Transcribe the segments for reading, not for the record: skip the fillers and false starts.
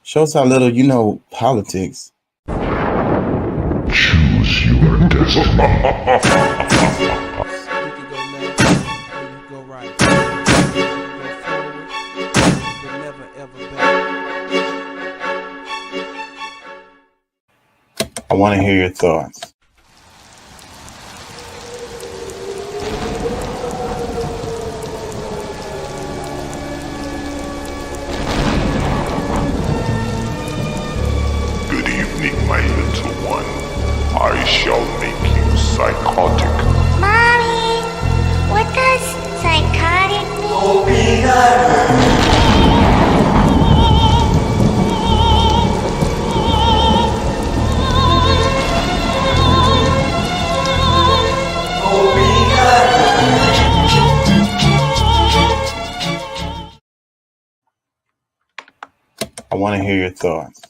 Shows how little you know politics. Choose your destiny. You can go left or you can go right. You can go forward, but never ever back. I want to hear your thoughts. Good evening, my little one. I shall make you psychotic. Mommy, what does psychotic mean? I want to hear your thoughts.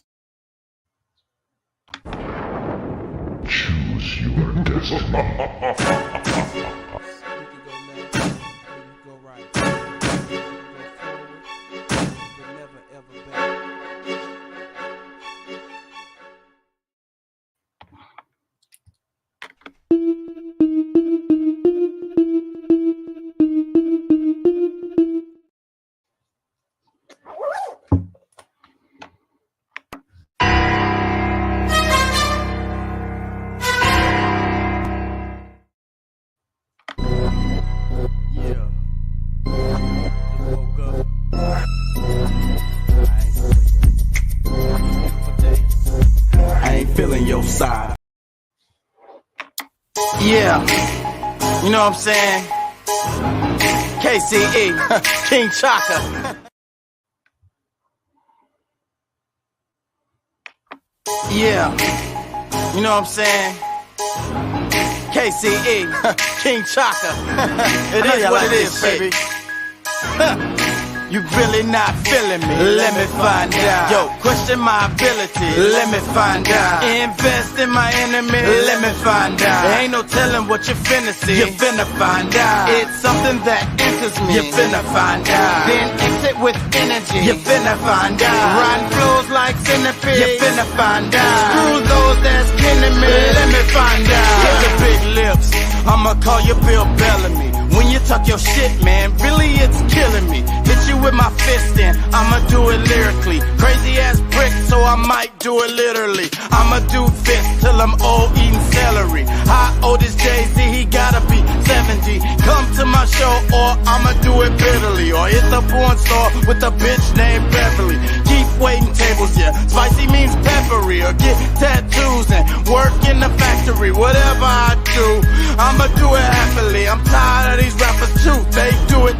Choose your destiny. You can go left or you can go right. You can go forward, but never ever back. Yeah. Woke up. I ain't feeling your side. Yeah, you know what I'm saying? KCE, King Chaka. Yeah, you know what I'm saying? KCE, King Chaka. It is what it is, baby. You really not feeling me? Let me find out. Yo, question my ability. Let me find out. Invest in my enemy. Let me find out. There ain't no telling what you finna see. You finna find out. It's something that enters me. You finna find out. Then exit with energy. You finna find out. Riding flows like centipede. You finna find out. Screw those that's kidding me. Let me find out. Get the big lips. I'ma call you Bill Bellamy. When you talk your shit, man, really it's killing me. Hit you with my fist and I'ma do it lyrically. Crazy ass brick, so I might do it literally. I'ma do this till I'm old eating celery. How old is Jay-Z? He gotta be 70. Come to my show or I'ma do it bitterly. Or it's a porn star with a bitch named Beverly. Keep waiting tables, yeah. Spicy means peppery. Or get tattoos and work in the factory. Whatever I do, I'ma do it happily. I'm tired of these rappers too. They do it.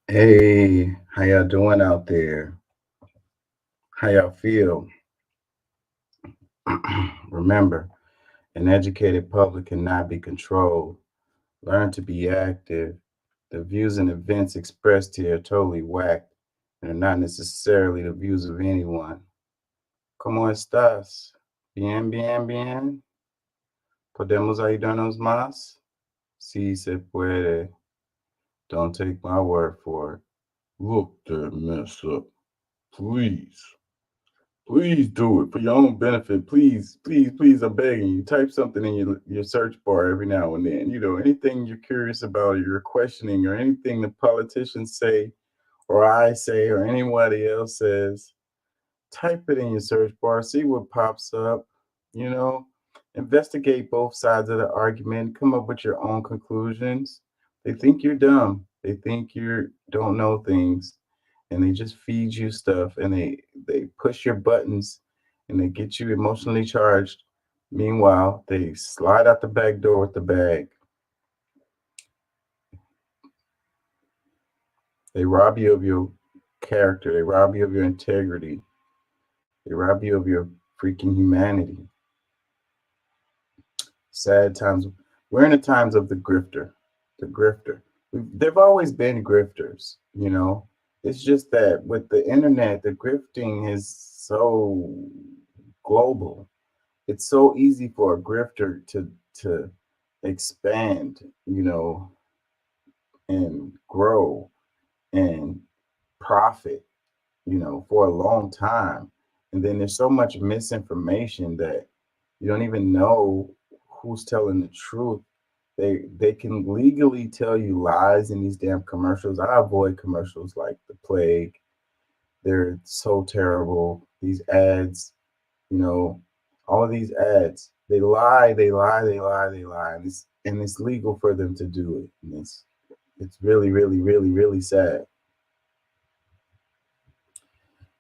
Hey, how y'all doing out there? How y'all feel? Remember, an educated public cannot be controlled. Learn to be active. The views and events expressed here are totally whacked and are not necessarily the views of anyone. ¿Cómo estás? Bien, bien, bien. ¿Podemos ayudarnos más? Sí se puede. Don't take my word for it. Look that mess up. Please. Please do it for your own benefit. Please, please, please, I'm begging you. Type something in your search bar every now and then. You know, anything you're curious about, or you're questioning, or anything the politicians say, or I say, or anybody else says, type it in your search bar, see what pops up, you know, investigate both sides of the argument, come up with your own conclusions. They think you're dumb. They think you don't know things, and they just feed you stuff, and they push your buttons, and they get you emotionally charged. Meanwhile, they slide out the back door with the bag. They rob you of your character. They rob you of your integrity. They rob you of your freaking humanity. Sad times. We're in the times of the grifter. The grifter. There've always been grifters, you know. It's just that with the internet, the grifting is so global. It's so easy for a grifter to expand, you know, and grow and profit, for a long time. And then there's so much misinformation that you don't even know who's telling the truth. They can legally tell you lies in these damn commercials. I avoid commercials like the plague. They're so terrible. These ads, you know, all of these ads, they lie, they lie, they lie, they lie. And it's legal for them to do it. And it's really, really, really, really sad.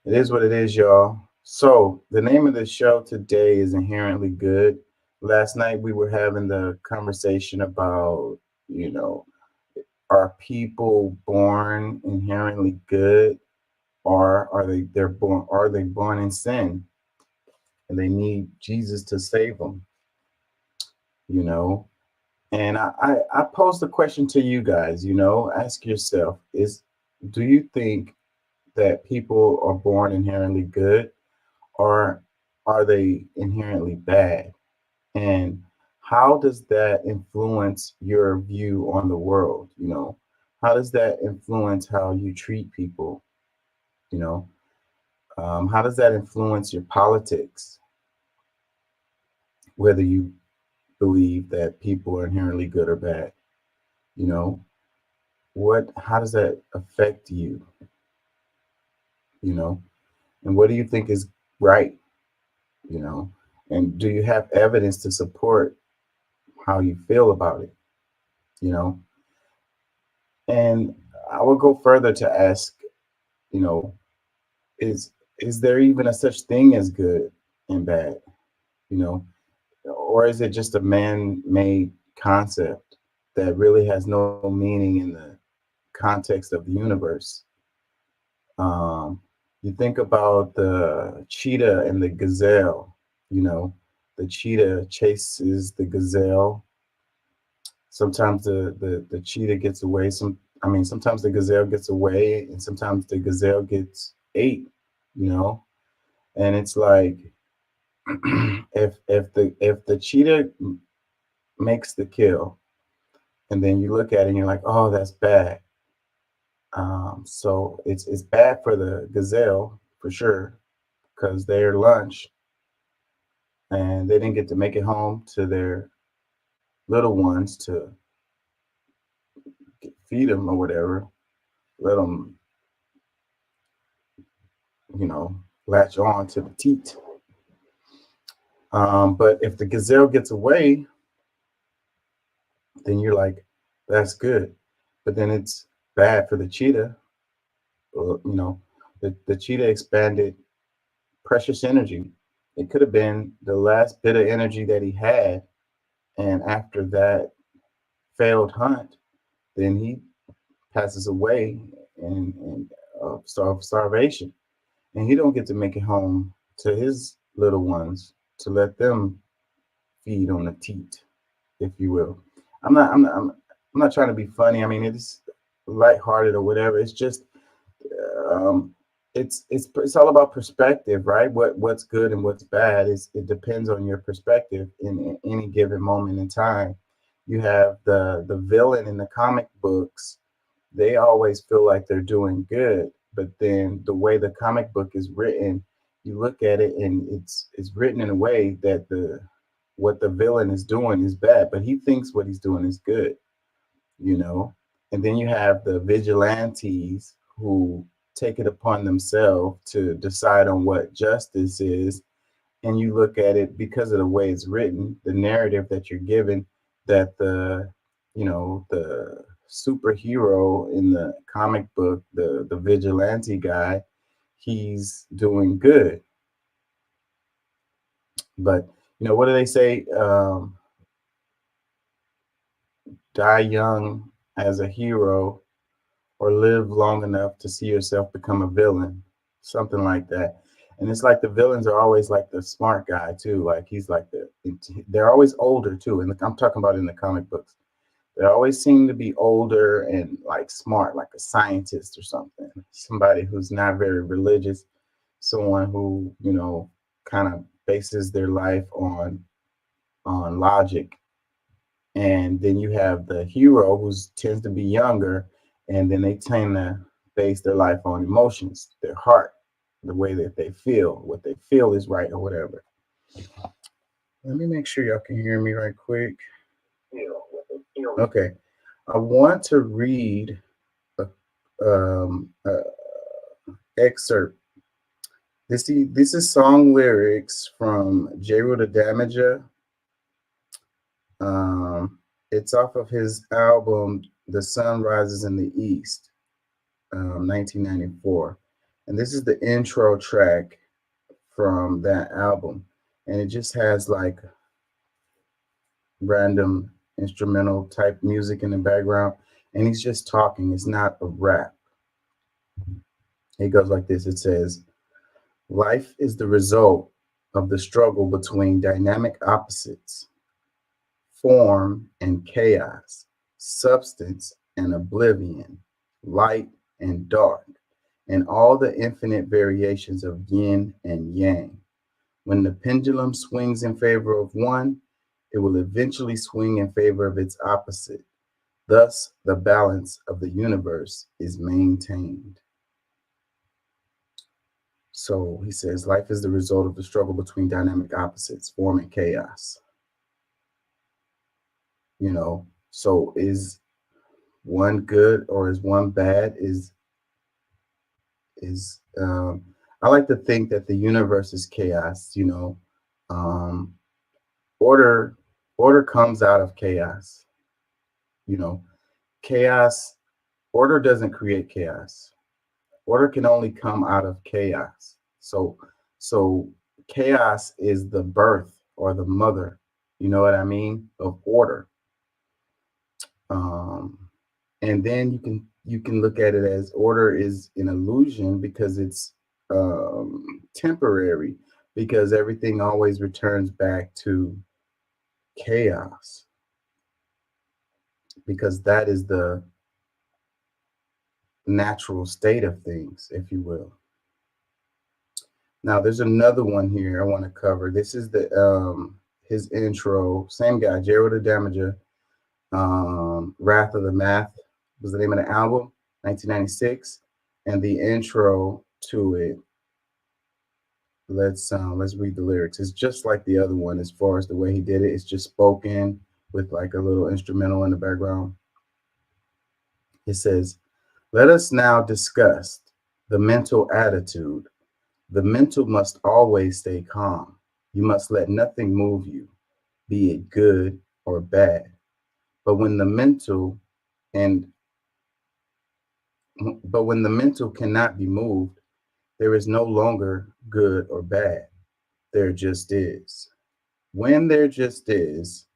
It is what it is, y'all. So the name of the show today is Inherently Good. Last night we were having the conversation about, you know, are people born inherently good, or are they born in sin and they need Jesus to save them, you know? And I posed a question to you guys, ask yourself, do you think that people are born inherently good, or are they inherently bad? And how does that influence your view on the world? How does that influence how you treat people? You know, how does that influence your politics? Whether you believe that people are inherently good or bad, you know, how does that affect you? You know, and what do you think is right? You know, and do you have evidence to support how you feel about it? You know, and I will go further to ask, you know, is is there even a such thing as good and bad? You know, or is it just a man-made concept that really has no meaning in the context of the universe? Um, you think about the cheetah and the gazelle. The cheetah chases the gazelle. Sometimes the cheetah gets away. Sometimes the gazelle gets away, and sometimes the gazelle gets ate. You know, and it's like if the cheetah makes the kill, and then you look at it and you're like, oh, that's bad. So it's bad for the gazelle for sure, because their lunch, and they didn't get to make it home to their little ones to feed them or whatever, let them, latch on to the teat. But if the gazelle gets away, then you're like, that's good. But then it's bad for the cheetah. The cheetah expanded precious energy. It could have been the last bit of energy that he had. And after that failed hunt, then he passes away and starvation. And he don't get to make it home to his little ones to let them feed on the teat, if you will. I'm not trying to be funny. I mean, it's lighthearted or whatever. It's just um, it's all about perspective, right? What's good and what's bad it depends on your perspective in any given moment in time. You have the villain in the comic books. They always feel like they're doing good, but then the way the comic book is written, you look at it and it's written in a way that what the villain is doing is bad, but he thinks what he's doing is good, you know. And then you have the vigilantes who take it upon themselves to decide on what justice is. And you look at it because of the way it's written, the narrative that you're given, that the superhero in the comic book, the vigilante guy, he's doing good. But what do they say? Die young as a hero, or live long enough to see yourself become a villain, something like that. And it's like the villains are always like the smart guy too. Like he's like they're always older too. And I'm talking about in the comic books. They always seem to be older and like smart, like a scientist or something. Somebody who's not very religious, someone who, kind of bases their life on logic. And then you have the hero who tends to be younger, and then they tend to base their life on emotions, their heart, the way that they feel, what they feel is right or whatever. Let me make sure y'all can hear me right quick. Okay. I want to read a excerpt. This is song lyrics from Jeru the Damager. It's off of his album The Sun Rises in the East, 1994. And this is the intro track from that album. And it just has like random instrumental type music in the background. And he's just talking. It's not a rap. It goes like this. It says, life is the result of the struggle between dynamic opposites, form and chaos, substance and oblivion, light and dark, and all the infinite variations of yin and yang. When the pendulum swings in favor of one, it will eventually swing in favor of its opposite. Thus, the balance of the universe is maintained. So he says, life is the result of the struggle between dynamic opposites, form and chaos. You know, so is one good or is one bad? I like to think that the universe is chaos. You know, order comes out of chaos. You know, order doesn't create chaos. Order can only come out of chaos. So chaos is the birth or the mother, you know what I mean, of order. And then you can look at it as order is an illusion because it's temporary, because everything always returns back to chaos, because that is the natural state of things, if you will. Now there's another one here I want to cover. This is the his intro, same guy, Jeru the Damager. Wrath of the Math was the name of the album, 1996, and the intro to it. Let's read the lyrics. It's just like the other one as far as the way he did it. It's just spoken with like a little instrumental in the background. It says, "Let us now discuss the mental attitude. The mental must always stay calm. You must let nothing move you, be it good or bad. But when the mental cannot be moved, there is no longer good or bad. There just is. When there just is,"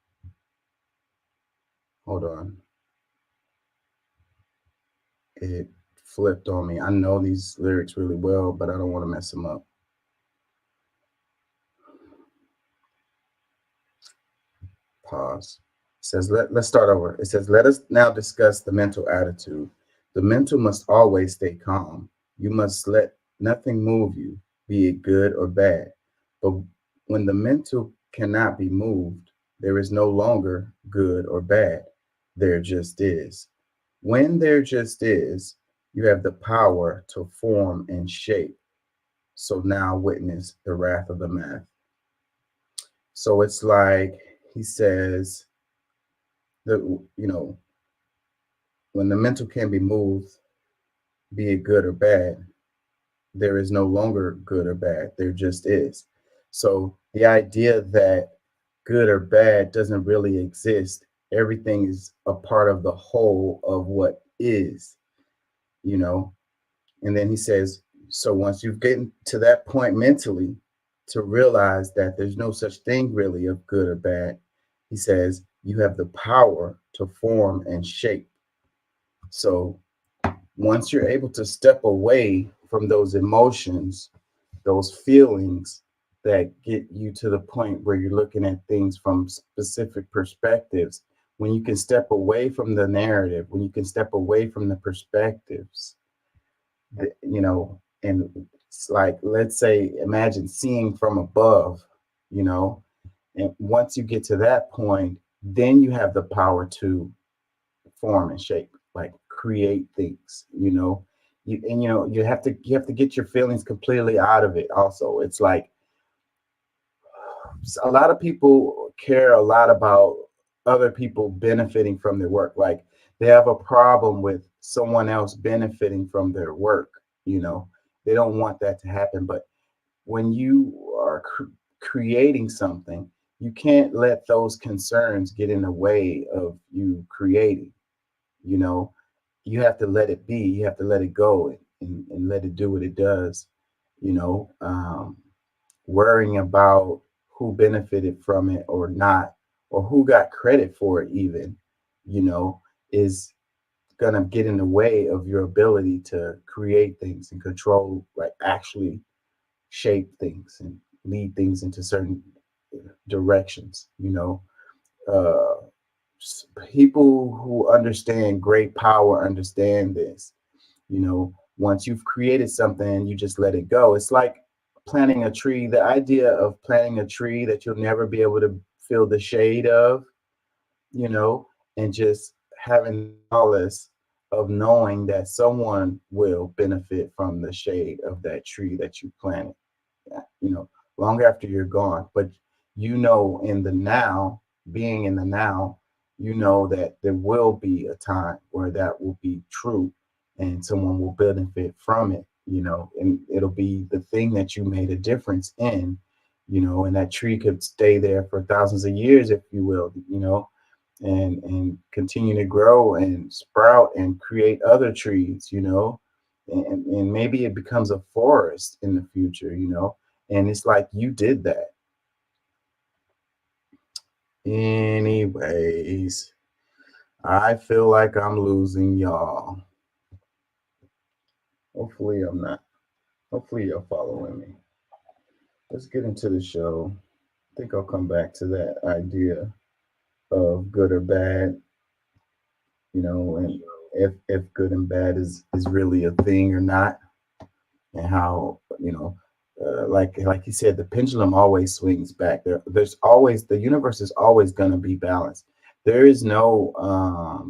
hold on. It flipped on me. I know these lyrics really well, but I don't want to mess them up. Pause. It says, let's start over. It says, "Let us now discuss the mental attitude. The mental must always stay calm. You must let nothing move you, be it good or bad. But when the mental cannot be moved, there is no longer good or bad. There just is. When there just is, you have the power to form and shape. So now witness the wrath of the math." So it's like he says that, you know, when the mental can be moved, be it good or bad, there is no longer good or bad. There just is. So the idea that good or bad doesn't really exist. Everything is a part of the whole of what is, you know. And then he says, so once you've gotten to that point mentally to realize that there's no such thing really of good or bad, he says, you have the power to form and shape. So once you're able to step away from those emotions, those feelings that get you to the point where you're looking at things from specific perspectives, when you can step away from the narrative, when you can step away from the perspectives, you know, and it's like, let's say, imagine seeing from above, you know, and once you get to that point, then you have the power to form and shape, like create things, you know. you have to get your feelings completely out of it. Also, it's like a lot of people care a lot about other people benefiting from their work. Like they have a problem with someone else benefiting from their work. You know, they don't want that to happen. But when you are creating something, you can't let those concerns get in the way of you creating. You know, you have to let it be. You have to let it go and let it do what it does. You know, worrying about who benefited from it or not, or who got credit for it, even, you know, is gonna get in the way of your ability to create things and control, like actually shape things and lead things into certain directions. You know, uh, people who understand great power understand this. You know, once you've created something, you just let it go. It's like planting a tree. The idea of planting a tree that you'll never be able to feel the shade of, you know, and just having solace of knowing that someone will benefit from the shade of that tree that you planted, you know, long after you're gone. But you know, in the now, being in the now, you know that there will be a time where that will be true and someone will benefit from it, you know, and it'll be the thing that you made a difference in, you know, and that tree could stay there for thousands of years, if you will, you know, and continue to grow and sprout and create other trees, you know, and maybe it becomes a forest in the future, you know, and it's like you did that. Anyways, I feel like I'm losing y'all. Hopefully I'm not. Hopefully you're following me. Let's get into the show. I think I'll come back to that idea of good or bad, you know, and if good and bad is really a thing or not, and how, you know, like you said, the pendulum always swings back. There's always, the universe is always going to be balanced. There is no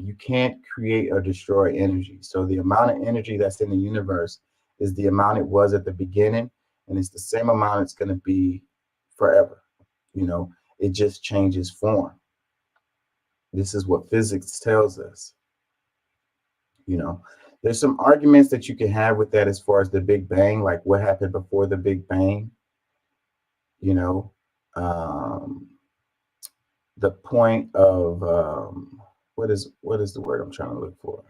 you can't create or destroy energy. So the amount of energy that's in the universe is the amount it was at the beginning, and it's the same amount it's going to be forever. You know, it just changes form. This is what physics tells us. You know, there's some arguments that you can have with that as far as the Big Bang, like what happened before the Big Bang. You know, the point of what is the word I'm trying to look for?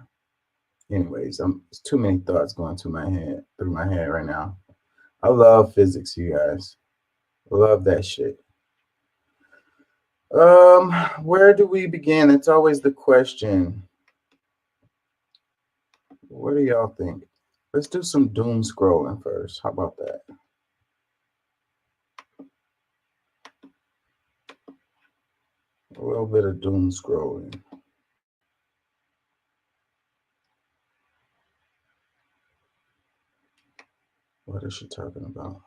Anyways, there's too many thoughts going through my head right now. I love physics, you guys. I love that shit. Where do we begin? It's always the question. What do y'all think? Let's do some doom scrolling first. How about that? A little bit of doom scrolling. What is she talking about?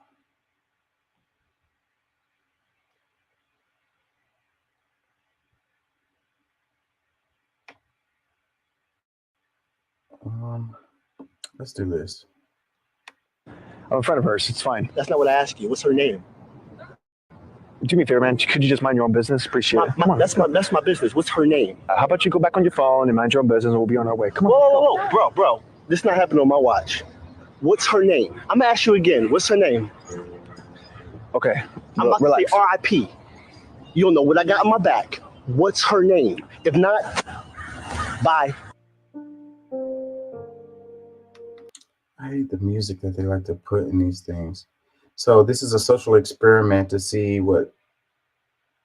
Let's do this. I'm in front of hers. It's fine. That's not what I asked you. What's her name? Do me a favor, man. Could you just mind your own business? Appreciate it. Come on. That's my business. What's her name? How about you go back on your phone and mind your own business, and we'll be on our way. Come on. Whoa, bro. This not happening on my watch. What's her name? I'm gonna ask you again. What's her name? Okay. I'm about relax. to say R.I.P. You don't know what I got on my back. What's her name? If not, bye. I hate the music that they like to put in these things. So this is a social experiment to see what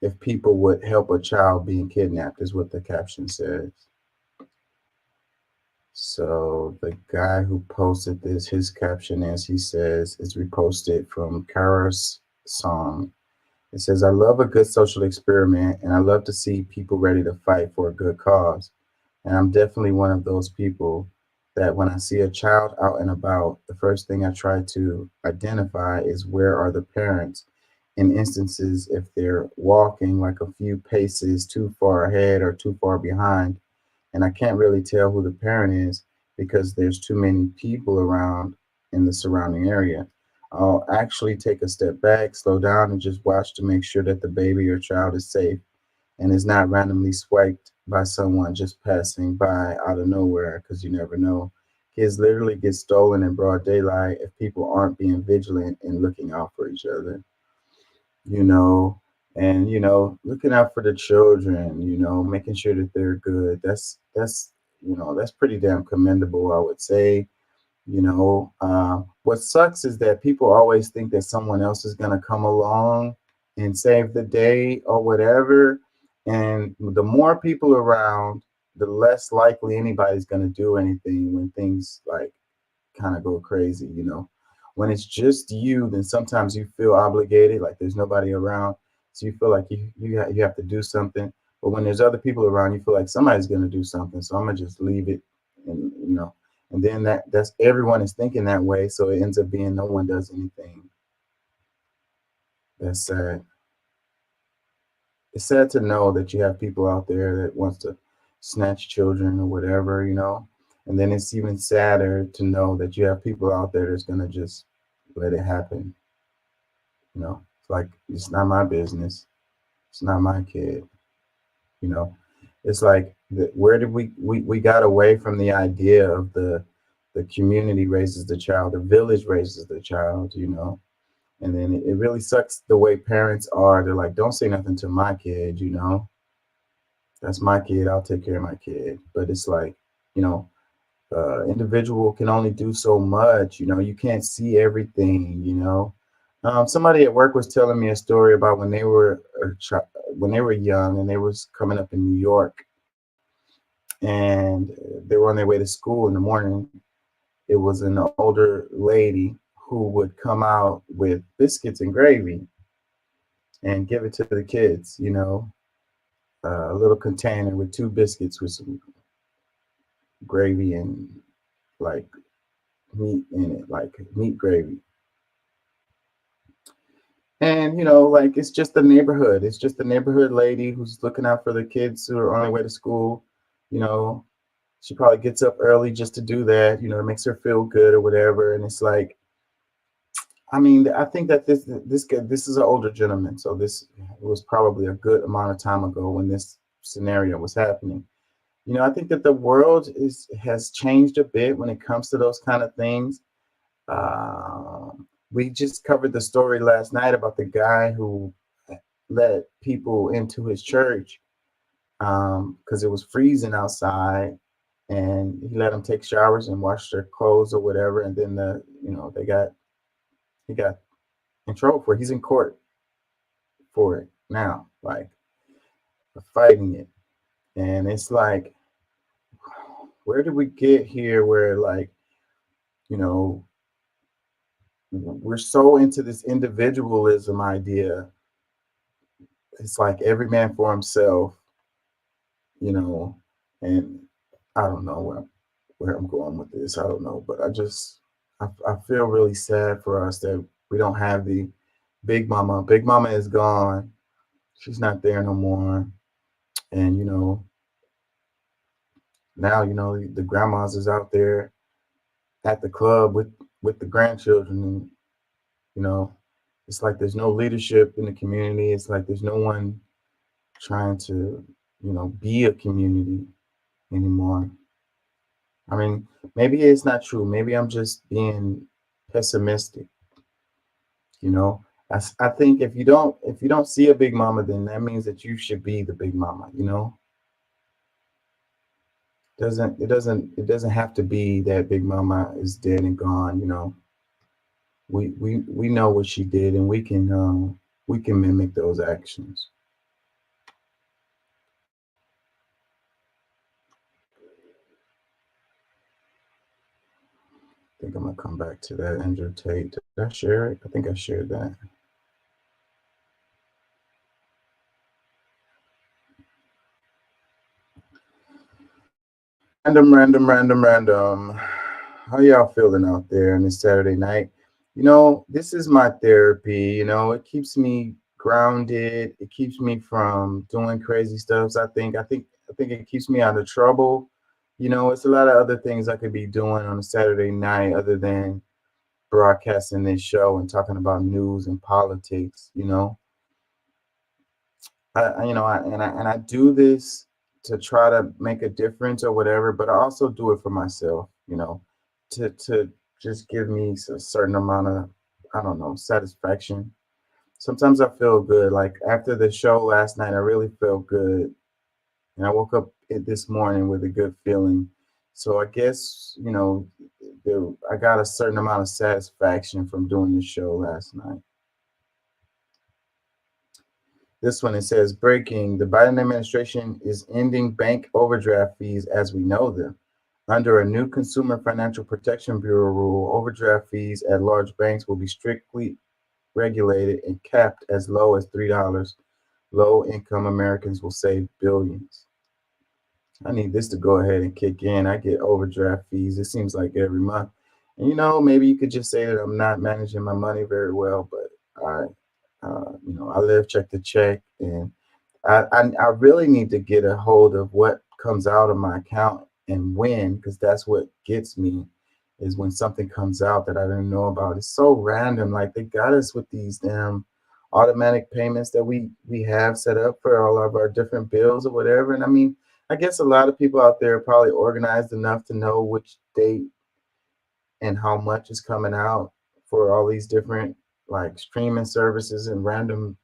if people would help a child being kidnapped, is what the caption says. So the guy who posted this, his caption is, he says, it's reposted from Kara's song. It says, I love a good social experiment, and I love to see people ready to fight for a good cause. And I'm definitely one of those people that when I see a child out and about, the first thing I try to identify is where are the parents, in instances if they're walking like a few paces too far ahead or too far behind, and I can't really tell who the parent is because there's too many people around in the surrounding area. I'll actually take a step back, slow down, and just watch to make sure that the baby or child is safe and is not randomly swiped by someone just passing by out of nowhere, because you never know. Kids literally get stolen in broad daylight if people aren't being vigilant and looking out for each other, you know, and looking out for the children, making sure that they're good. That's pretty damn commendable, I would say. What sucks is that people always think that someone else is going to come along and save the day or whatever. And the more people around, the less likely anybody's going to do anything when things like kind of go crazy. When it's just you, then sometimes you feel obligated, like there's nobody around. So you feel like you have to do something. But when there's other people around, you feel like somebody's going to do something. So I'm going to just leave it. And then that's everyone is thinking that way. So it ends up being no one does anything. That's sad. It's sad to know that you have people out there that wants to snatch children or whatever, and then it's even sadder to know that you have people out there that's going to just let it happen. It's like, it's not my business. It's not my kid. It's like, where did we got away from the idea of the community raises the child, the village raises the child, and then it really sucks the way parents are. They're like, don't say nothing to my kid, that's my kid, I'll take care of my kid. But it's like, individual can only do so much, you can't see everything, somebody at work was telling me a story about when they were young and they was coming up in New York, and they were on their way to school in the morning. It was an older lady who would come out with biscuits and gravy and give it to the kids, a little container with 2 biscuits with some gravy and like meat in it, like meat gravy. And, like, it's just the neighborhood. It's just the neighborhood lady who's looking out for the kids who are on their way to school. She probably gets up early just to do that, it makes her feel good or whatever. And it's like, I mean, I think that this is an older gentleman. So this was probably a good amount of time ago when this scenario was happening. I think that the world has changed a bit when it comes to those kind of things. We just covered the story last night about the guy who let people into his church because it was freezing outside, and he let them take showers and wash their clothes or whatever. And then he got in trouble for it. He's in court for it now, like fighting it. And it's like, where did we get here where, like, we're so into this individualism idea. It's like every man for himself, and I don't know where I'm going with this. I don't know, but I feel really sad for us that we don't have the Big Mama. Big Mama is gone. She's not there no more. And, now, the grandmas is out there at the club with the grandchildren. And, it's like there's no leadership in the community. It's like there's no one trying to, be a community anymore. I mean, maybe it's not true. Maybe I'm just being pessimistic. I think if you don't see a Big Mama, then that means that you should be the Big Mama. It doesn't have to be that Big Mama is dead and gone. We know what she did, and we can mimic those actions. I think I'm gonna come back to that Andrew Tate. Did I share it? I think I shared that. Random. How y'all feeling out there on this Saturday night? This is my therapy. It keeps me grounded. It keeps me from doing crazy stuff. I think it keeps me out of trouble. you know, it's a lot of other things I could be doing on a Saturday night other than broadcasting this show and talking about news and politics. You know, I do this to try to make a difference or whatever, but I also do it for myself. You know, to just give me a certain amount of, I don't know, satisfaction. Sometimes I feel good. Like after the show last night, I really felt good, and I woke up this morning with a good feeling. So I guess, you know, I got a certain amount of satisfaction from doing the show last night. This one, it says, breaking: the Biden administration is ending bank overdraft fees as we know them. Under a new Consumer Financial Protection Bureau rule, overdraft fees at large banks will be strictly regulated and capped as low as $3. Low-income Americans will save billions. I need this to go ahead and kick in. I get overdraft fees, it seems like every month. And you know, maybe you could just say that I'm not managing my money very well, but I live check to check, and I really need to get a hold of what comes out of my account and when, because that's what gets me, is when something comes out that I didn't know about. It's so random. Like they got us with these damn automatic payments that we have set up for all of our different bills or whatever. And I mean, I guess a lot of people out there are probably organized enough to know which date and how much is coming out for all these different like streaming services and random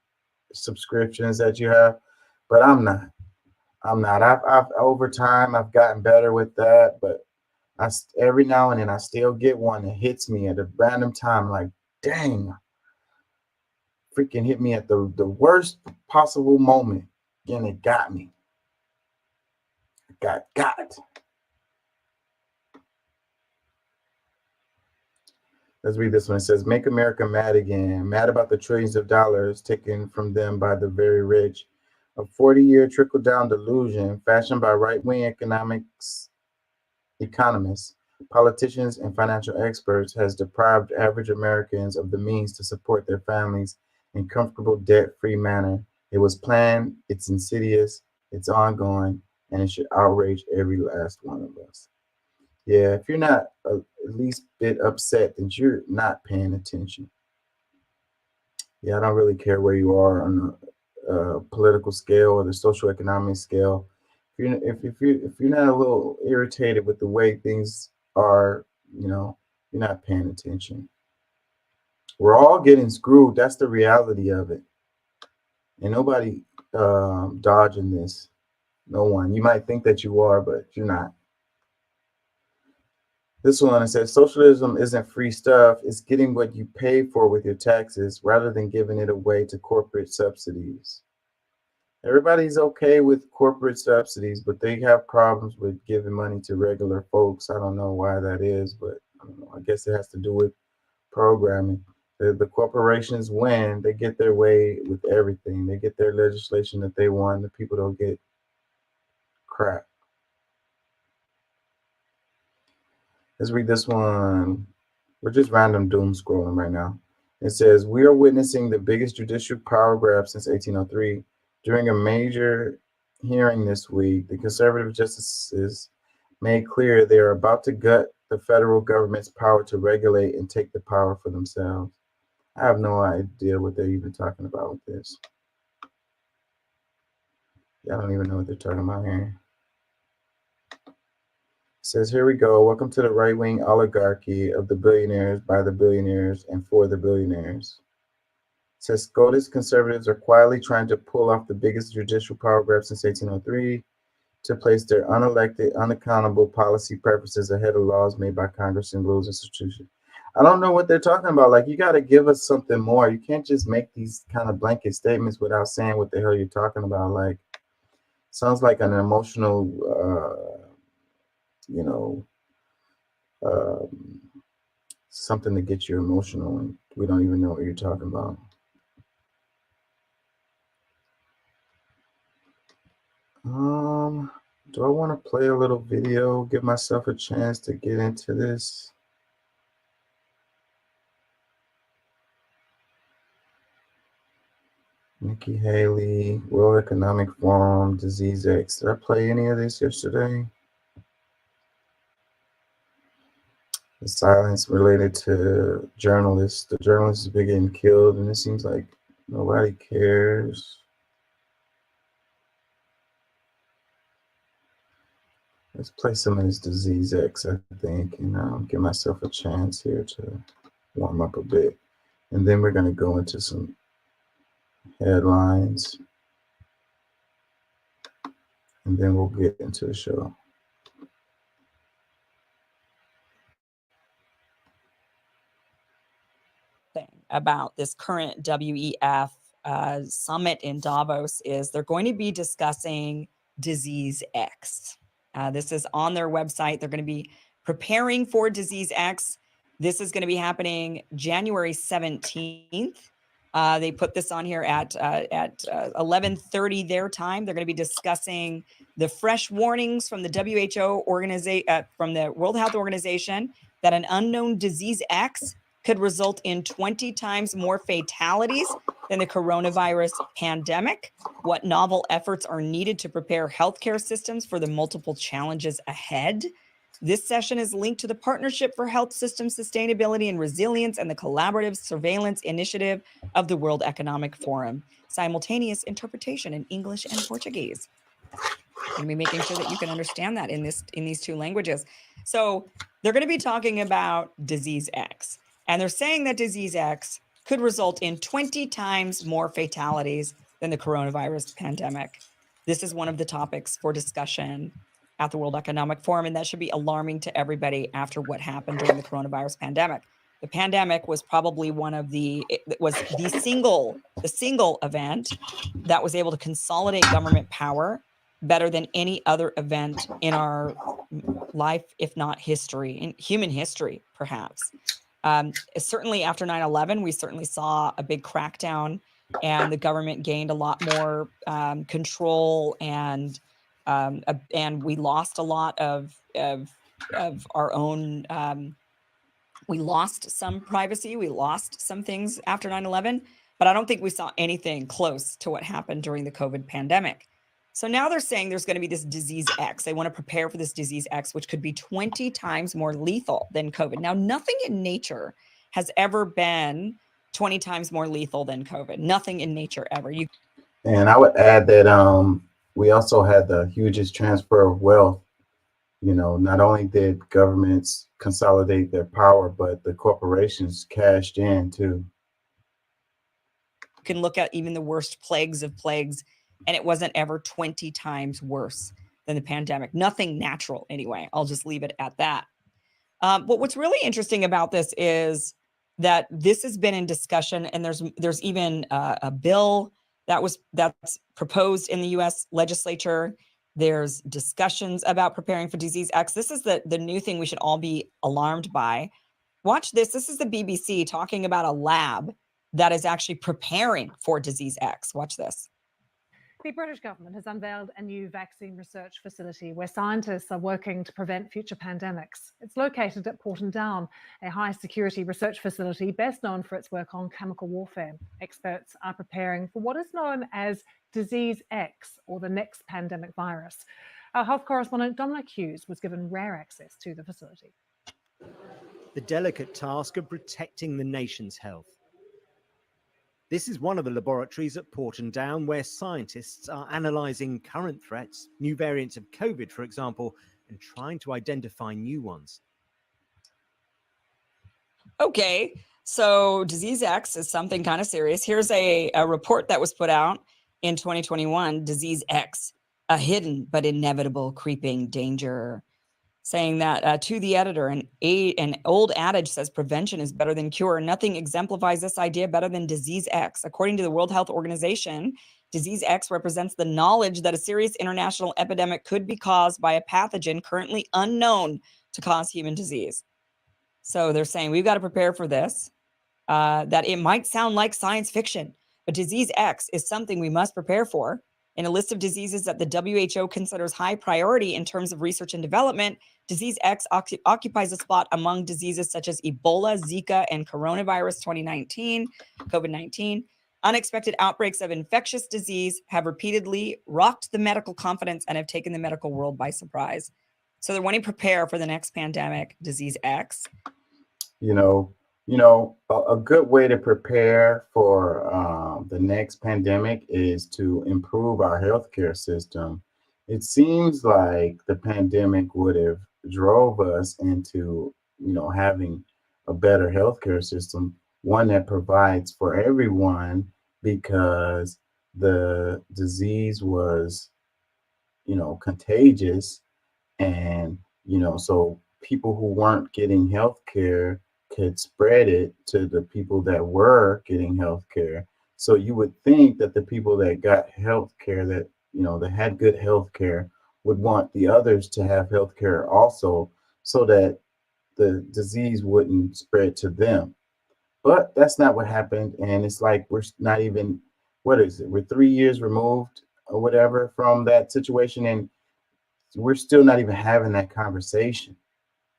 subscriptions that you have. But I'm not. I've over time I've gotten better with that, but every now and then I still get one that hits me at a random time. Like, dang, freaking hit me at the worst possible moment, and it got me. Got. Let's read this one. It says, make America mad again. Mad about the trillions of dollars taken from them by the very rich. A 40-year trickle-down delusion fashioned by right-wing economists, politicians, and financial experts has deprived average Americans of the means to support their families in comfortable, debt-free manner. It was planned, it's insidious, it's ongoing, and it should outrage every last one of us. Yeah, if you're not at least bit upset, then you're not paying attention. Yeah, I don't really care where you are on the political scale or the social economic scale. If you're not a little irritated with the way things are, you know, you're not paying attention. We're all getting screwed. That's the reality of it. And nobody dodging this. No one. You might think that you are, but you're not. This one, it says, socialism isn't free stuff. It's getting what you pay for with your taxes rather than giving it away to corporate subsidies. Everybody's okay with corporate subsidies, but they have problems with giving money to regular folks. I don't know why that is, but I don't know. I guess it has to do with programming. The corporations win, they get their way with everything. They get their legislation that they want. The people don't get crap. Let's read this one. We're just random doom scrolling right now. It says, we are witnessing the biggest judicial power grab since 1803. During a major hearing this week, the conservative justices made clear they are about to gut the federal government's power to regulate and take the power for themselves. I have no idea what they're even talking about with this. I don't even know what they're talking about here. Says, here we go. Welcome to the right-wing oligarchy of the billionaires, by the billionaires, and for the billionaires. Says, SCOTUS conservatives are quietly trying to pull off the biggest judicial power grab since 1803 to place their unelected, unaccountable policy preferences ahead of laws made by Congress and rules institutions. I don't know what they're talking about. Like, you got to give us something more. You can't just make these kind of blanket statements without saying what the hell you're talking about. Like, sounds like an emotional something to get you emotional, and we don't even know what you're talking about. Do I want to play a little video, give myself a chance to get into this? Nikki Haley, World Economic Forum, Disease X. Did I play any of this yesterday? The silence related to journalists. The journalists have been getting killed, and it seems like nobody cares. Let's play some of this Disease X, I think, and give myself a chance here to warm up a bit. And then we're going to go into some headlines, and then we'll get into the show. About this current WEF summit in Davos is they're going to be discussing Disease X. This is on their website. They're going to be preparing for Disease X. This is going to be happening January 17th. They put this on here at 11:30 their time. They're going to be discussing the fresh warnings from the WHO from the World Health Organization that an unknown disease X could result in 20 times more fatalities than the coronavirus pandemic. What novel efforts are needed to prepare healthcare systems for the multiple challenges ahead? This session is linked to the Partnership for Health System Sustainability and Resilience and the Collaborative Surveillance Initiative of the World Economic Forum. Simultaneous interpretation in English and Portuguese. And we're making sure that you can understand that in these two languages. So they're going to be talking about Disease X. And they're saying that Disease X could result in 20 times more fatalities than the coronavirus pandemic. This is one of the topics for discussion at the World Economic Forum, and that should be alarming to everybody after what happened during the coronavirus pandemic. The pandemic was probably the single event that was able to consolidate government power better than any other event in our life, if not history, in human history, perhaps. Certainly after 9/11, we certainly saw a big crackdown, and the government gained a lot more control, and we lost a lot of our own. We lost some privacy. We lost some things after 9/11, but I don't think we saw anything close to what happened during the COVID pandemic. So now they're saying there's going to be this Disease X. They want to prepare for this Disease X, which could be 20 times more lethal than COVID. Now, nothing in nature has ever been 20 times more lethal than COVID. Nothing in nature ever. And I would add that we also had the hugest transfer of wealth. Not only did governments consolidate their power, but the corporations cashed in too. You can look at even the worst plagues of plagues, and it wasn't ever 20 times worse than the pandemic. Nothing natural anyway. I'll just leave it at that. But what's really interesting about this is that this has been in discussion, and there's even a bill that's proposed in the U.S. legislature. There's discussions about preparing for Disease X. This is the new thing we should all be alarmed by. Watch this. This is the BBC talking about a lab that is actually preparing for Disease X. Watch this. The British government has unveiled a new vaccine research facility where scientists are working to prevent future pandemics. It's located at Porton Down, a high-security research facility best known for its work on chemical warfare. Experts are preparing for what is known as Disease X, or the next pandemic virus. Our health correspondent Dominic Hughes was given rare access to the facility. The delicate task of protecting the nation's health. This is one of the laboratories at Porton Down where scientists are analysing current threats, new variants of COVID, for example, and trying to identify new ones. Okay, so Disease X is something kind of serious. Here's a report that was put out in 2021, Disease X, a hidden but inevitable creeping danger. Saying that to the editor, an old adage says prevention is better than cure. Nothing exemplifies this idea better than Disease X. According to the World Health Organization, Disease X represents the knowledge that a serious international epidemic could be caused by a pathogen currently unknown to cause human disease. So they're saying we've got to prepare for this, that it might sound like science fiction, but Disease X is something we must prepare for. In a list of diseases that the WHO considers high priority in terms of research and development, Disease X occupies a spot among diseases such as Ebola, Zika, and coronavirus 2019, COVID-19. Unexpected outbreaks of infectious disease have repeatedly rocked the medical confidence and have taken the medical world by surprise. So they're wanting to prepare for the next pandemic, disease X. You know, a good way to prepare for the next pandemic is to improve our healthcare system. It seems like the pandemic would have drove us into, having a better healthcare system, one that provides for everyone, because the disease was, contagious, and so people who weren't getting health care could spread it to the people that were getting health care. So you would think that the people that got health care, that that had good health care, would want the others to have health care also, so that the disease wouldn't spread to them. But that's not what happened, and it's like we're not even, what is it, we're 3 years removed or whatever from that situation, and we're still not even having that conversation.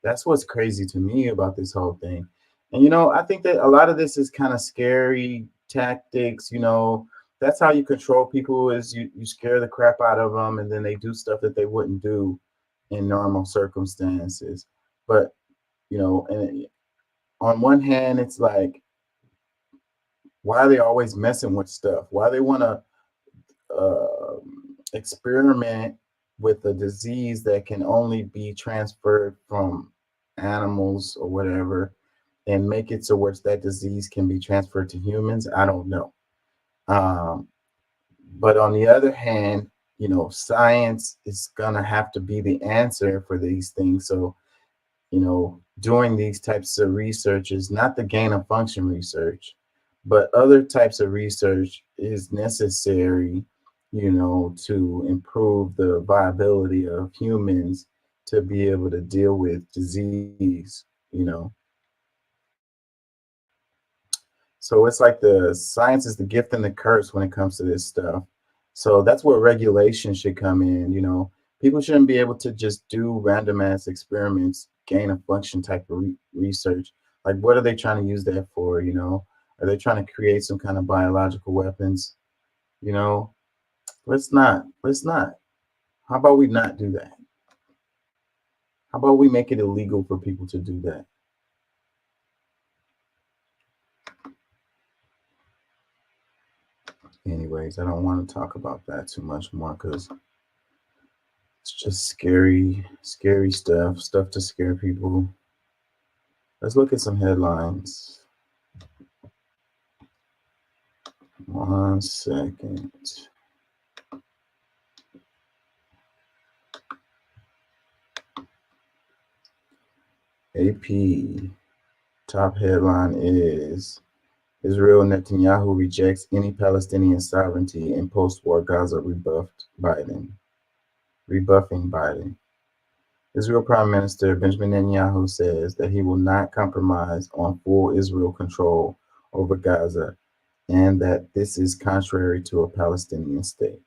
That's what's crazy to me about this whole thing. And I think that a lot of this is kind of scary tactics. That's how you control people, is you scare the crap out of them, and then they do stuff that they wouldn't do in normal circumstances. But and on one hand, it's like, why are they always messing with stuff? Why they want to experiment with a disease that can only be transferred from animals or whatever, and make it so where that disease can be transferred to humans? I don't know. But on the other hand, science is gonna have to be the answer for these things. So, doing these types of research is not the gain of function research, but other types of research is necessary, to improve the viability of humans to be able to deal with disease, So it's like the science is the gift and the curse when it comes to this stuff. So that's where regulation should come in. People shouldn't be able to just do random ass experiments, gain of function type of research. Like, what are they trying to use that for? Are they trying to create some kind of biological weapons? Let's not. How about we not do that? How about we make it illegal for people to do that? Anyways, I don't want to talk about that too much more, because it's just scary stuff to scare people. Let's look at some headlines. 1 second. AP top headline is Israel Netanyahu rejects any Palestinian sovereignty in post-war Gaza, rebuffing Biden. Israel Prime Minister Benjamin Netanyahu says that he will not compromise on full Israel control over Gaza, and that this is contrary to a Palestinian state.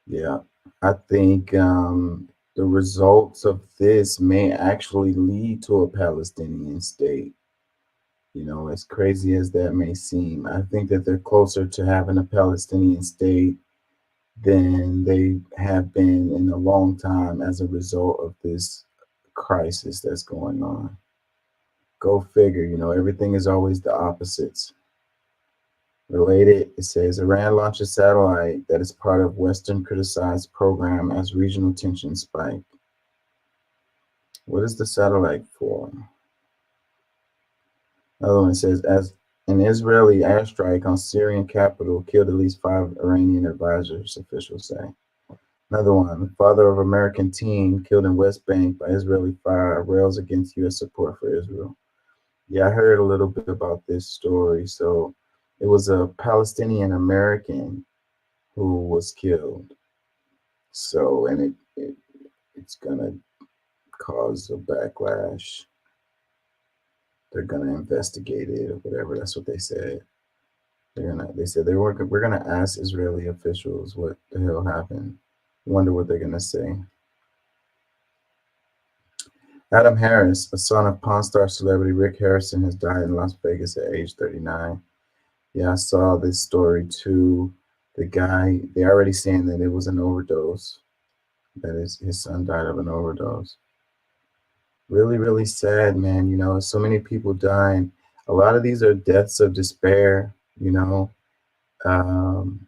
Yeah, I think the results of this may actually lead to a Palestinian state. As crazy as that may seem, I think that they're closer to having a Palestinian state than they have been in a long time as a result of this crisis that's going on. Go figure, everything is always the opposites. Related, it says Iran launches satellite that is part of Western criticized program as regional tensions spike. What is the satellite for? Another one says, as an Israeli airstrike on Syrian capital killed at least 5 Iranian advisors, officials say. Another one, father of American teen killed in West Bank by Israeli fire rails against U.S. support for Israel. Yeah, I heard a little bit about this story. So it was a Palestinian American who was killed. So, and it's gonna cause a backlash. They're gonna investigate it or whatever. That's what they said. They said we're gonna ask Israeli officials what the hell happened. Wonder what they're gonna say. Adam Harris, a son of Pawn Star celebrity Rick Harrison, has died in Las Vegas at age 39. Yeah, I saw this story too. The guy, they're already saying that it was an overdose. that his son died of an overdose. Really, really sad, man. You know, so many people dying. A lot of these are deaths of despair, you know. Um,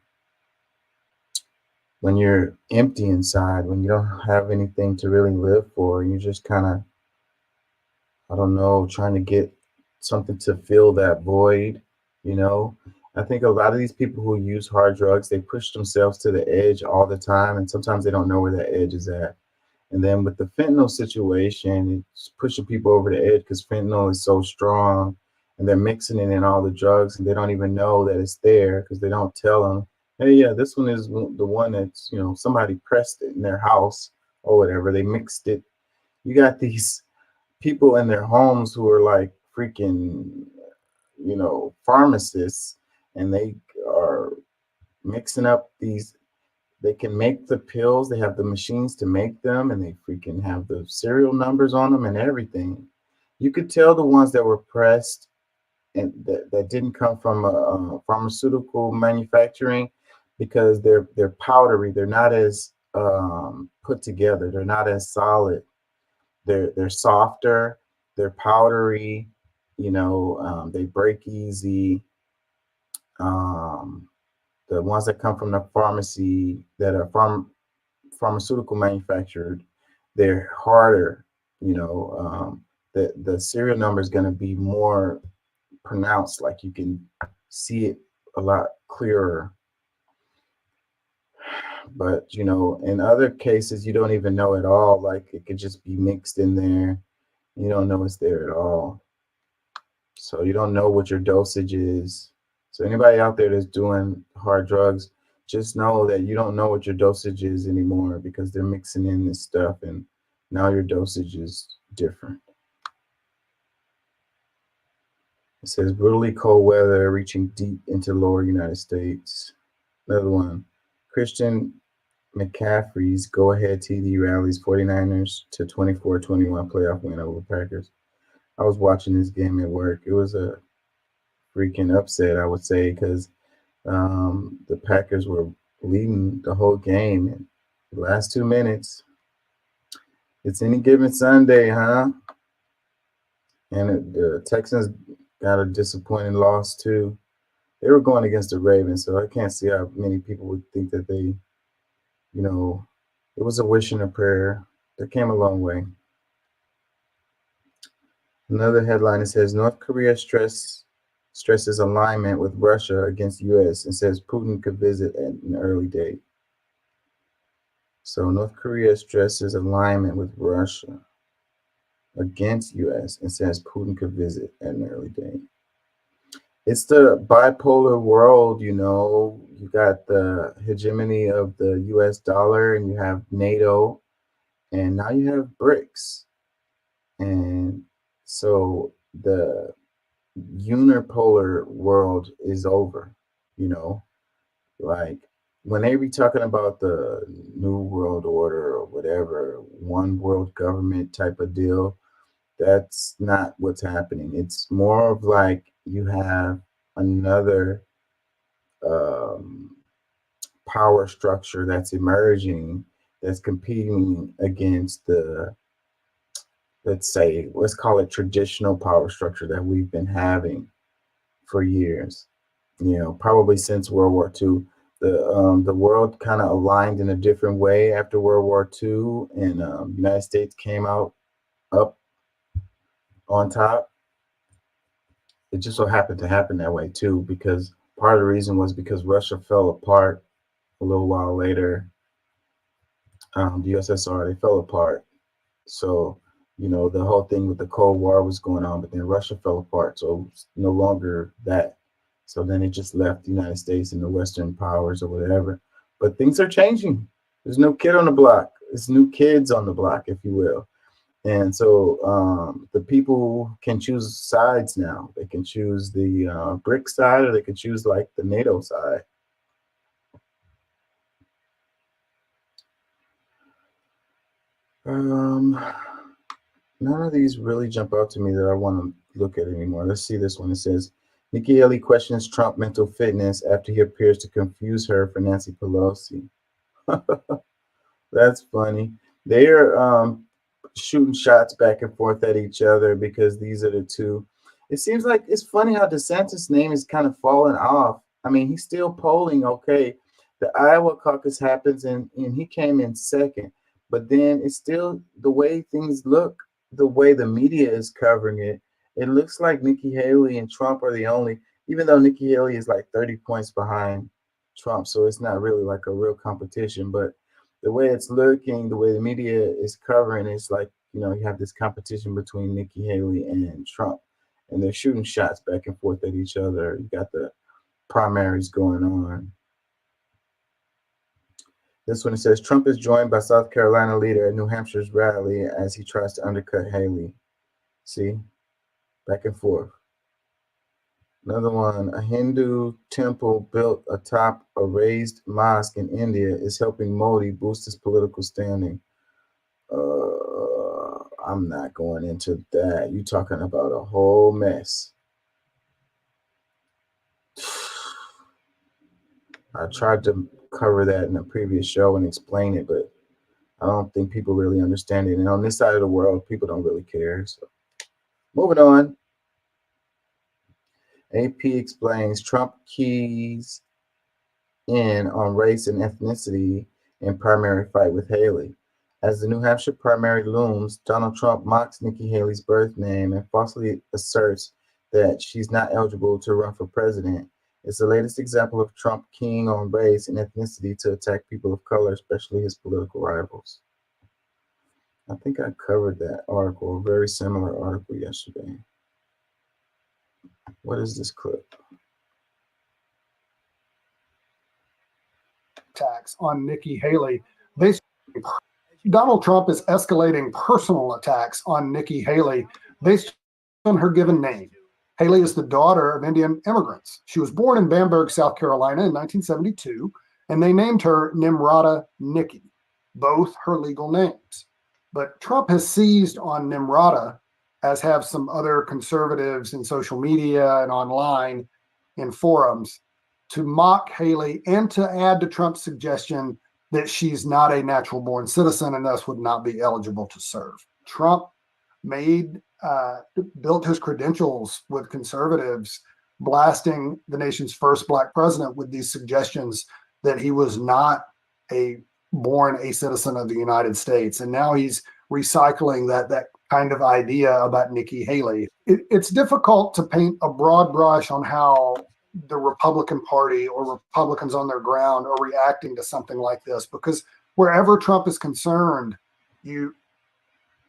when you're empty inside, when you don't have anything to really live for, and you're just kind of, I don't know, trying to get something to fill that void, you know. I think a lot of these people who use hard drugs, they push themselves to the edge all the time, and sometimes they don't know where that edge is at. And then with the fentanyl situation, it's pushing people over the edge because fentanyl is so strong, and they're mixing it in all the drugs, and they don't even know that it's there because they don't tell them, hey, yeah, this one is the one that's, you know, somebody pressed it in their house or whatever. They mixed it. You got these people in their homes who are like freaking, you know, pharmacists, and they are mixing up these. They can make the pills. They have the machines to make them, and they freaking have the serial numbers on them and everything. You could tell the ones that were pressed and that didn't come from a pharmaceutical manufacturing because they're powdery. They're not as put together. They're not as solid. They're softer. They're powdery. You know, they break easy. The ones that come from the pharmacy that are pharmaceutical manufactured, they're harder. You know, the serial number is going to be more pronounced, like you can see it a lot clearer. But you know, in other cases, you don't even know at all. Like it could just be mixed in there. You don't know it's there at all. So you don't know what your dosage is. So anybody out there that's doing hard drugs, just know that you don't know what your dosage is anymore because they're mixing in this stuff, and now your dosage is different. It says brutally cold weather reaching deep into lower United States. Another one, Christian McCaffrey's go-ahead TD rallies 49ers to 24-21 playoff win over Packers. I was watching this game at work. It was a freaking upset, I would say, because the Packers were leading the whole game in the last 2 minutes. It's any given Sunday, huh? And the Texans got a disappointing loss too. They were going against the Ravens, so I can't see how many people would think that they, you know, it was a wish and a prayer. They came a long way. Another headline, it says North Korea stresses alignment with Russia against U.S. and says Putin could visit at an early date. So North Korea stresses alignment with Russia against U.S. and says Putin could visit at an early date. It's the bipolar world, you know. You got the hegemony of the U.S. dollar, and you have NATO, and now you have BRICS. And so the unipolar world is over, you know. Like when they be talking about the new world order or whatever, one world government type of deal, that's not what's happening. It's more of like you have another power structure that's emerging, that's competing against the, let's call it traditional power structure that we've been having for years. You know, probably since World War II. The world kind of aligned in a different way after World War II, and the United States came out up on top. It just so happened to happen that way too, because part of the reason was because Russia fell apart a little while later. The USSR, they fell apart. So, you know, the whole thing with the Cold War was going on, but then Russia fell apart. So it was no longer that. So then it just left the United States and the Western powers or whatever. But things are changing. There's no kid on the block. It's new kids on the block, if you will. And so the people can choose sides now. They can choose the BRIC side, or they can choose like the NATO side. None of these really jump out to me that I want to look at anymore. Let's see this one. It says, Nikki Haley questions Trump mental fitness after he appears to confuse her for Nancy Pelosi. That's funny. They're shooting shots back and forth at each other because these are the two. It seems like it's funny how DeSantis' name is kind of falling off. I mean, he's still polling okay. The Iowa caucus happens and he came in second, but then it's still the way things look, the way the media is covering it. It looks like Nikki Haley and Trump are the only, even though Nikki Haley is like 30 points behind Trump, so it's not really like a real competition, but the way it's looking, the way the media is covering, it's like, you have this competition between Nikki Haley and Trump, and they're shooting shots back and forth at each other. You got the primaries going on. This one, it says Trump is joined by South Carolina leader at New Hampshire's rally as he tries to undercut Haley. See, back and forth. Another one, a Hindu temple built atop a raised mosque in India is helping Modi boost his political standing. I'm not going into that. You're talking about a whole mess. I tried to cover that in a previous show and explain it, but I don't think people really understand it. And on this side of the world, people don't really care. So, moving on. AP explains Trump keys in on race and ethnicity in primary fight with Haley. As the New Hampshire primary looms, Donald Trump mocks Nikki Haley's birth name and falsely asserts that she's not eligible to run for president. It's the latest example of Trump keying on race and ethnicity to attack people of color, especially his political rivals. I think I covered that article, a very similar article yesterday. What is this clip? Attacks on Nikki Haley. Donald Trump is escalating personal attacks on Nikki Haley based on her given name. Haley is the daughter of Indian immigrants. She was born in Bamberg, South Carolina in 1972, and they named her Nimrata Nikki, both her legal names. But Trump has seized on Nimrata, as have some other conservatives in social media and online in forums, to mock Haley and to add to Trump's suggestion that she's not a natural born citizen and thus would not be eligible to serve. Trump built his credentials with conservatives, blasting the nation's first black president with these suggestions that he was not born a citizen of the United States. And now he's recycling that kind of idea about Nikki Haley. It's difficult to paint a broad brush on how the Republican Party or Republicans on their ground are reacting to something like this, because wherever Trump is concerned,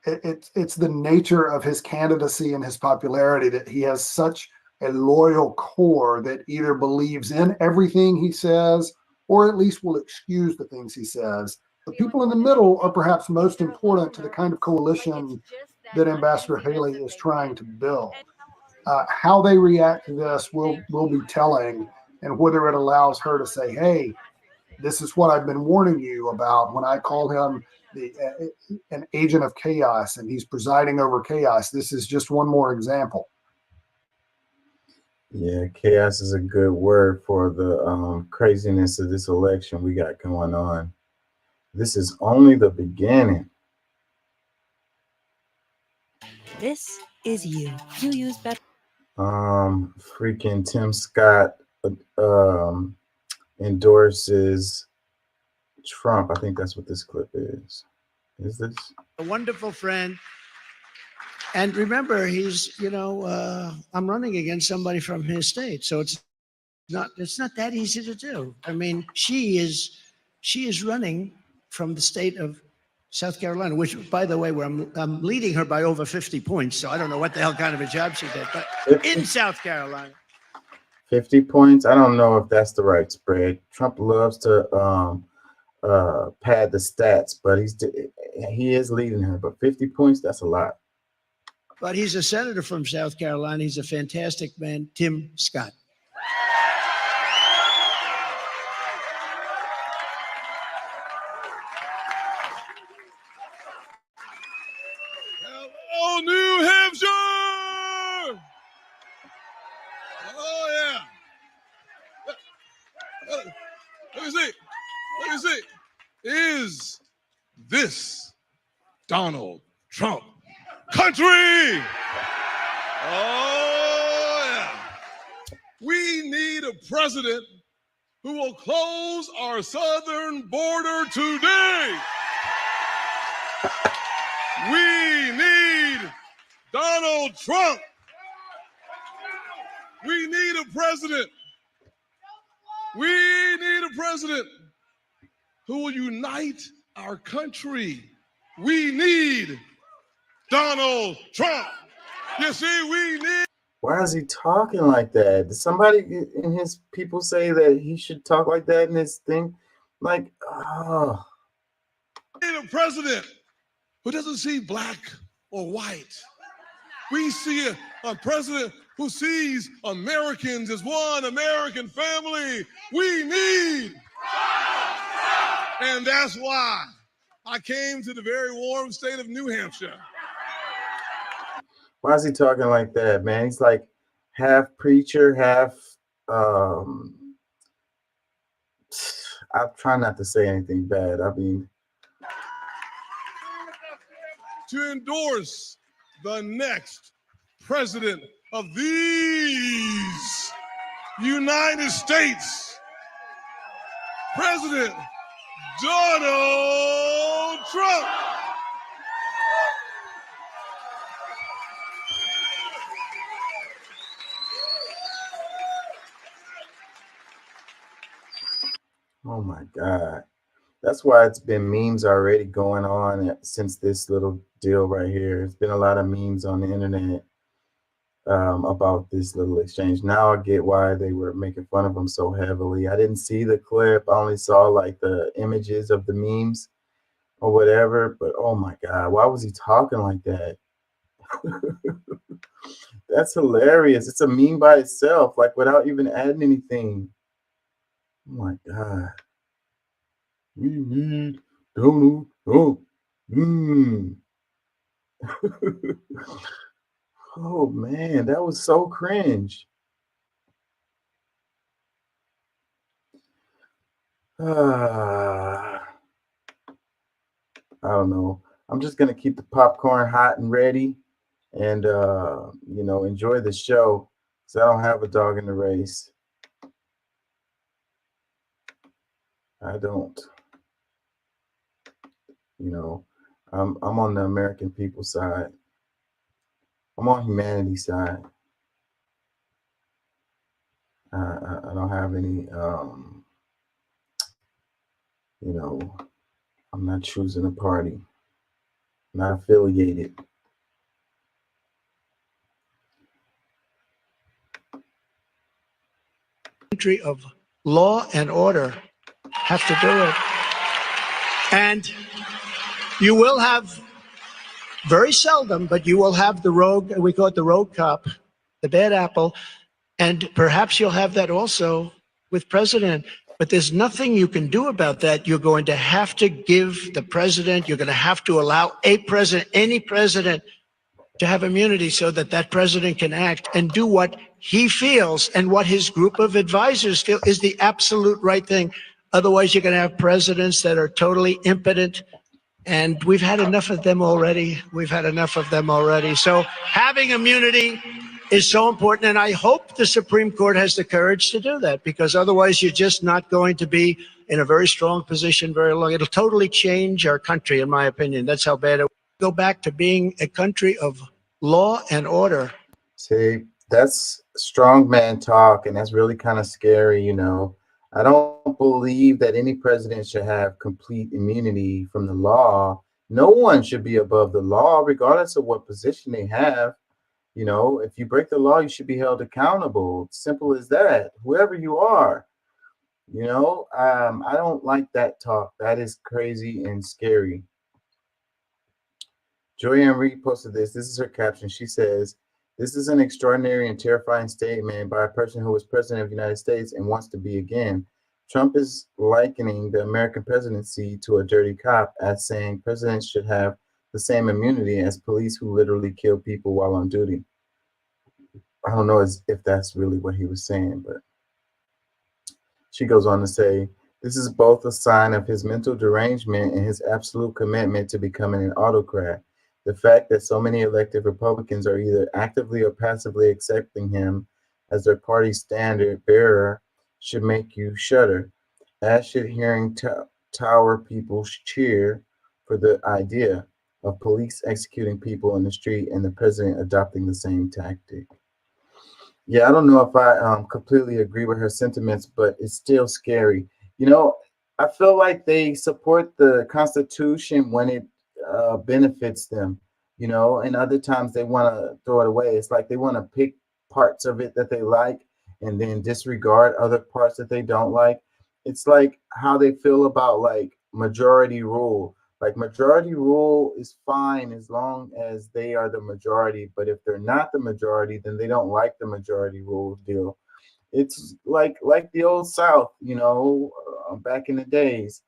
it's the nature of his candidacy and his popularity that he has such a loyal core that either believes in everything he says or at least will excuse the things he says. The people in the middle are perhaps most important to the kind of coalition that Ambassador Haley is trying to build. How they react to this will be telling, and whether it allows her to say, hey, this is what I've been warning you about when I call him an agent of chaos and he's presiding over chaos. This is just one more example. Yeah, chaos is a good word for the craziness of this election we got going on. This is only the beginning. This is you. You use better. Freaking Tim Scott endorses Trump. I think that's what this clip is. Is this? A wonderful friend. And remember, he's, I'm running against somebody from his state. So it's not that easy to do. I mean, she is running from the state of South Carolina, which, by the way, where I'm leading her by over 50 points. So I don't know what the hell kind of a job she did, but in South Carolina. 50 points? I don't know if that's the right spread. Trump loves to pad the stats, but he is leading her. But 50 points, that's a lot. But he's a senator from South Carolina. He's a fantastic man, Tim Scott. Hello, New Hampshire! Oh, yeah. Let me see. Is this Donald Trump country. Oh, yeah. We need a president who will close our southern border today. We need Donald Trump. We need a president. We need a president who will unite our country. We need Donald Trump. You see, we need. Why is he talking like that? Did somebody in his people say that he should talk like that in his thing? Like, oh. We need a president who doesn't see black or white. We see a president who sees Americans as one American family. We need. And that's why I came to the very warm state of New Hampshire. Why is he talking like that, man? He's like half preacher, half I'm trying not to say anything bad. I mean, to endorse the next president of these United States, President Donald Trump. oh my God. That's why it's been memes already going on since this little deal right here. It's been a lot of memes on the internet about this little exchange. Now I get why they were making fun of him so heavily. I didn't see the clip. I only saw like the images of the memes or whatever. But oh my God, why was he talking like that? That's hilarious. It's a meme by itself, like without even adding anything. Oh my God. We need Donald Trump. Oh man, that was so cringe. I don't know. I'm just gonna keep the popcorn hot and ready, and enjoy the show. So I don't have a dog in the race. I don't. I'm on the American people side. I'm on humanity's side. I don't have any, I'm not choosing a party. I'm not affiliated. Country of law and order have to do it. And you will have, very seldom, but you will have the rogue, we call it the rogue cop, the bad apple, and perhaps you'll have that also with president. But there's nothing you can do about that. You're going to have to give the president, you're going to have to allow a president, any president, to have immunity so that that president can act and do what he feels and what his group of advisors feel is the absolute right thing. Otherwise, you're going to have presidents that are totally impotent. And we've had enough of them already. We've had enough of them already. So having immunity is so important. And I hope the Supreme Court has the courage to do that, because otherwise you're just not going to be in a very strong position very long. It'll totally change our country, in my opinion. That's how bad it will go back to being a country of law and order. See, that's strongman talk, and that's really kind of scary, I don't believe that any president should have complete immunity from the law. No one should be above the law, regardless of what position they have. If you break the law, you should be held accountable. Simple as that, whoever you are. I don't like that talk. That is crazy and scary. Joyanne Reed posted this. This is her caption. She says, "This is an extraordinary and terrifying statement by a person who was president of the United States and wants to be again. Trump is likening the American presidency to a dirty cop, as saying presidents should have the same immunity as police who literally kill people while on duty." I don't know if that's really what he was saying, but she goes on to say, This is both a sign of his mental derangement and his absolute commitment to becoming an autocrat. The fact that so many elected Republicans are either actively or passively accepting him as their party's standard bearer should make you shudder, as should hearing Tower people cheer for the idea of police executing people in the street and the president adopting the same tactic. Yeah, I don't know if I completely agree with her sentiments, but it's still scary. You know, I feel like they support the Constitution when it benefits them, you know, and other times they want to throw it away. It's like they want to pick parts of it that they like and then disregard other parts that they don't like. It's like how they feel about like majority rule. Like majority rule is fine as long as they are the majority, but if they're not the majority, then they don't like the majority rule deal. It's like the old South, you know, back in the days.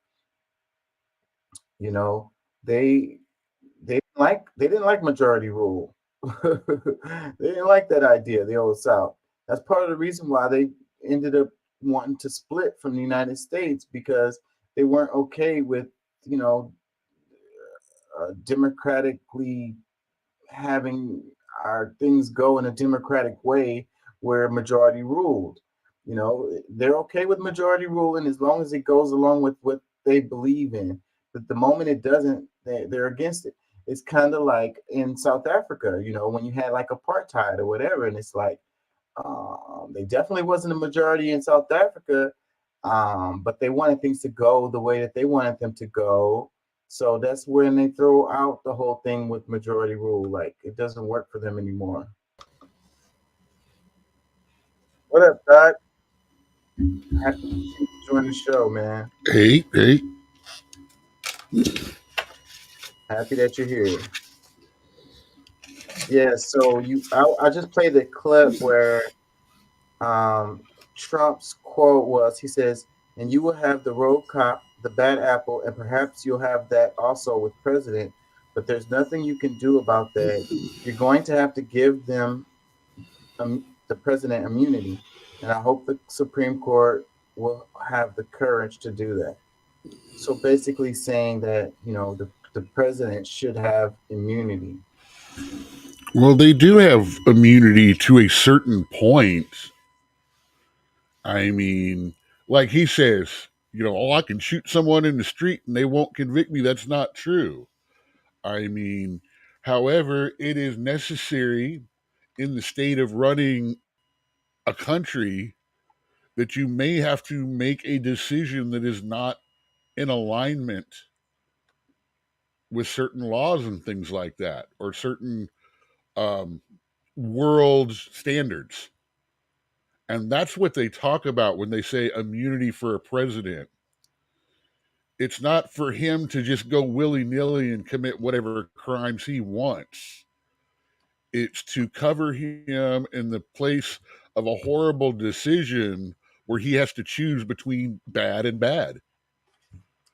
You know, they they didn't like majority rule. They didn't like that idea, the old South. That's part of the reason why they ended up wanting to split from the United States because they weren't okay with, you know, democratically having our things go in a democratic way where majority ruled. You know, they're okay with majority ruling as long as it goes along with what they believe in. But the moment it doesn't, they're against it. It's kind of like in South Africa, you know, when you had like apartheid or whatever, and it's like they definitely wasn't a majority in South Africa, but they wanted things to go the way that they wanted them to go. So that's when they throw out the whole thing with majority rule. Like it doesn't work for them anymore. What up, Doc? Happy to see you join the show, man. Hey, hey. Happy that you're here. Yeah, so I just played the clip where Trump's quote was, he says, and you will have the road cop, the bad apple, and perhaps you'll have that also with president, but there's nothing you can do about that. You're going to have to give them the president immunity, and I hope the Supreme Court will have the courage to do that. So basically saying that, you know, the president should have immunity. Well, they do have immunity to a certain point. I mean, like he says, you know, oh, I can shoot someone in the street and they won't convict me. That's not true. I mean, however, it is necessary in the state of running a country that you may have to make a decision that is not in alignment with certain laws and things like that, or certain world standards. And that's what they talk about when they say immunity for a president. It's not for him to just go willy-nilly and commit whatever crimes he wants. It's to cover him in the place of a horrible decision where he has to choose between bad and bad.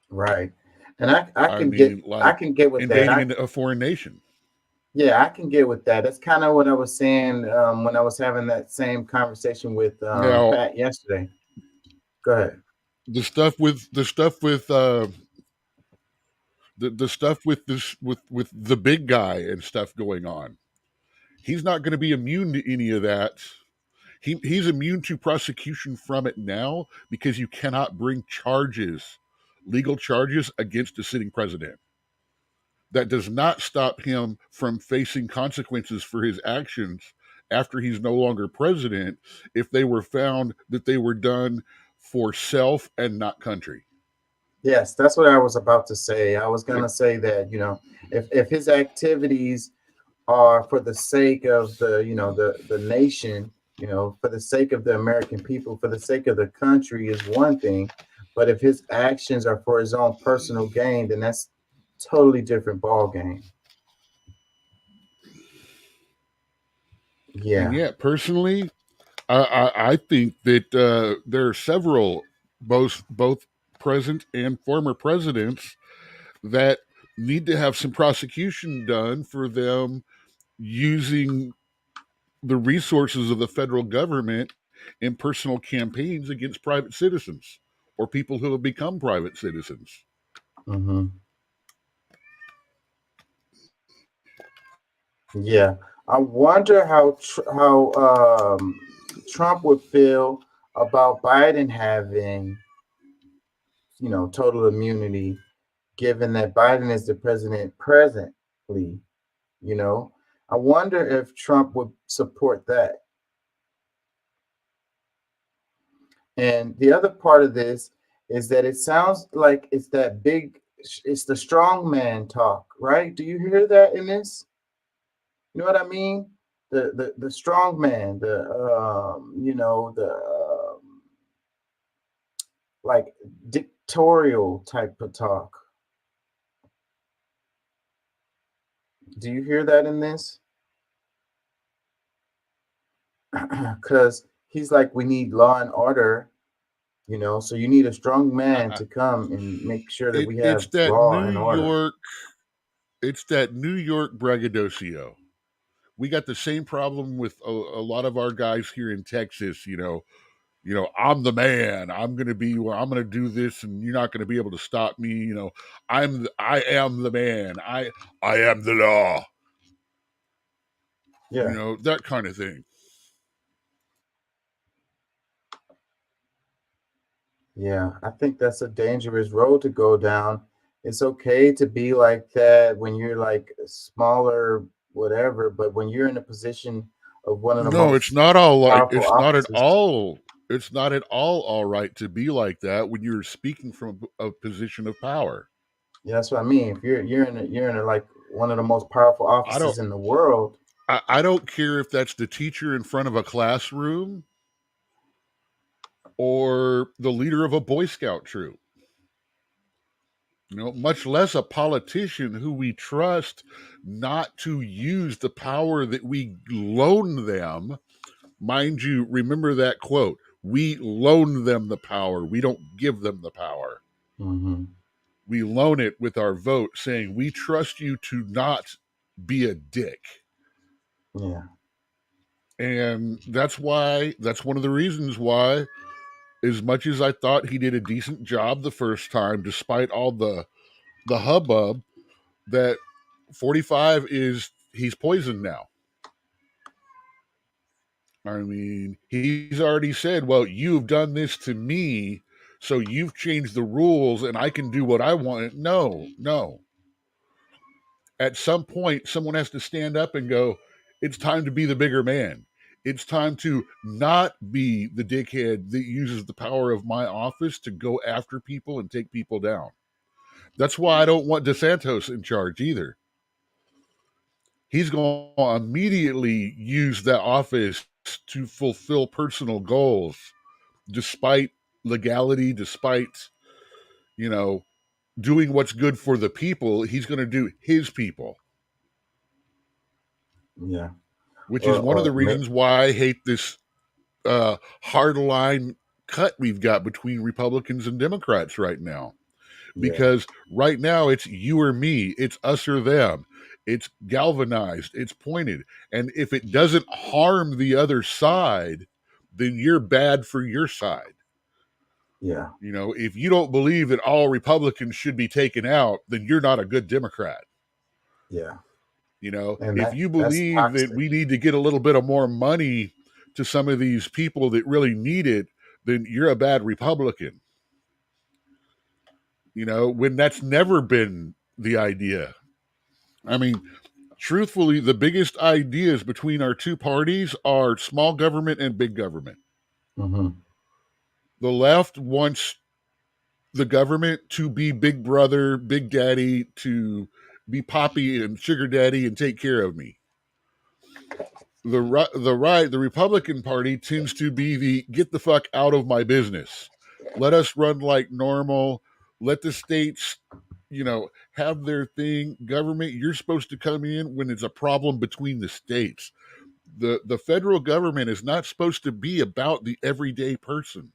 Right. And I can get with invading that. into a foreign nation. Yeah, I can get with that. That's kind of what I was saying when I was having that same conversation with Now, Pat yesterday. Go ahead. the stuff with the stuff with the big guy and stuff going on. He's not going to be immune to any of that. He's immune to prosecution from it now because you cannot bring legal charges against a sitting president. That does not stop him from facing consequences for his actions after he's no longer president if they were found that they were done for self and not country. Yes, that's what I was about to say. I was going to say that, you know, if his activities are for the sake of the, you know, the nation, you know, for the sake of the American people, for the sake of the country is one thing. But if his actions are for his own personal gain, then that's totally different ball game. Yeah. And yet, personally, I think that there are several, both present and former presidents, that need to have some prosecution done for them using the resources of the federal government in personal campaigns against private citizens. or people who have become private citizens. Mm-hmm. Yeah, I wonder how Trump would feel about Biden having, total immunity, given that Biden is the president presently. I wonder if Trump would support that. And the other part of this is that it sounds like it's the strong man talk, right? Do you hear that in this? You know what I mean? The strong man, like dictatorial type of talk. Do you hear that in this? Because he's like, we need law and order, so you need a strong man to come and make sure that we have law and order. It's that New York braggadocio. We got the same problem with a lot of our guys here in Texas. I'm the man. I'm going to do this, and you're not going to be able to stop me. I am the man. I am the law. Yeah. That kind of thing. Yeah, I think that's a dangerous road to go down. It's okay to be like that when you're like smaller, whatever, but when you're in a position of one of the most it's not all like powerful offices, it's not at all right to be like that when you're speaking from a position of power. Yeah, that's what I mean. If you're in a like one of the most powerful offices in the world. I don't care if that's the teacher in front of a classroom or the leader of a Boy Scout troop. Much less a politician who we trust not to use the power that we loan them. Mind you, remember that quote. We loan them the power. We don't give them the power. Mm-hmm. We loan it with our vote, saying we trust you to not be a dick. Yeah. And that's one of the reasons why, as much as I thought he did a decent job the first time, despite all the hubbub, that 45 he's poisoned now. I mean, he's already said, well, you've done this to me, so you've changed the rules and I can do what I want. No. At some point, someone has to stand up and go, it's time to be the bigger man. It's time to not be the dickhead that uses the power of my office to go after people and take people down. That's why I don't want DeSantis in charge either. He's going to immediately use that office to fulfill personal goals, despite legality, despite, doing what's good for the people. He's going to do his people. Yeah. Which is one of the reasons why I hate this hard line cut we've got between Republicans and Democrats right now. Because right now it's you or me, it's us or them. It's galvanized, it's pointed. And if it doesn't harm the other side, then you're bad for your side. Yeah. If you don't believe that all Republicans should be taken out, then you're not a good Democrat. Yeah. If you believe that we need to get a little bit of more money to some of these people that really need it, then you're a bad Republican. When that's never been the idea. I mean, truthfully, the biggest ideas between our two parties are small government and big government. Mm-hmm. The left wants the government to be big brother, big daddy, to be poppy and sugar daddy and take care of me. The right, the Republican Party tends to be the get the fuck out of my business. Let us run like normal. Let the states, have their thing. Government, you're supposed to come in when it's a problem between the states. The federal government is not supposed to be about the everyday person.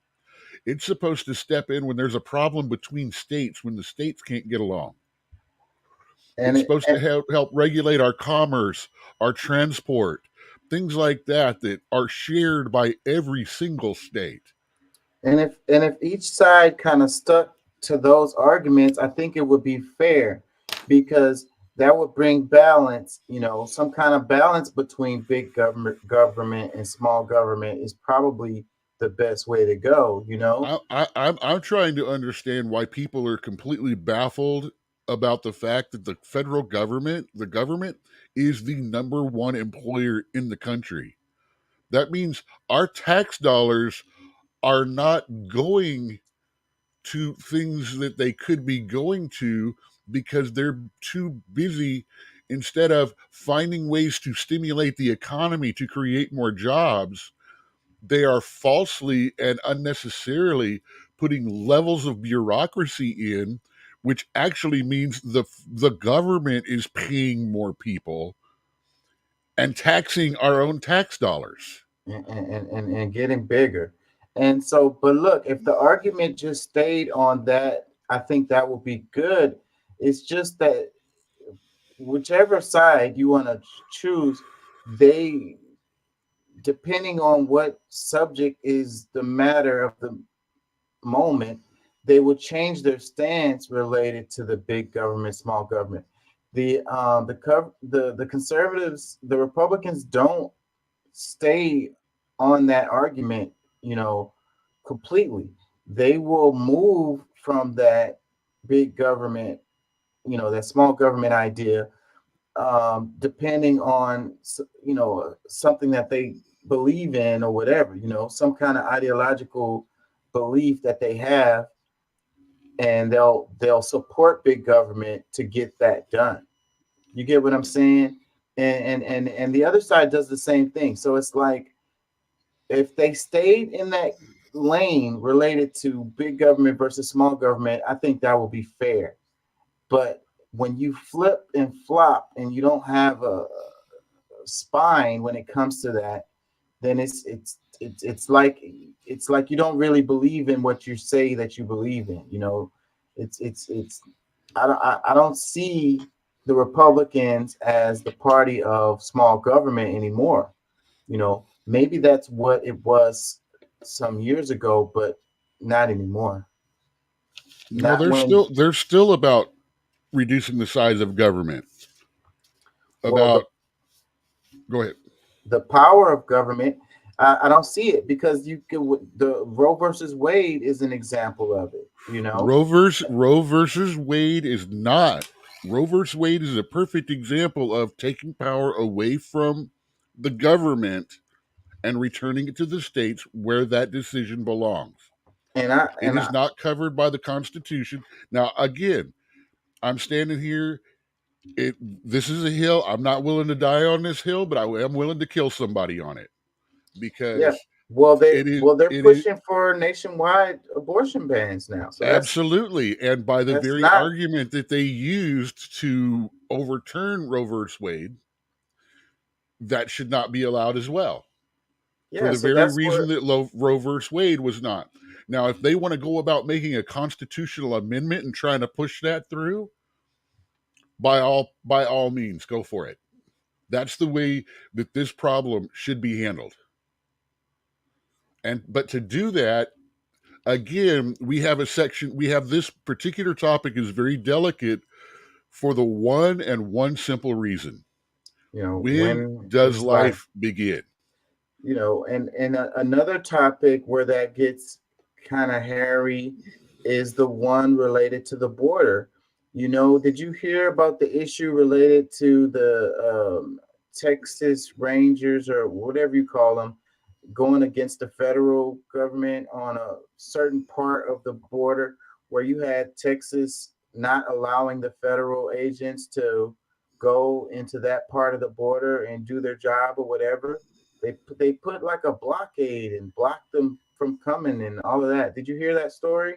It's supposed to step in when there's a problem between states, when the states can't get along. And it's supposed to help regulate our commerce, our transport, things like that are shared by every single state. And if each side kind of stuck to those arguments, I think it would be fair, because that would bring balance, some kind of balance between big government and small government is probably the best way to go, I'm trying to understand why people are completely baffled about the fact that the federal government, is the number one employer in the country. That means our tax dollars are not going to things that they could be going to because they're too busy. Instead of finding ways to stimulate the economy to create more jobs, they are falsely and unnecessarily putting levels of bureaucracy in, which actually means the government is paying more people and taxing our own tax dollars. and getting bigger. And so, but look, if the argument just stayed on that, I think that would be good. It's just that whichever side you want to choose, they, depending on what subject is the matter of the moment, they will change their stance related to the big government, small government. The conservatives, the Republicans don't stay on that argument, completely. They will move from that big government, that small government idea, depending on, something that they believe in or whatever, some kind of ideological belief that they have, and they'll support big government to get that done. You get what I'm saying? And the other side does the same thing. So it's like, if they stayed in that lane related to big government versus small government, I think that will be fair. But when you flip and flop and you don't have a spine when it comes to that, then it's like you don't really believe in what you say that you believe in. I don't see the Republicans as the party of small government anymore. Maybe that's what it was some years ago, but not anymore. No, they're still about reducing the size of government. Go ahead. The power of government, I don't see it, because the Roe versus Wade is an example of it. Roe versus Wade is not. Roe versus Wade is a perfect example of taking power away from the government and returning it to the states where that decision belongs. It is not covered by the Constitution. Now, again, I'm standing here. This is a hill. I'm not willing to die on this hill, but I am willing to kill somebody on it, because they're pushing for nationwide abortion bans now. So absolutely, and by the very argument that they used to overturn Roe versus Wade, that should not be allowed as well. For the very reason that Roe versus Wade was not. Now, if they want to go about making a constitutional amendment and trying to push that through, by all means, go for it. That's the way that this problem should be handled. But to do that, again, we have this particular topic is very delicate for the one simple reason. When does life begin? And another topic where that gets kind of hairy is the one related to the border. Did you hear about the issue related to the Texas Rangers, or whatever you call them, going against the federal government on a certain part of the border, where you had Texas not allowing the federal agents to go into that part of the border and do their job or whatever? They put like a blockade and blocked them from coming and all of that. Did you hear that story?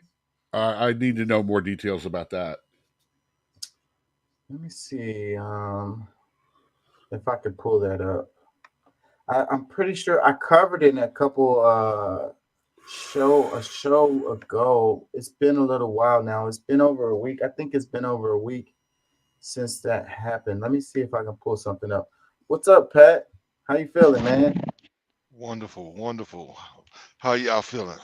I need to know more details about that. Let me see if I could pull that up. I'm pretty sure I covered it in a couple show ago. It's been a little while now. It's been over a week. I think it's been over a week since that happened. Let me see if I can pull something up. What's up, Pat? How you feeling, man? Wonderful. How y'all feeling?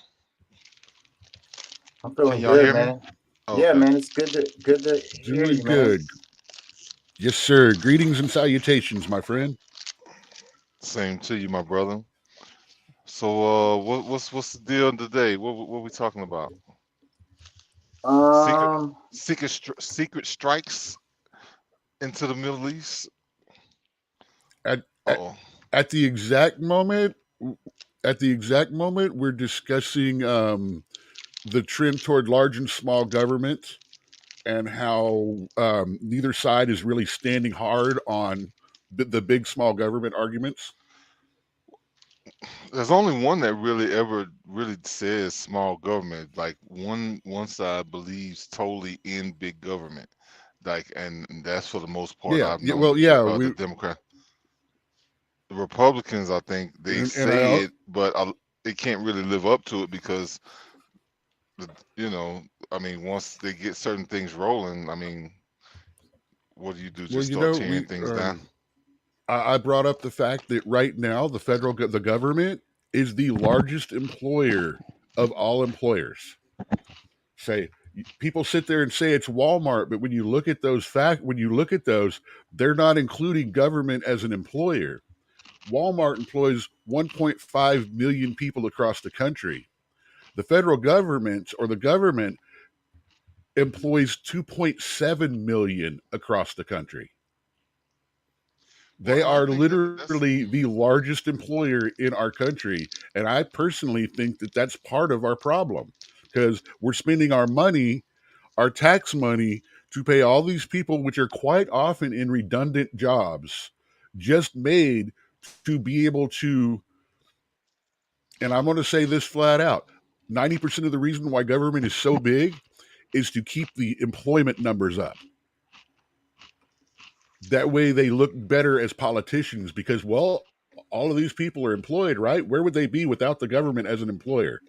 I'm feeling y'all good, hear me? man. Yeah, Okay. man, it's good to hear Doing you, man. good. Yes, sir. Greetings and salutations, my friend. Same to you, my brother. So, what's the deal today? What we talking about? Secret Um, secret strikes into the Middle East. At, Oh, at the exact moment, we're discussing the trend toward large and small government and how neither side is really standing hard on the big small government arguments. there's only one that really says small government. Like one side believes totally in big government. Like, and that's for the most part Yeah, I've yeah. known Well, yeah. the Democrat. The Republicans, I think they And say it, but they can't really live up to it because, you know, I mean, once they get certain things rolling, I mean, what do? well, Just you start know, tearing things down? I brought up the fact that right now the government is the largest employer of all employers. Say people sit there and say it's Walmart, but when you look at those, they're not including government as an employer. Walmart employs 1.5 million people across the country. The federal government or the government employs 2.7 million across the country. They are literally the largest employer in our country. And I personally think that that's part of our problem because we're spending our money, our tax money, to pay all these people, which are quite often in redundant jobs, just made to be able to, and I'm going to say this flat out, 90% of the reason why government is so big is to keep the employment numbers up. That way they look better as politicians because, well, all of these people are employed, right? Where would they be without the government as an employer?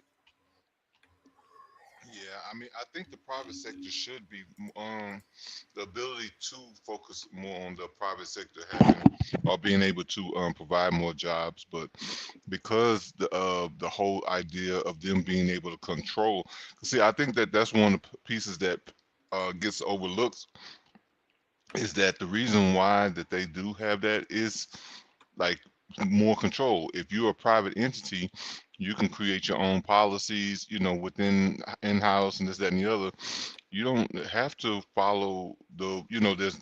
Yeah, I mean, I think the private sector should be the ability to focus more on the private sector having or being able to provide more jobs, but because the whole idea of them being able to control, see, I think that that's one of the pieces that gets overlooked is that the reason why that they do have that is like more control. If you're a private entity, you can create your own policies, you know, within in-house and this, that, and the other. You don't have to follow the, you know, there's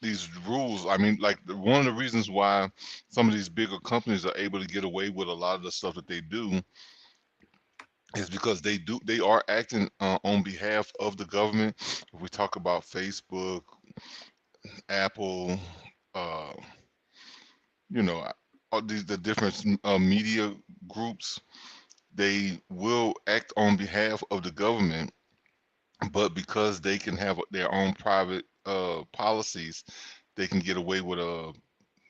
these rules. I mean, like one of the reasons why some of these bigger companies are able to get away with a lot of the stuff that they do is because they are acting on behalf of the government. If we talk about Facebook, Apple, uh, you know, all the different media groups, they will act on behalf of the government, but because they can have their own private policies, they can get away with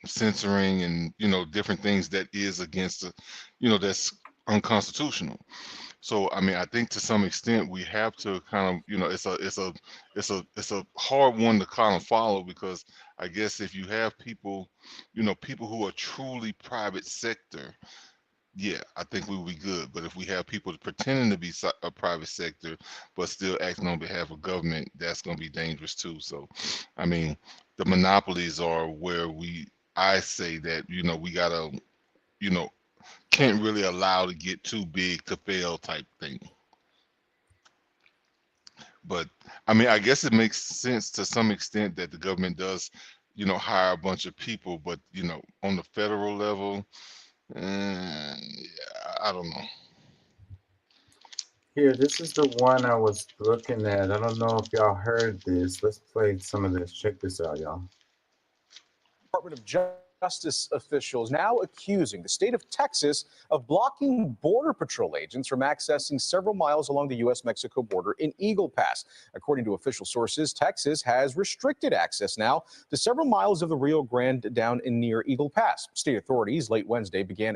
censoring and, you know, different things that is against the, you know, that's unconstitutional. So I mean, I think to some extent we have to kind of, you know, it's a hard one to kind of follow because I guess if you have people, you know, people who are truly private sector, yeah, I think we will be good. But if we have people pretending to be a private sector but still acting on behalf of government, that's going to be dangerous too. So, I mean, the monopolies are where I say that, you know, we gotta, you know, can't really allow to get too big to fail type thing. But I mean, I guess it makes sense to some extent that the government does, you know, hire a bunch of people, but you know, on the federal level, yeah, I don't know. Here, this is the one I was looking at. I don't know if y'all heard this. Let's play some of this. Check this out, y'all. Department of Justice officials now accusing the state of Texas of blocking Border Patrol agents from accessing several miles along the U.S.-Mexico border in Eagle Pass. According to official sources, Texas has restricted access now to several miles of the Rio Grande down in near Eagle Pass. State authorities late Wednesday began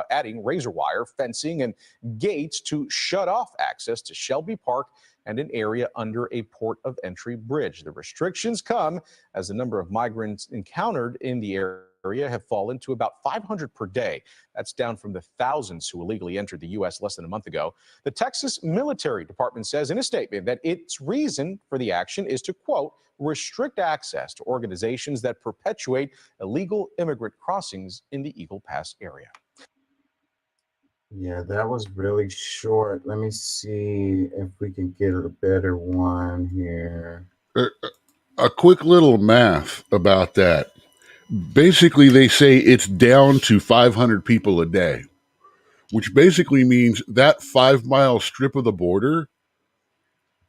adding razor wire, fencing, and gates to shut off access to Shelby Park and an area under a port of entry bridge. The restrictions come as the number of migrants encountered in the area have fallen to about 500 per day. That's down from the thousands who illegally entered the U.S. less than a month ago. The Texas Military Department says in a statement that its reason for the action is to, quote, restrict access to organizations that perpetuate illegal immigrant crossings in the Eagle Pass area. Yeah, that was really short. Let me see if we can get a better one here. A quick little math about that. Basically, they say it's down to 500 people a day, which basically means that 5-mile strip of the border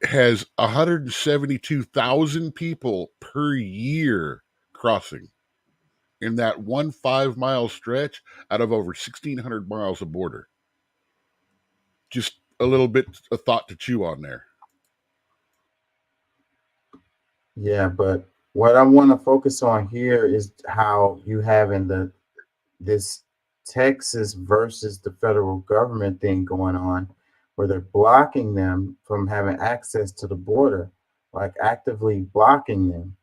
has 172,000 people per year crossing in that one 5-mile stretch out of over 1,600 miles of border. Just a little bit of thought to chew on there. Yeah, but what I want to focus on here is how you have in this Texas versus the federal government thing going on, where they're blocking them from having access to the border, like actively blocking them.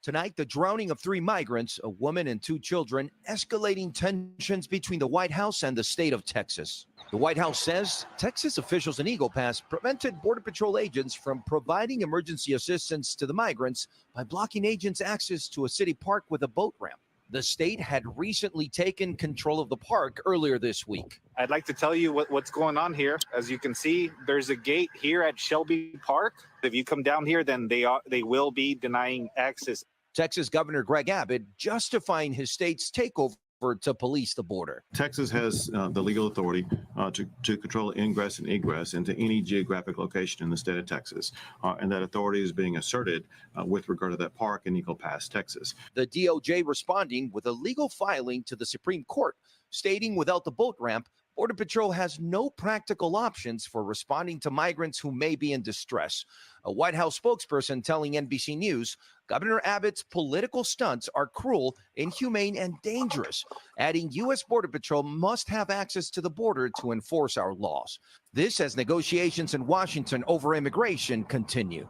Tonight, the drowning of 3 migrants, a woman and 2 children, escalating tensions between the White House and the state of Texas. The White House says Texas officials in Eagle Pass prevented Border Patrol agents from providing emergency assistance to the migrants by blocking agents' access to a city park with a boat ramp. The state had recently taken control of the park earlier this week. I'd like to tell you what's going on here. As you can see, there's a gate here at Shelby Park. If you come down here, then they will be denying access. Texas Governor Greg Abbott justifying his state's takeover to police the border. Texas has the legal authority to control ingress and egress into any geographic location in the state of Texas. And that authority is being asserted with regard to that park in Eagle Pass, Texas. The DOJ responding with a legal filing to the Supreme Court, stating without the boat ramp, Border Patrol has no practical options for responding to migrants who may be in distress. A White House spokesperson telling NBC News, Governor Abbott's political stunts are cruel, inhumane, and dangerous, adding U.S. Border Patrol must have access to the border to enforce our laws. This as negotiations in Washington over immigration continue.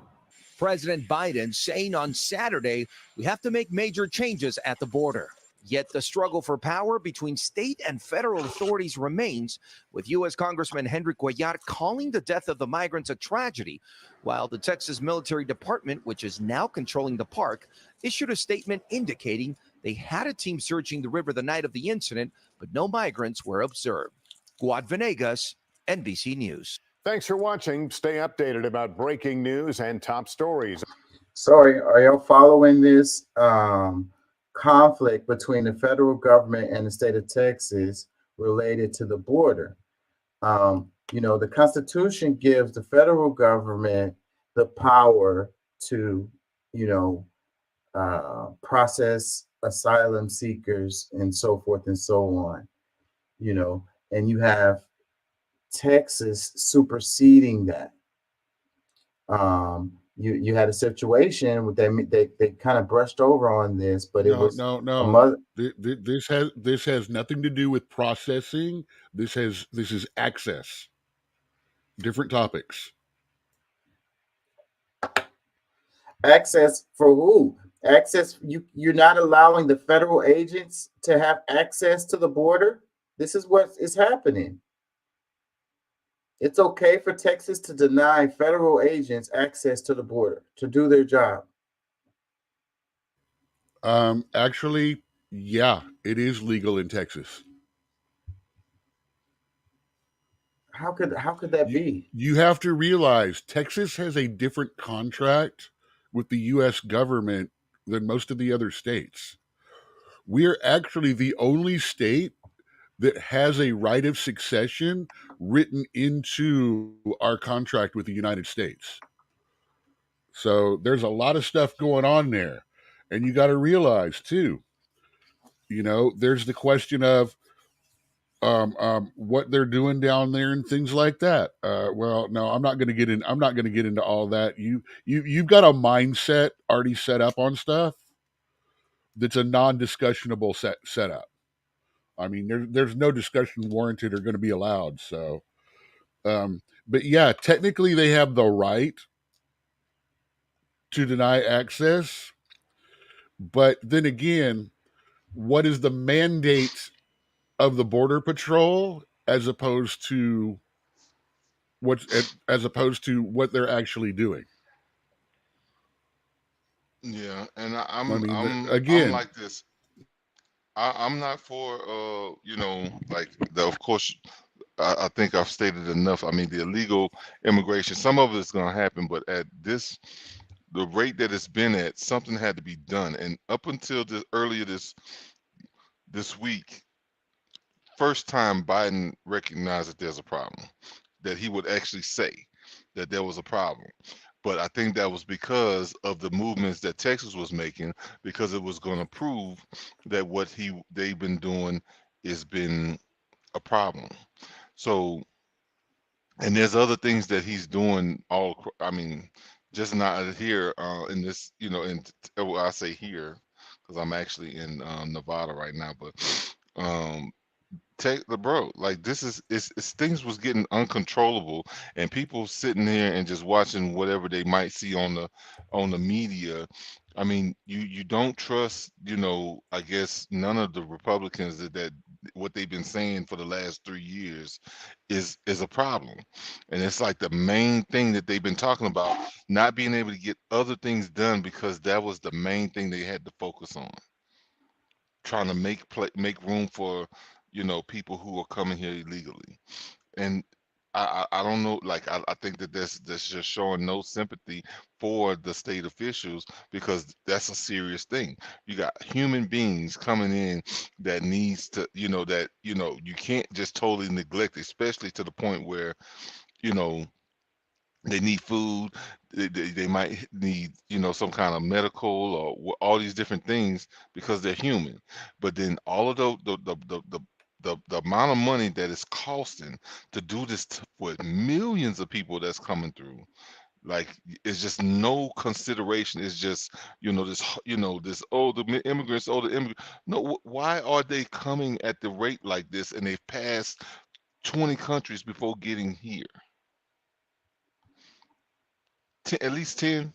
President Biden saying on Saturday, we have to make major changes at the border. Yet the struggle for power between state and federal authorities remains, with U.S. Congressman Henry Cuellar calling the death of the migrants a tragedy, while the Texas Military Department, which is now controlling the park, issued a statement indicating they had a team searching the river the night of the incident, but no migrants were observed. Guad Venegas, NBC News. Thanks for watching. Stay updated about breaking news and top stories. Sorry, are y'all following this conflict between the federal government and the state of Texas related to the border? The Constitution gives the federal government the power to, process asylum seekers and so forth and so on, and you have Texas superseding that. You had a situation with they kind of brushed over on this, but it was no. This has nothing to do with processing. This is access. Different topics. Access for who? Access. You're not allowing the federal agents to have access to the border. This is what is happening. It's okay for Texas to deny federal agents access to the border to do their job. Actually, yeah, it is legal in Texas. How could that be? You have to realize Texas has a different contract with the U.S. government than most of the other states. We're actually the only state that has a right of succession written into our contract with the United States. So there's a lot of stuff going on there. And you got to realize too, there's the question of what they're doing down there and things like that. Well, no, I'm not going to get into all that. You've got a mindset already set up on stuff that's a non-discussionable setup. I mean, there's no discussion warranted or going to be allowed. So, But yeah, technically they have the right to deny access. But then again, what is the mandate of the Border Patrol as opposed to what they're actually doing? Yeah, and I mean, I'm again, like this. I'm not for like of course I think I've stated enough. I mean the illegal immigration, some of it's gonna happen, but at the rate that it's been at, something had to be done. And up until earlier this week, first time Biden recognized that there's a problem, that he would actually say that there was a problem. But I think that was because of the movements that Texas was making, because it was going to prove that what they've been doing has been a problem. So, and there's other things that he's doing I mean, just not here in this, well, I say here because I'm actually in Nevada right now, but take the bro, like this is it's things was getting uncontrollable, and people sitting here and just watching whatever they might see on the media. I mean, you don't trust, I guess none of the Republicans that what they've been saying for the last 3 years is a problem. And it's like the main thing that they've been talking about, not being able to get other things done because that was the main thing they had to focus on, trying to make room for people who are coming here illegally. And I don't know, like I think that that's just showing no sympathy for the state officials, because that's a serious thing. You got human beings coming in that needs to, that you can't just totally neglect, especially to the point where you know they need food, they might need some kind of medical or all these different things because they're human. But then all of the amount of money that it's costing to do this with millions of people that's coming through, like it's just no consideration. It's just this, oh, the immigrants, oh, the immigrants. No, why are they coming at the rate like this, and they've passed 20 countries before getting here? At least 10.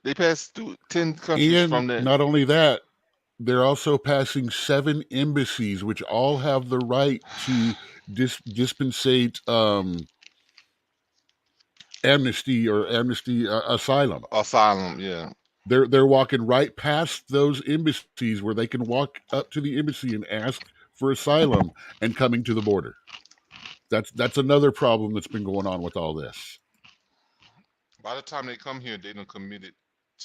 They passed through 10 countries and from that. not only that, they're also passing 7 embassies, which all have the right to dispensate amnesty asylum. Yeah. They're walking right past those embassies where they can walk up to the embassy and ask for asylum and coming to the border. That's another problem that's been going on with all this. By the time they come here, they done committed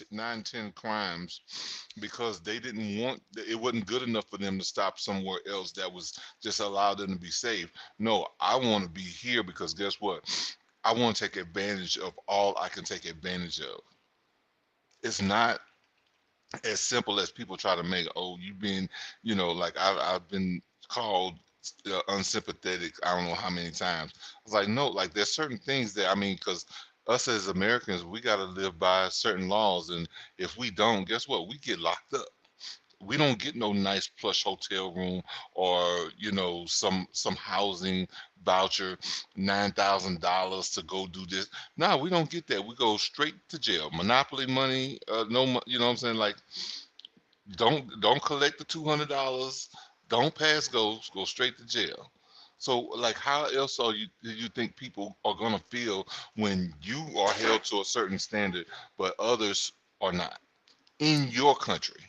9, 10 crimes because they didn't want, it wasn't good enough for them to stop somewhere else that was just allowed them to be safe. No, I want to be here because guess what? I want to take advantage of all I can take advantage of. It's not as simple as people try to make. Oh, you've been, like I've been called unsympathetic. I don't know how many times. I was like, no, like there's certain things that, I mean, because us as Americans, we got to live by certain laws, and if we don't, guess what? We get locked up. We don't get no nice plush hotel room or some housing voucher, $9,000 to go do this. No, we don't get that. We go straight to jail. Monopoly money, you know what I'm saying? Like, don't collect the $200. Don't pass go. Go straight to jail. So, like, how else do you think people are gonna feel when you are held to a certain standard, but others are not in your country?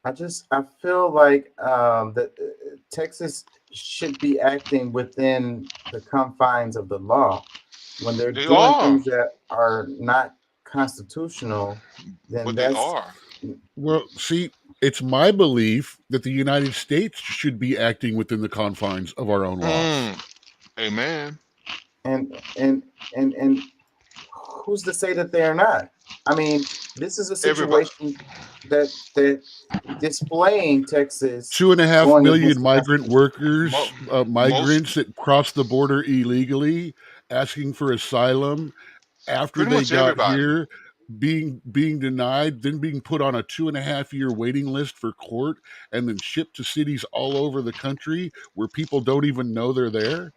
I feel like that Texas should be acting within the confines of the law. When they're They doing are. things that are not constitutional, then But they that's are. Well, see, it's my belief that the United States should be acting within the confines of our own laws. Amen. and who's to say that they're not? I mean, this is a situation that displaying Texas 2.5 going million against the migrant workers, migrants most- that crossed the border illegally, asking for asylum after Pretty they much got everybody. here, being denied, then being put on a 2.5-year waiting list for court, and then shipped to cities all over the country where people don't even know they're there.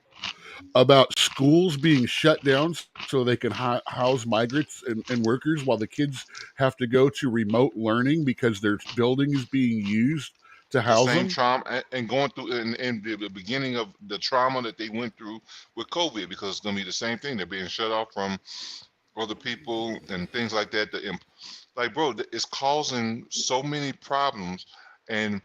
about schools being shut down so they can house migrants and workers while the kids have to go to remote learning because their building is being used to The house same them. trauma and going through in the beginning of the trauma that they went through with COVID, because it's going to be the same thing. They're being shut off from other people and things like that. Like, bro, it's causing so many problems. And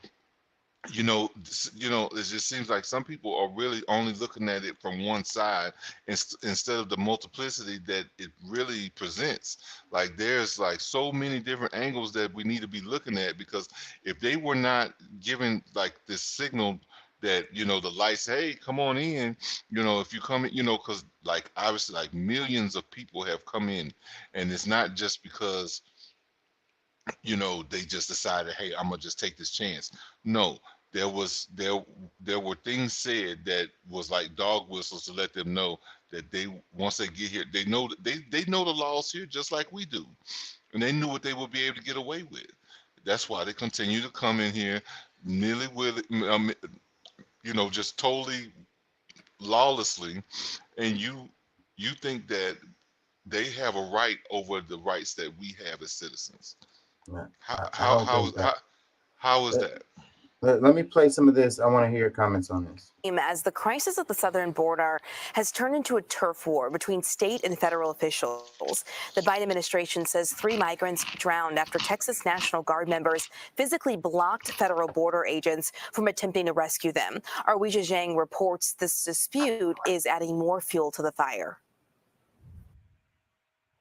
it just seems like some people are really only looking at it from one side instead of the multiplicity that it really presents. Like, there's like so many different angles that we need to be looking at, because if they were not given like this signal that the lights, hey, come on in, if you come in, because like obviously like millions of people have come in, and it's not just because they just decided, hey, I'm gonna just take this chance. No, there were things said that was like dog whistles to let them know that once they get here, they know they know the laws here just like we do, and they knew what they would be able to get away with. That's why they continue to come in here nearly with just totally lawlessly, and you think that they have a right over the rights that we have as citizens. Man, How I how don't how think that. how is Let, that? let me play some of this. I want to hear your comments on this. As the crisis at the southern border has turned into a turf war between state and federal officials. The Biden administration says 3 migrants drowned after Texas National Guard members physically blocked federal border agents from attempting to rescue them. Arweja Zhang reports this dispute is adding more fuel to the fire.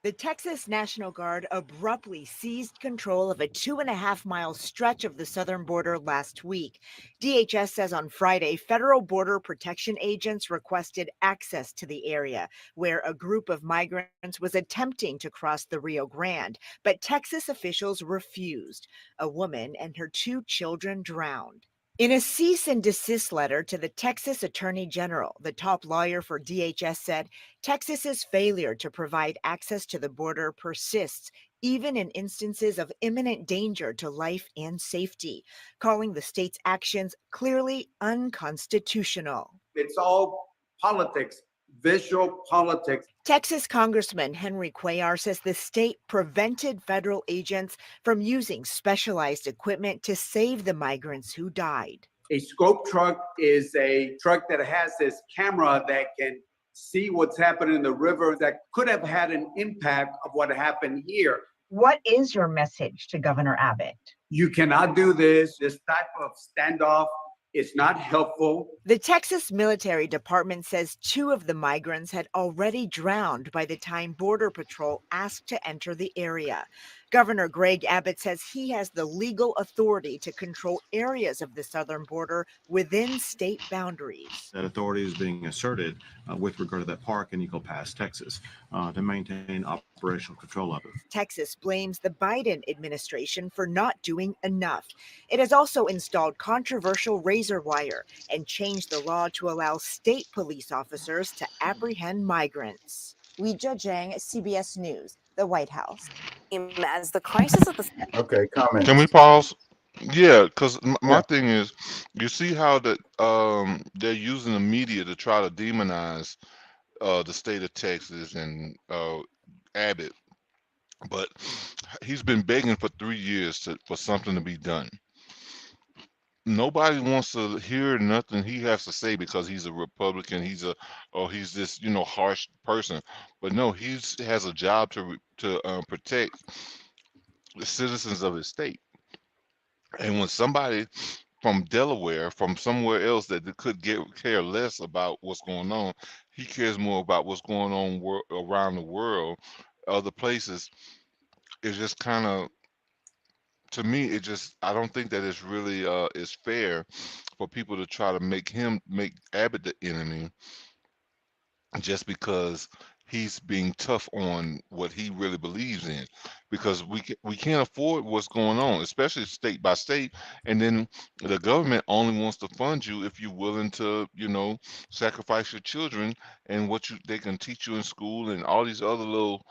The Texas National Guard abruptly seized control of a 2.5-mile stretch of the southern border last week. DHS says on Friday, federal border protection agents requested access to the area where a group of migrants was attempting to cross the Rio Grande, but Texas officials refused. A woman and her 2 children drowned. In a cease and desist letter to the Texas Attorney General, the top lawyer for DHS said Texas's failure to provide access to the border persists, even in instances of imminent danger to life and safety, calling the state's actions clearly unconstitutional. It's all politics, visual politics. Texas Congressman Henry Cuellar says the state prevented federal agents from using specialized equipment to save the migrants who died. A scope truck is a truck that has this camera that can see what's happening in the river that could have had an impact of what happened here. What is your message to Governor Abbott? You cannot do this. This type of standoff is not helpful. The Texas Military Department says 2 of the migrants had already drowned by the time Border Patrol asked to enter the area. Governor Greg Abbott says he has the legal authority to control areas of the southern border within state boundaries. That authority is being asserted with regard to that park in Eagle Pass, Texas, to maintain operational control of it. Texas blames the Biden administration for not doing enough. It has also installed controversial razor wire and changed the law to allow state police officers to apprehend migrants. Weijia Zhang, CBS News, the White House. As the crisis of the Okay, comment. Can we pause? Yeah, because my thing is, you see how that they're using the media to try to demonize the state of Texas and Abbott, but he's been begging for 3 years for something to be done. Nobody wants to hear nothing he has to say because he's a Republican. He's this harsh person, but no, he has a job to protect the citizens of his state. And when somebody from Delaware, from somewhere else that could care less about what's going on, he cares more about what's going on around the world, other places. It's just kind of, to me, I don't think that it's really is fair for people to try to make Abbott the enemy just because he's being tough on what he really believes in, because we can't afford what's going on, especially state by state. And then the government only wants to fund you if you're willing to, sacrifice your children and what they can teach you in school and all these other little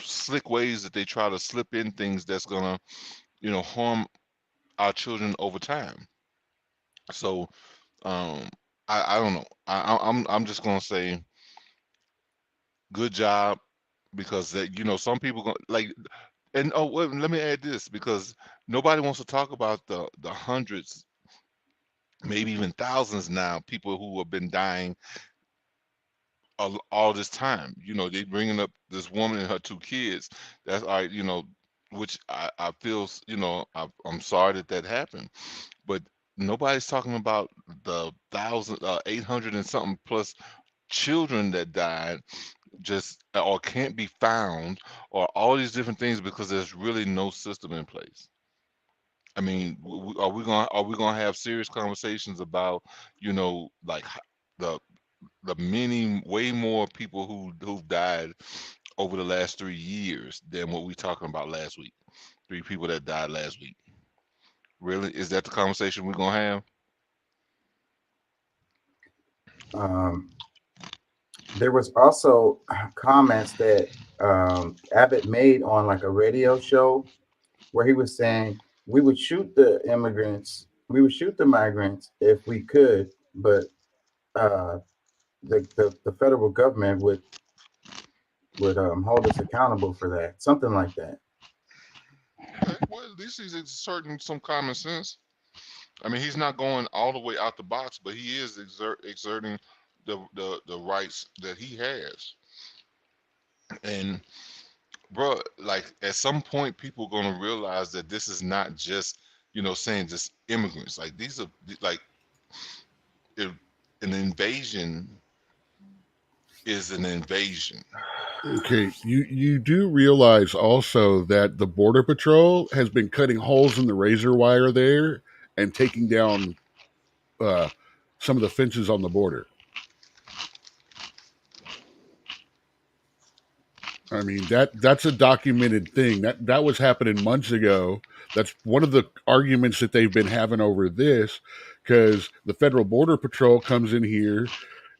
slick ways that they try to slip in things that's gonna, harm our children over time. So I don't know. I'm just gonna say good job, because that, some people like, and oh wait, let me add this, because nobody wants to talk about the hundreds, maybe even thousands now, people who have been dying all this time. They bringing up this woman and her 2 kids. That's all right, which I feel, I'm sorry that happened, but nobody's talking about the 800 and something plus children that died just or can't be found, or all these different things, because there's really no system in place. I mean, are we gonna have serious conversations about, like the many, way more people who've died over the last 3 years than what we talking about last week? 3 people that died last week. Really, is that the conversation we're gonna have? There was also comments that Abbott made on like a radio show where he was saying we would shoot the migrants if we could, but the federal government would hold us accountable for that, something like that. Okay, well, at least he's exerting some common sense. I mean, he's not going all the way out the box, but he is exerting the rights that he has. And bro, like at some point, people are gonna realize that this is not just, saying just immigrants. Like these are like, if an invasion is an invasion. Okay, you do realize also that the Border Patrol has been cutting holes in the razor wire there and taking down some of the fences on the border. I mean, that's a documented thing. That was happening months ago. That's one of the arguments that they've been having over this, because the Federal Border Patrol comes in here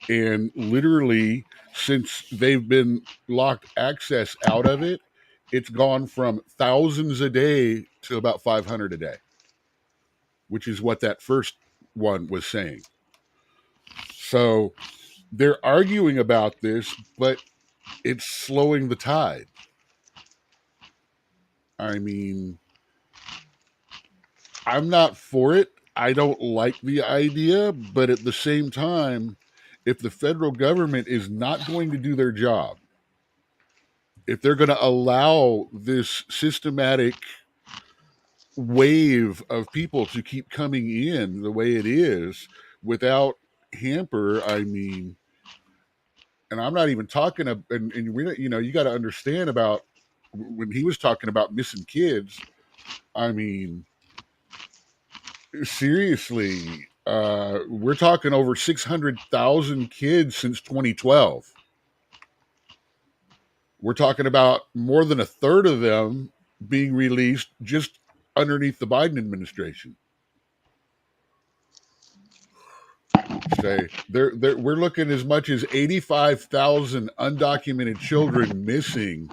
and literally, since they've been locked access out of it, it's gone from thousands a day to about 500 a day, which is what that first one was saying. So they're arguing about this, but it's slowing the tide. I mean, I'm not for it. I don't like the idea, but at the same time, if the federal government is not going to do their job, if they're going to allow this systematic wave of people to keep coming in the way it is without hamper, I mean, and I'm not even talking about, and we, you got to understand about when he was talking about missing kids. I mean, seriously, we're talking over 600,000 kids since 2012. We're talking about more than a third of them being released just underneath the Biden administration. Say we're looking as much as 85,000 undocumented children missing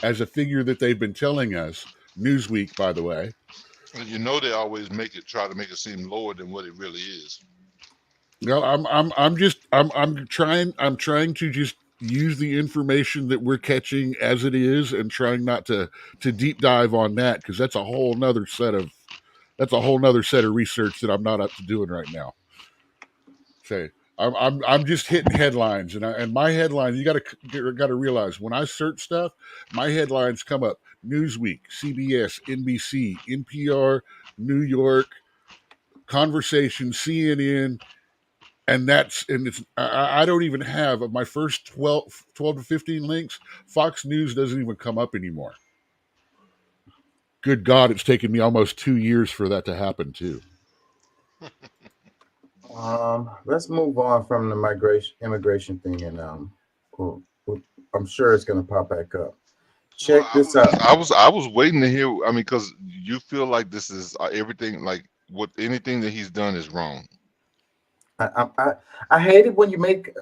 as a figure that they've been telling us. Newsweek, by the way. And they always try to make it seem lower than what it really is. No, I'm trying to just use the information that we're catching as it is, and trying not to deep dive on that, because that's a whole nother set of research that I'm not up to doing right now. Okay, I'm just hitting headlines, and my headlines, you got to realize, when I search stuff, my headlines come up: Newsweek, CBS, NBC, NPR, New York, Conversation, CNN. And I don't even have, of my first 12 to 15 links, Fox News doesn't even come up anymore. Good God, it's taken me almost 2 years for that to happen too. Let's move on from the immigration thing, and I'm sure it's going to pop back up. Check this out. I was waiting to hear. I mean, because you feel like this is everything, like anything that he's done is wrong. I hate it when you make.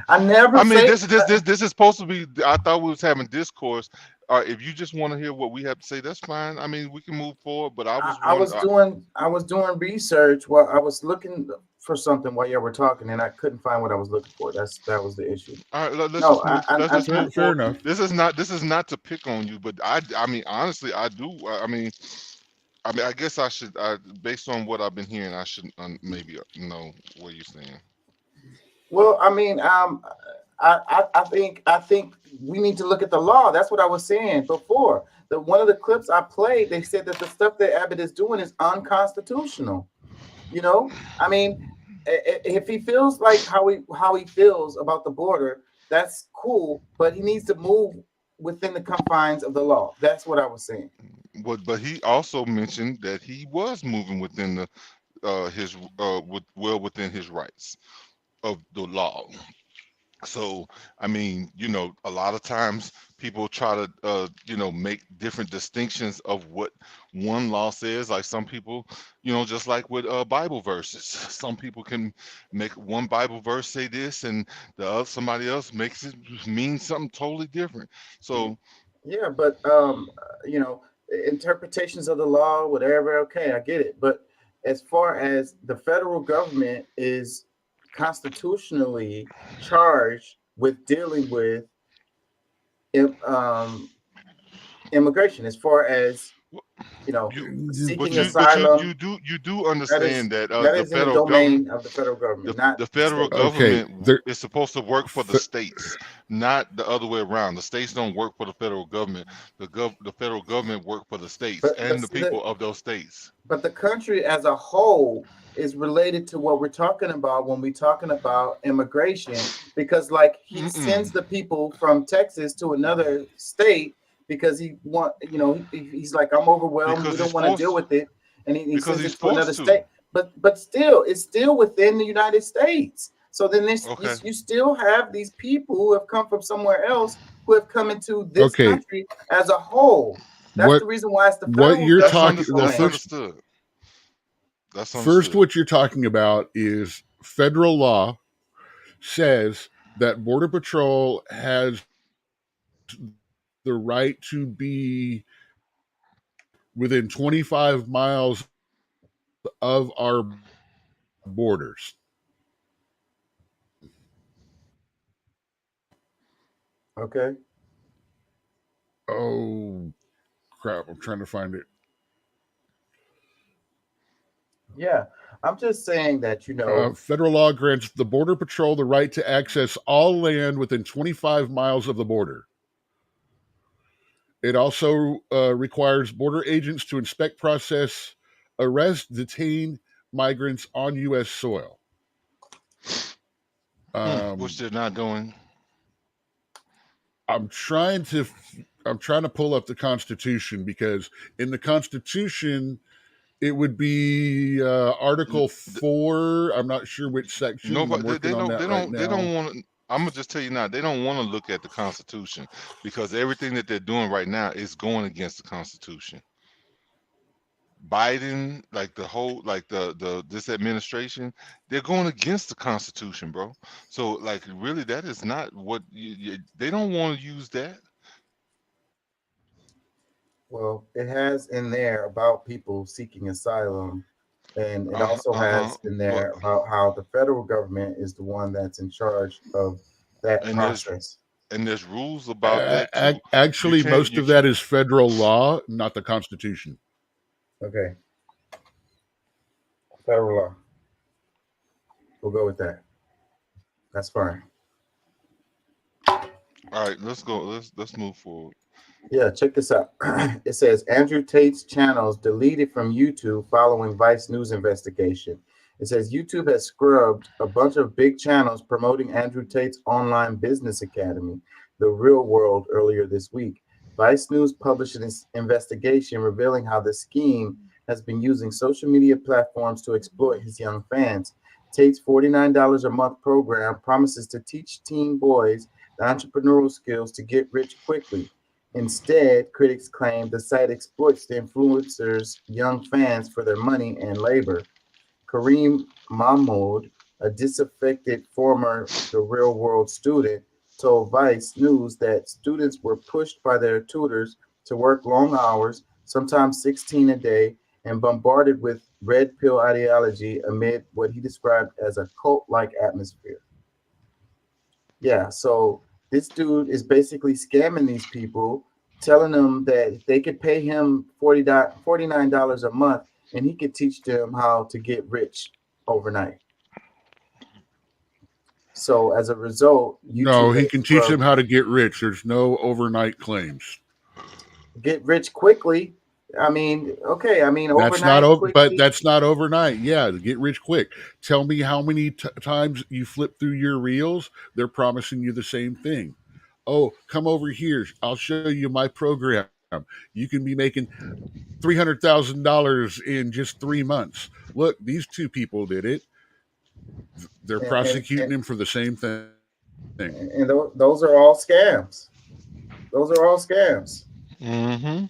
I mean, this is supposed to be. I thought we was having discourse. if you just want to hear what we have to say, that's fine. I mean, we can move forward. But I was doing research while I was looking for something while y'all were talking, and I couldn't find what I was looking for. That was the issue. all right. Let's No, just move. Let's just move Fair forward. enough. This is not to pick on you, but I mean, honestly, I do. I mean, I guess I should. Based on what I've been hearing, I should maybe know what you're saying. Well, I mean, I think we need to look at the law. That's what I was saying before. One of the clips I played, they said that the stuff that Abbott is doing is unconstitutional. You know, I mean, if he feels like how he feels about the border, that's cool, but he needs to move within the confines of the law. That's what I was saying. But he also mentioned that he was moving within the within his rights of the law. So, I mean, you know, a lot of times people try to, you know, make different distinctions of what one law says. Like some people, you know, just like with Bible verses, some people can make one Bible verse say this, and somebody else makes it mean something totally different. So, yeah, but you know, interpretations of the law, whatever. Okay, I get it. But as far as the federal government is constitutionally charged with dealing with immigration, as far as you know, seeking asylum. You do understand that that the is in the federal domain government of the federal government, not the federal state. government is supposed to work for the states, not the other way around. The states don't work for the federal government. The federal government work for the states and the people of those states. But the country as a whole is related to what we're talking about when we're talking about immigration, because like he sends the people from Texas to another state because he's like, I'm overwhelmed, we don't want to deal with it, and he sends it to another state. But still, it's still within the United States. So then you still have these people who have come from somewhere else who have come into this country as a whole. That's the reason why it's the federal what you're talking. That's understood. That's First, what you're talking about is federal law says that Border Patrol has the right to be within 25 miles of our borders. Okay. Oh, crap. I'm trying to find it. Yeah, I'm just saying that, you know, federal law grants the Border Patrol the right to access all land within 25 miles of the border. It also requires border agents to inspect, process, arrest, detain migrants on U.S. soil. Which they're not doing. I'm trying to pull up the Constitution, because in the Constitution, it would be Article 4. I'm not sure which section. No, but they don't want to. I'm gonna just tell you now, they don't want to look at the Constitution, because everything that they're doing right now is going against the Constitution. Biden, like the whole, like this administration, they're going against the Constitution, bro. So like, really, that is not what they don't want to use that. Well, it has in there about people seeking asylum, and it also has in there about how the federal government is the one that's in charge of that process. And there's rules about that too. Actually, most of that is federal law, not the Constitution. Okay. Federal law. We'll go with that. That's fine. All right, let's go. Let's move forward. Yeah, check this out. It says Andrew Tate's channels deleted from YouTube following Vice News investigation. It says YouTube has scrubbed a bunch of big channels promoting Andrew Tate's online business academy, The Real World, earlier this week. Vice News published an investigation revealing how the scheme has been using social media platforms to exploit his young fans. Tate's $49 a month program promises to teach teen boys the entrepreneurial skills to get rich quickly. Instead, critics claim the site exploits the influencers' young fans for their money and labor. Kareem Mahmoud, a disaffected former The Real World student, told Vice News that students were pushed by their tutors to work long hours, sometimes 16 a day, and bombarded with red pill ideology amid what he described as a cult-like atmosphere. Yeah, so this dude is basically scamming these people, telling them that they could pay him $49 a month and he could teach them how to get rich overnight. So as a result, No, YouTube he has can teach them scrubbed how to get rich. There's no overnight claims. get rich quickly. I mean, okay, I mean That's not overnight over, but quickly. that's not overnight. Yeah, get rich quick. Tell me how many times you flip through your reels. They're promising you the same thing. Oh, come over here. I'll show you my program. You can be making $300,000 in just 3 months. Look, these two people did it. They're And- prosecuting him for the same thing. And those are all scams. Those are all scams. Mm-hmm.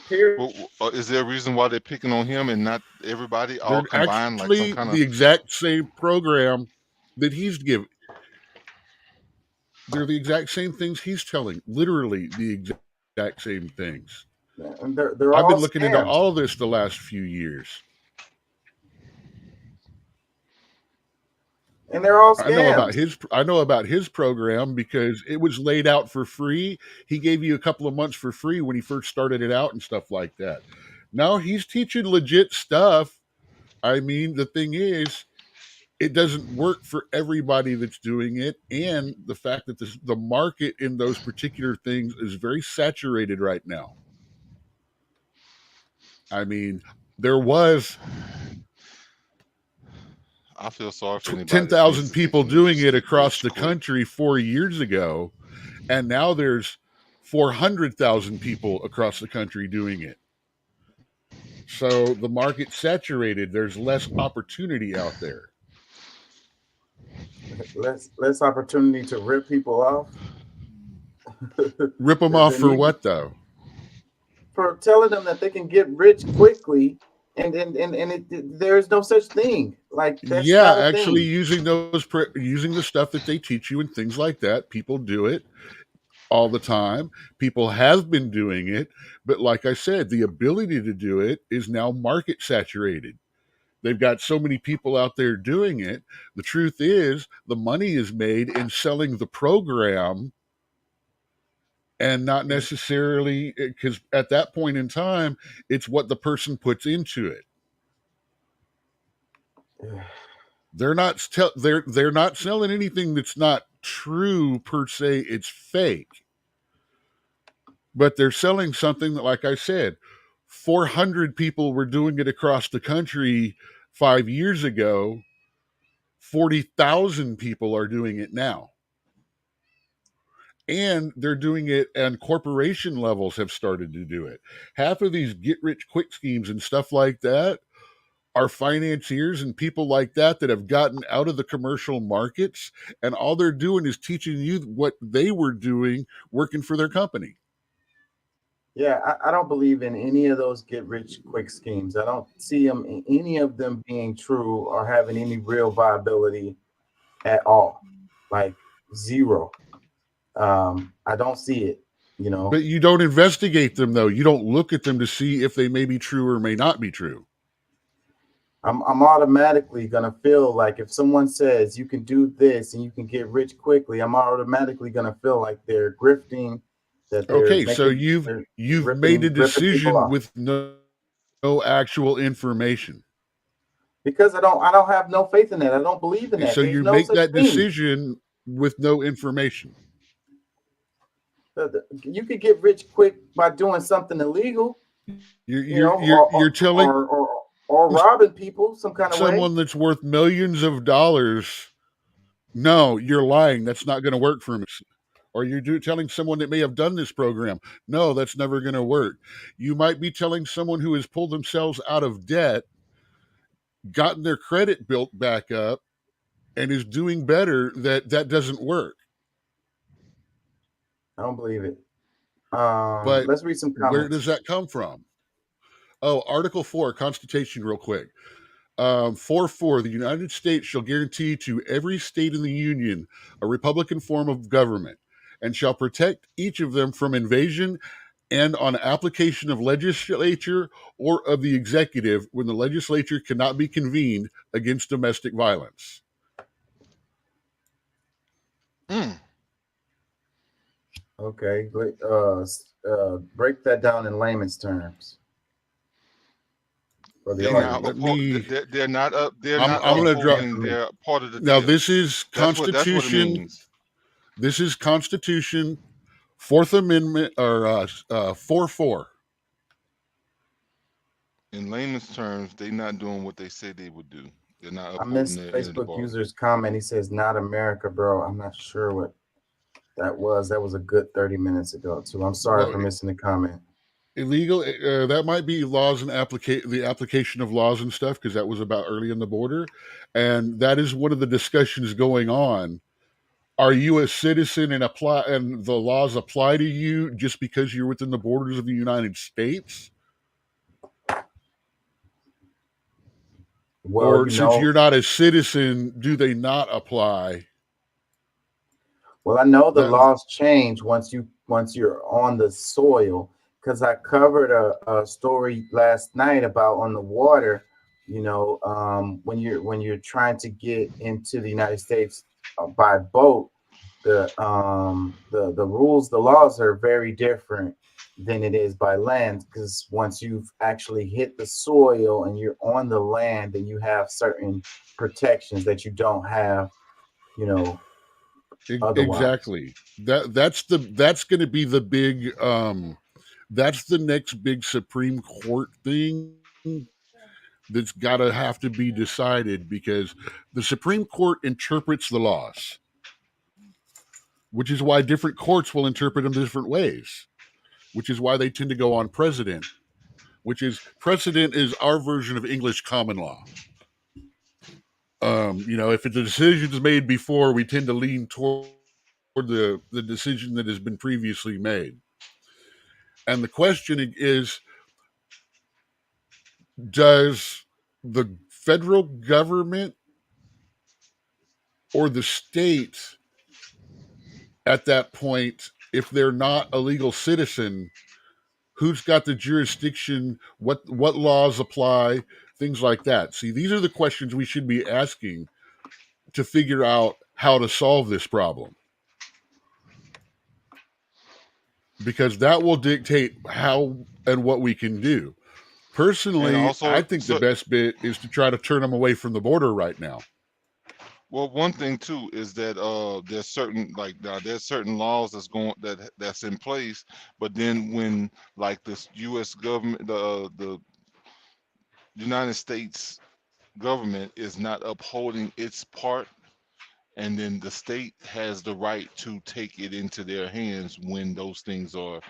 Period. Well, is there a reason why they're picking on him and not everybody all They're combined, like actually some kind the of? exact same program that he's giving. They're the exact same things he's telling. Literally the exact same things. And they're I've all been looking into scams. all this the last few years. And they're all I know scams. about his program because it was laid out for free. He gave you a couple of months for free when he first started it out and stuff like that. Now he's teaching legit stuff. I mean, the thing is, it doesn't work for everybody that's doing it, and the fact that the market in those particular things is very saturated right now. I mean, there was I feel sorry for anybody. 10,000 people doing it across the country 4 years ago, and now there's 400,000 people across the country doing it. So the market's saturated. There's less opportunity out there. Less opportunity to rip people off. Rip them off for what, though? For telling them that they can get rich quickly, and there's no such thing. Like that's Yeah, not a actually, thing. using the stuff that they teach you and things like that, people do it all the time. People have been doing it, but like I said, the ability to do it is now market saturated. They've got so many people out there doing it. The truth is, the money is made in selling the program and not necessarily, because at that point in time, it's what the person puts into it. They're not they're not selling anything that's not true per se. It's fake, but they're selling something that, like I said, 400 people were doing it across the country 5 years ago. 40,000 people are doing it now. And they're doing it, and corporation levels have started to do it. Half of these get-rich-quick schemes and stuff like that are financiers and people like that that have gotten out of the commercial markets, and all they're doing is teaching you what they were doing working for their company. Yeah, I don't believe in any of those get-rich-quick schemes. I don't see any of them being true or having any real viability at all. Like zero. I don't see it, you know. But you don't investigate them, though. You don't look at them to see if they may be true or may not be true. I'm automatically gonna feel like if someone says you can do this and you can get rich quickly, I'm automatically gonna feel like they're grifting. That they're Okay, so making, you've ripping- made a ripping people decision off. with no actual information. Because I don't have no faith in that. I don't believe in that. So There's you no make such that thing. decision with no information. You could get rich quick by doing something illegal. You're telling or robbing people some kind of way. someone that's worth millions of dollars, no, you're lying. That's not going to work for me. Or you're telling someone that may have done this program, no, that's never going to work. You might be telling someone who has pulled themselves out of debt, gotten their credit built back up, and is doing better, that doesn't work. I don't believe it. But Let's read some comments. where does that come from? Oh, Article 4, Constitution, real quick. 4.4, the United States shall guarantee to every state in the Union a republican form of government and shall protect each of them from invasion and on application of legislature or of the executive when the legislature cannot be convened against domestic violence. Okay, break that down in layman's terms. For the They're audience. not they're not up. They're not I'm going to drop. upholding. They're part of the Now, deal. this is That's what it Constitution. means. This is Constitution, Fourth Amendment, or 4.4. In layman's terms, they're not doing what they say they would do. They're not I upholding missed their end of the Facebook bargain. user's comment. He says, "Not America, bro." I'm not sure what that was. That was a good 30 minutes ago, too. I'm sorry Well, for missing the comment. Illegal, that might be laws and the application of laws and stuff, because that was about early in the border. And that is one of the discussions going on. Are you a citizen and the laws apply to you just because you're within the borders of the United States? Well, or since you're not a citizen, do they not apply? Well, I know the laws change once you're on the soil, because I covered a story last night about on the water. You know, when you're trying to get into the United States by boat, the rules, the laws are very different than it is by land, because once you've actually hit the soil and you're on the land, then you have certain protections that you don't have, you know, otherwise. Exactly. That's going to be the big that's the next big Supreme Court thing that's got to have to be decided, because the Supreme Court interprets the laws, which is why different courts will interpret them different ways, which is why they tend to go on precedent, precedent is our version of English common law. You know, if the decision is made before, we tend to lean toward the decision that has been previously made. And the question is, does the federal government or the state at that point, if they're not a legal citizen, who's got the jurisdiction, what laws apply, things like that? See, these are the questions we should be asking to figure out how to solve this problem, because that will dictate how and what we can do. Personally, also, I think the best bit is to try to turn them away from the border right now. Well, one thing too is that there's certain laws that's in place, but then when like this U.S. government, the United States government is not upholding its part, and then the state has the right to take it into their hands when those things are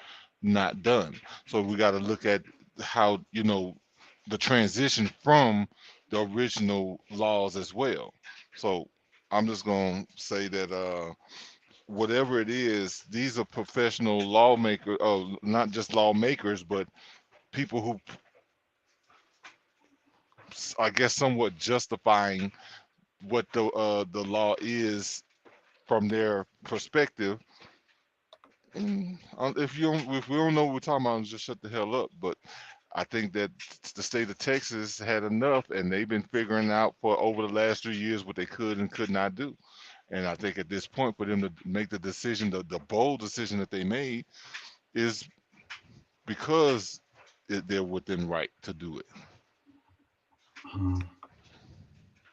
not done. So we got to look at how, you know, the transition from the original laws as well. So I'm just going to say that whatever it is, these are professional lawmakers, not just lawmakers, but people who, I guess, somewhat justifying what the law is from their perspective. And if we don't know what we're talking about, just shut the hell up. But I think that the state of Texas had enough, and they've been figuring out for over the last 3 years what they could and could not do. And I think at this point, for them to make the decision, the bold decision that they made, is because they're within right to do it.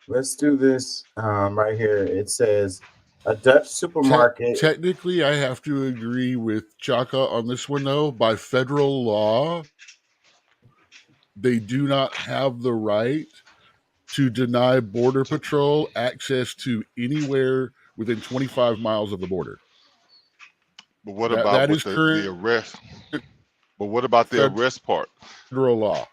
Let's do this right here. It says a Dutch supermarket. Technically, I have to agree with Chaka on this one, though. By federal law, they do not have the right to deny Border Patrol access to anywhere within 25 miles of the border. But what about the arrest? But what about the arrest part? Federal law.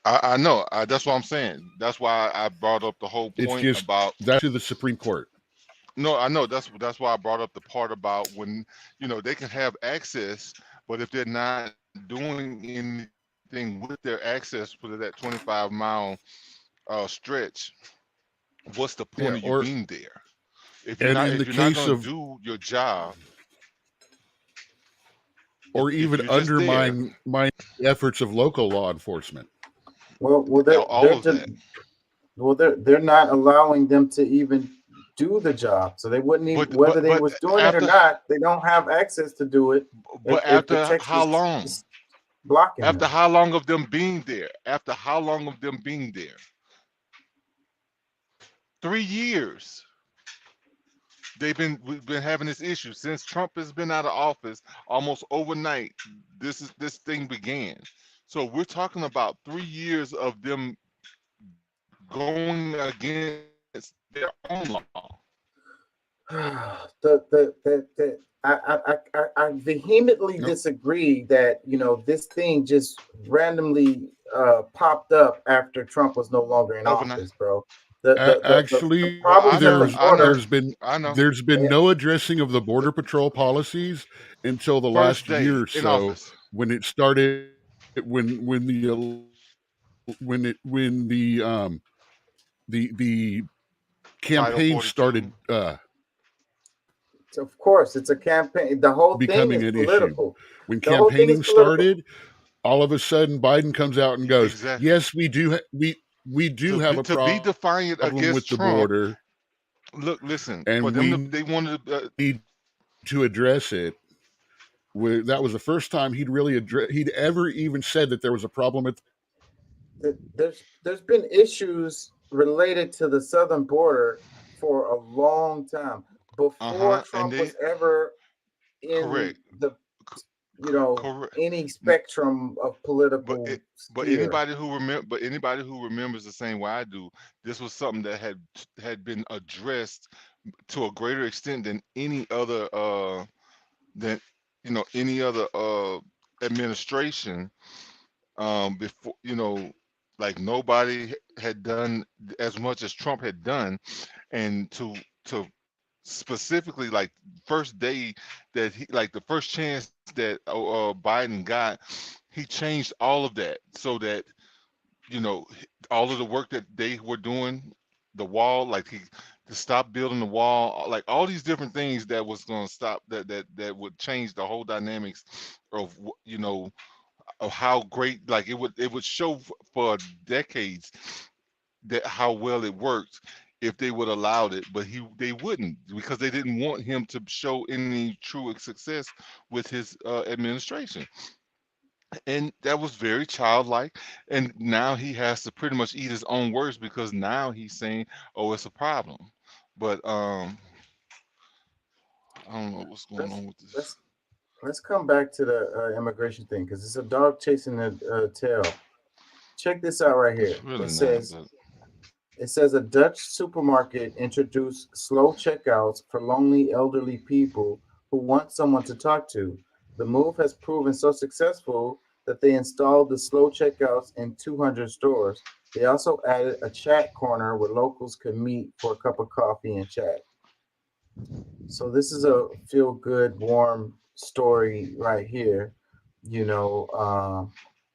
I know. That's what I'm saying. That's why I brought up the whole point about that to the Supreme Court. No, I know. That's why I brought up the part about when, you know, they can have access, but if they're not doing anything everything with their access for that 25-mile stretch, what's the point of you or being there? If and in the you're not case going to of do your job, or if even you're just there, undermine my efforts of local law enforcement. Well, all of that. they're not allowing them to even do the job, so they wouldn't even, whether they But was doing it or after not, they don't have access to do it. but If the after text how is long? blocking After them. how long of them being there? After how long of them being there? 3 years. We've been having this issue since Trump has been out of office. Almost overnight, this thing began. So we're talking about 3 years of them going against their own law. I vehemently disagree that this thing just randomly popped up after Trump was no longer in Overnight. office, bro. Actually, problems at the border. there's been no addressing of the border patrol policies until the First last day year or in so, office. when it started, when the campaign 42. started Of course, it's a campaign. The whole thing becoming is an political. issue. When The whole thing is campaigning political. started, all of a sudden Biden comes out and goes, Exactly. "Yes, we do. We do have a To be defiant problem against with the Trump. border, Look, listen. and For we them, they wanted need to address it." That was the first time he'd ever even said that there was a problem with. There's been issues related to the southern border for a long time before Trump was ever in correct. the any spectrum of political But sphere. anybody who remembers the same way I do, this was something that had been addressed to a greater extent than any other administration before. Like nobody had done as much as Trump had done, and to specifically, like, first day that the first chance that Biden got, he changed all of that so that all of the work that they were doing, the wall, to stop building the wall, like all these different things that was going to stop that would change the whole dynamics of of how great, it would show for decades that how well it worked if they would allowed it, but they wouldn't, because they didn't want him to show any true success with his administration. And that was very childlike. And now he has to pretty much eat his own words, because now he's saying, oh, it's a problem. But I don't know what's going on with this. Let's come back to the immigration thing, because it's a dog chasing a tail. Check this out right here. It says a Dutch supermarket introduced slow checkouts for lonely elderly people who want someone to talk to. The move has proven so successful that they installed the slow checkouts in 200 stores. They also added a chat corner where locals could meet for a cup of coffee and chat. So this is a feel-good, warm story right here. A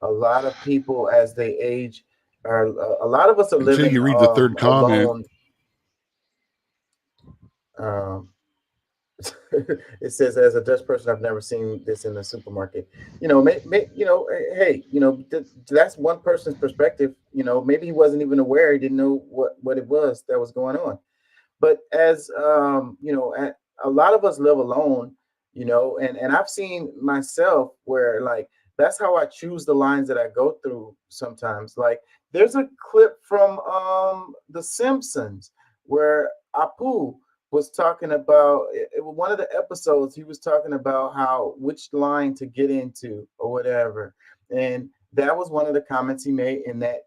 lot of people, as they age, a lot of us are living. Until you read the third comment. It says, as a Dutch person, I've never seen this in the supermarket. Hey, that's one person's perspective. Maybe he wasn't even aware. He didn't know what it was that was going on. But as a lot of us live alone, and I've seen myself where, like, that's how I choose the lines that I go through sometimes. Like, there's a clip from The Simpsons where Apu was talking about one of the episodes. He was talking about which line to get into or whatever, and that was one of the comments he made in that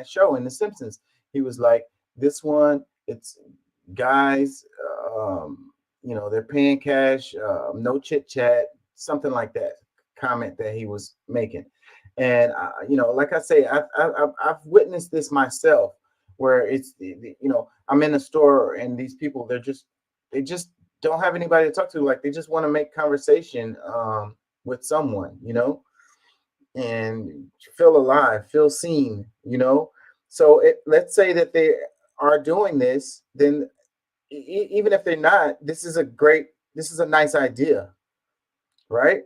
show in The Simpsons. He was like, "This one, it's guys, they're paying cash, no chit chat," something like that. Comment that he was making, and like I say, I've witnessed this myself, where it's I'm in a store and these people, they just don't have anybody to talk to. Like, they just want to make conversation with someone, and feel alive, feel seen, you know? So let's say that they are doing this, then even if they're not, this is a nice idea, right?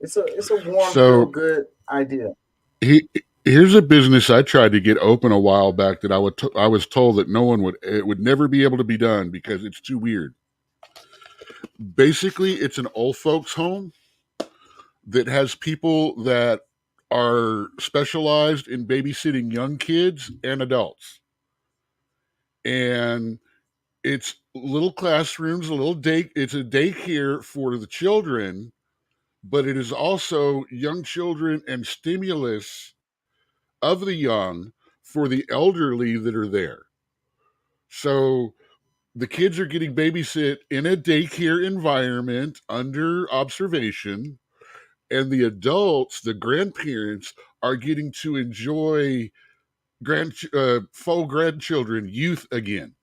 It's a warm, feel So good idea. here's a business I tried to get open a while back that I was told that no one would, it would never be able to be done because it's too weird. Basically, it's an old folks home that has people that are specialized in babysitting young kids and adults. And it's little classrooms, it's a daycare for the children, but it is also young children and stimulus of the young for the elderly that are there. So the kids are getting babysit in a daycare environment under observation, and the adults, the grandparents, are getting to enjoy faux grandchildren, youth again.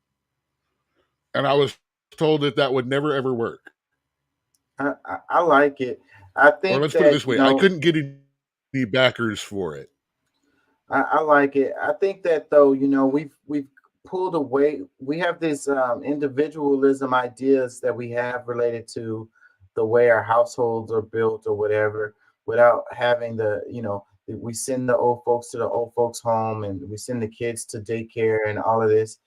And I was told that would never ever work. I like it. I Or think let's put it that, this way: I couldn't get any backers for it. I like it. I think that though, we've pulled away. We have this individualism ideas that we have related to the way our households are built or whatever, without having we send the old folks to the old folks home and we send the kids to daycare and all of this.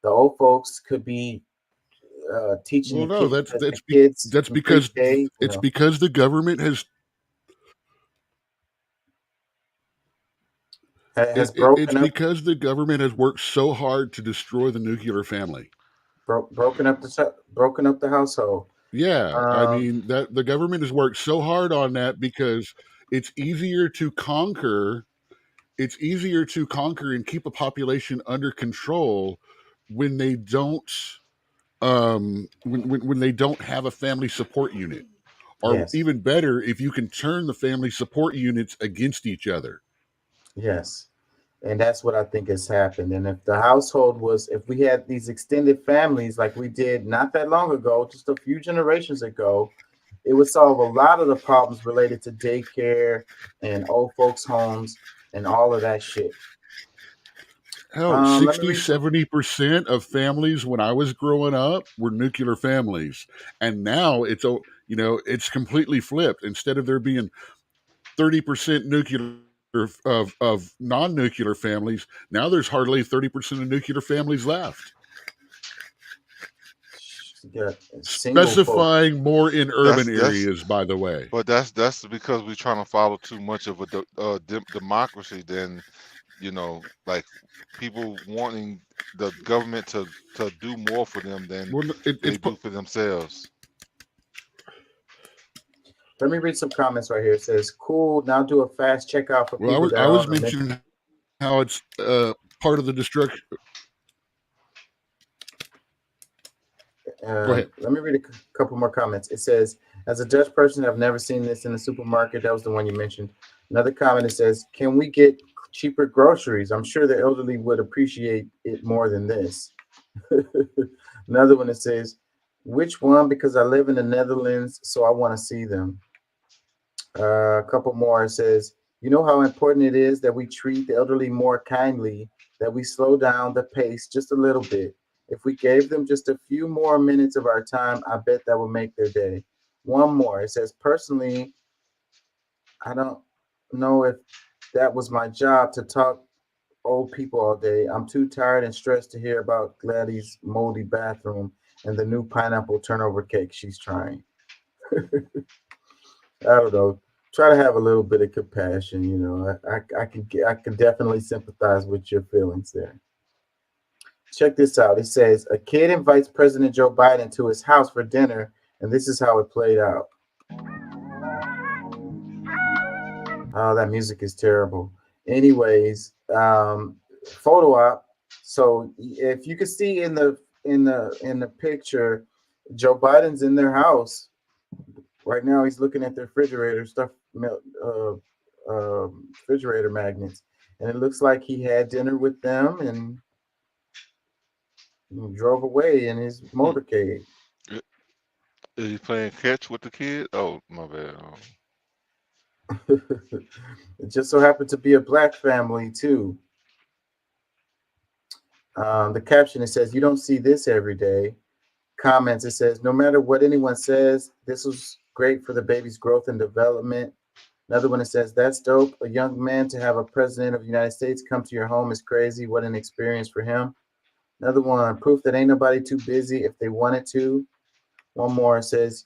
The old folks could be teaching Well, the no, kids, the kids that's in because pre-K, it's because the government has has it's broken up because the government has worked so hard to destroy the nuclear family. broken up the household. Yeah, I Um, mean that the government has worked so hard on that because it's easier to conquer. It's easier to conquer and keep a population under control when they don't when they don't have a family support unit, or yes, even better, if you can turn the family support units against each other. yes. And that's what I think has happened. And if we had these extended families like we did not that long ago, just a few generations ago, it would solve a lot of the problems related to daycare and old folks' homes and all of that shit. Hell, Let me 60, read some. 70% of families when I was growing up were nuclear families. And now it's completely flipped. Instead of there being 30% nuclear of non-nuclear families, now there's hardly 30% of nuclear families left. Single folks. Specifying more in urban That's areas, by the way. But that's because we're trying to follow too much of a democracy. Then, like people wanting the government to do more for them than Well, they do for themselves. Let me read some comments right here. It says, "Cool. Now do a fast checkout for Well, people that I are was on the mentioning how it's part of the destruction. Go ahead. Let me read a couple more comments. It says, as a Dutch person, I've never seen this in the supermarket. That was the one you mentioned. Another comment, it says, can we get cheaper groceries? I'm sure the elderly would appreciate it more than this. Another one, it says, which one? Because I live in the Netherlands, so I want to see them. A couple more, it says, you know how important it is that we treat the elderly more kindly, that we slow down the pace just a little bit. If we gave them just a few more minutes of our time, I bet that would make their day. One more. It says, personally, I don't know if that was my job to talk old people all day. I'm too tired and stressed to hear about Gladys' moldy bathroom and the new pineapple turnover cake she's trying. I don't know. Try to have a little bit of compassion. I can definitely sympathize with your feelings there. Check this out. It says a kid invites President Joe Biden to his house for dinner, and this is how it played out. Oh, that music is terrible. Anyways, photo op. So if you can see in the picture, Joe Biden's in their house right now. He's looking at the refrigerator stuff, refrigerator magnets, and it looks like he had dinner with them and drove away in his motorcade. Is he playing catch with the kid? Oh, my bad. Oh. It just so happened to be a black family too. The caption, it says, "You don't see this every day." Comments, it says, "No matter what anyone says, this was great for the baby's growth and development." Another one, it says, "That's dope. A young man to have a president of the United States come to your home is crazy. What an experience for him." Another one, "Proof that ain't nobody too busy if they wanted to." One more, it says,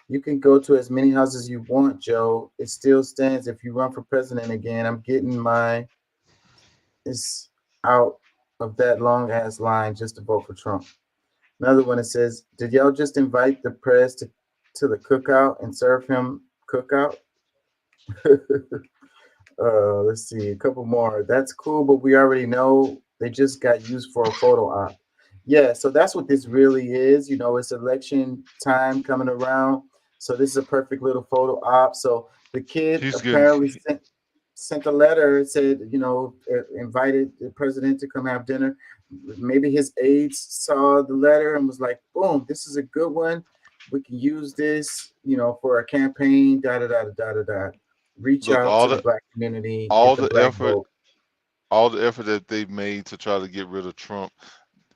"You can go to as many houses as you want, Joe. It still stands if you run for president again. I'm getting my is out of that long ass line just to vote for Trump." Another one, it says, "Did y'all just invite the press to the cookout and serve him cookout?" Let's see, a couple more. "That's cool, but we already know they just got used for a photo op." Yeah, so that's what this really is. It's election time coming around. So this is a perfect little photo op. So the kid He's getting apparently sent a letter, said, invited the president to come have dinner. Maybe his aides saw the letter and was like, boom, this is a good one. We can use this, for a campaign, da da da da da da. Reach look out all to the the black community, get all the the black effort vote. all the effort that they've made to try to get rid of Trump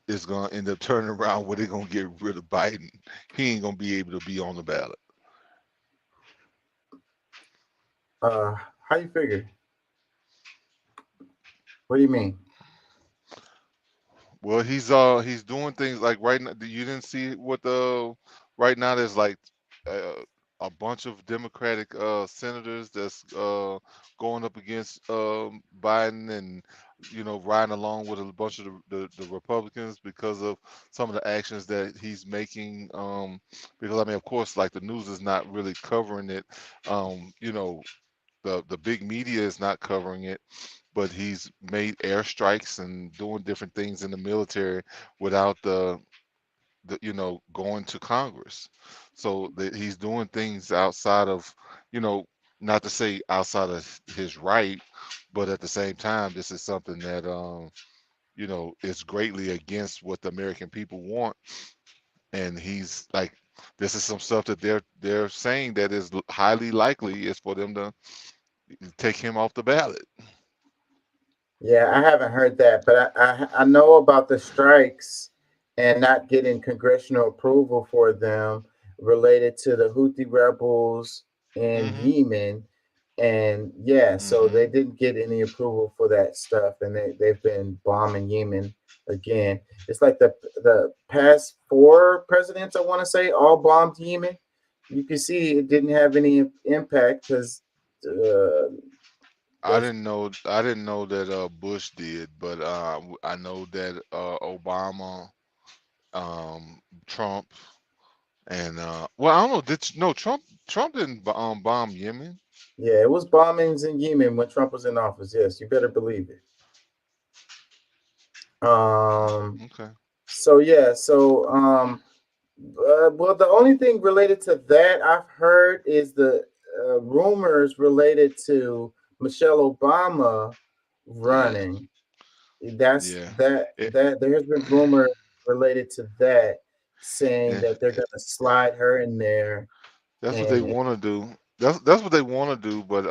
is going to end up turning around where they're going to get rid of Biden. He ain't going to be able to be on the ballot. How you figure? What do you mean? Well, he's doing things like right now. You didn't see what the right now there's like a bunch of Democratic senators that's going up against Biden and riding along with a bunch of the Republicans because of some of the actions that he's making. Because I mean, of course, like the news is not really covering it. The big media is not covering it, but he's made airstrikes and doing different things in the military without the going to Congress. So that he's doing things outside of not to say outside of his right, but at the same time, this is something that is greatly against what the American people want. And he's like, this is some stuff that they're saying that is highly likely is for them to take him off the ballot. Yeah, I haven't heard that, but I know about the strikes and not getting congressional approval for them related to the Houthi rebels in Mm-hmm. Yemen. And yeah, so Mm-hmm. they didn't get any approval for that stuff, and they've been bombing Yemen again. It's like the past 4 presidents, I want to say, all bombed Yemen. You can see it didn't have any impact because I didn't know that Bush did, but I know that Obama, Trump, and well, I don't know. No, Trump didn't bomb Yemen. yeah, it was bombings in Yemen when Trump was in office. Yes, you better believe it. Okay. So yeah, well, the only thing related to that I've heard is the rumors related to Michelle Obama Yeah. running. That's Yeah. that It, that there has been rumor related to that, saying yeah. that they're gonna slide her in there, That's what they and want to do. That's what they want to do. But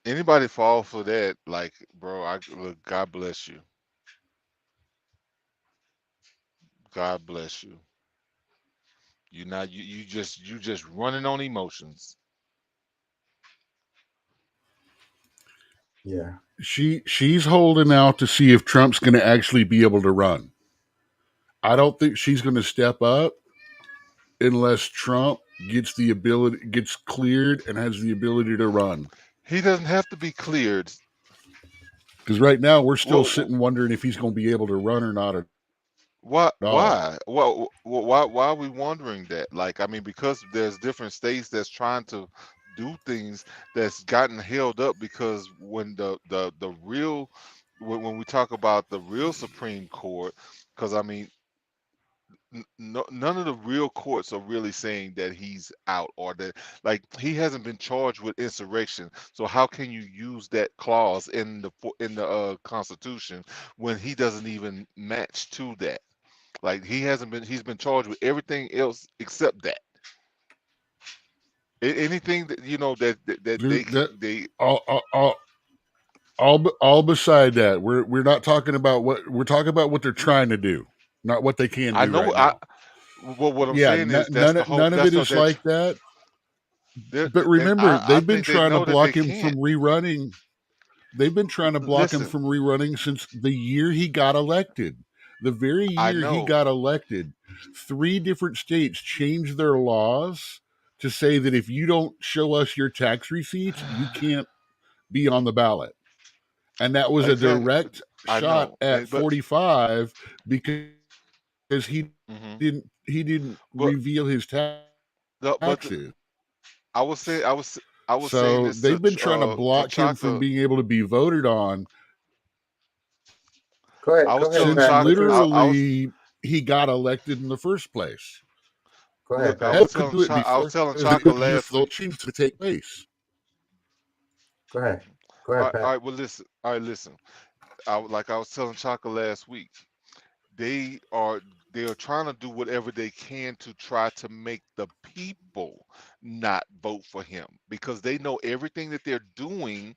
anybody fall for that, like, bro, look, God bless you. God bless you. You just running on emotions. yeah, She's holding out to see if Trump's going to actually be able to run. I don't think she's going to step up unless Trump gets cleared and has the ability to run. He doesn't have to be cleared. Because right now we're still Well, sitting wondering if he's going to be able to run or not at why? all. Why? Why are we wondering that? Like, I mean, because there's different states that's trying to do things that's gotten held up because when the real when we talk about the real Supreme Court, because I mean, none of the real courts are really saying that he's out or that like he hasn't been charged with insurrection. So how can you use that clause in the Constitution when he doesn't even match to that? Like he's been charged with everything else except that. Anything that they all beside that, we're not talking about we're talking about what they're trying to do, not what they can I do know right now. what I'm Yeah, saying is that's the whole none of it is like that. But and remember, I they've been think they trying to know that they block him from can't. rerunning. They've been trying to block him Listen, from rerunning since the year he got elected. The very I year he know. got elected, 3 different states changed their laws to say that if you don't show us your tax receipts, you can't be on the ballot. And that was a Exactly. direct I shot know. at But 45 because he mhm. didn't but reveal his but taxes. I was saying So this to they've been trying to to block him from Chaka. being able to be voted on I was Go ahead, telling since Pat. Chaka. Patrice. I was literally he got elected in the first place. Go ahead, look. I Pat. was Hell could telling do it I was before telling the Chaka last youthful week. change to take place. Go ahead. Go All ahead, right, Pat. all right. Well, listen. All right, listen. Like I was telling Chaka last week. They are trying to do whatever they can to try to make the people not vote for him because they know everything that they're doing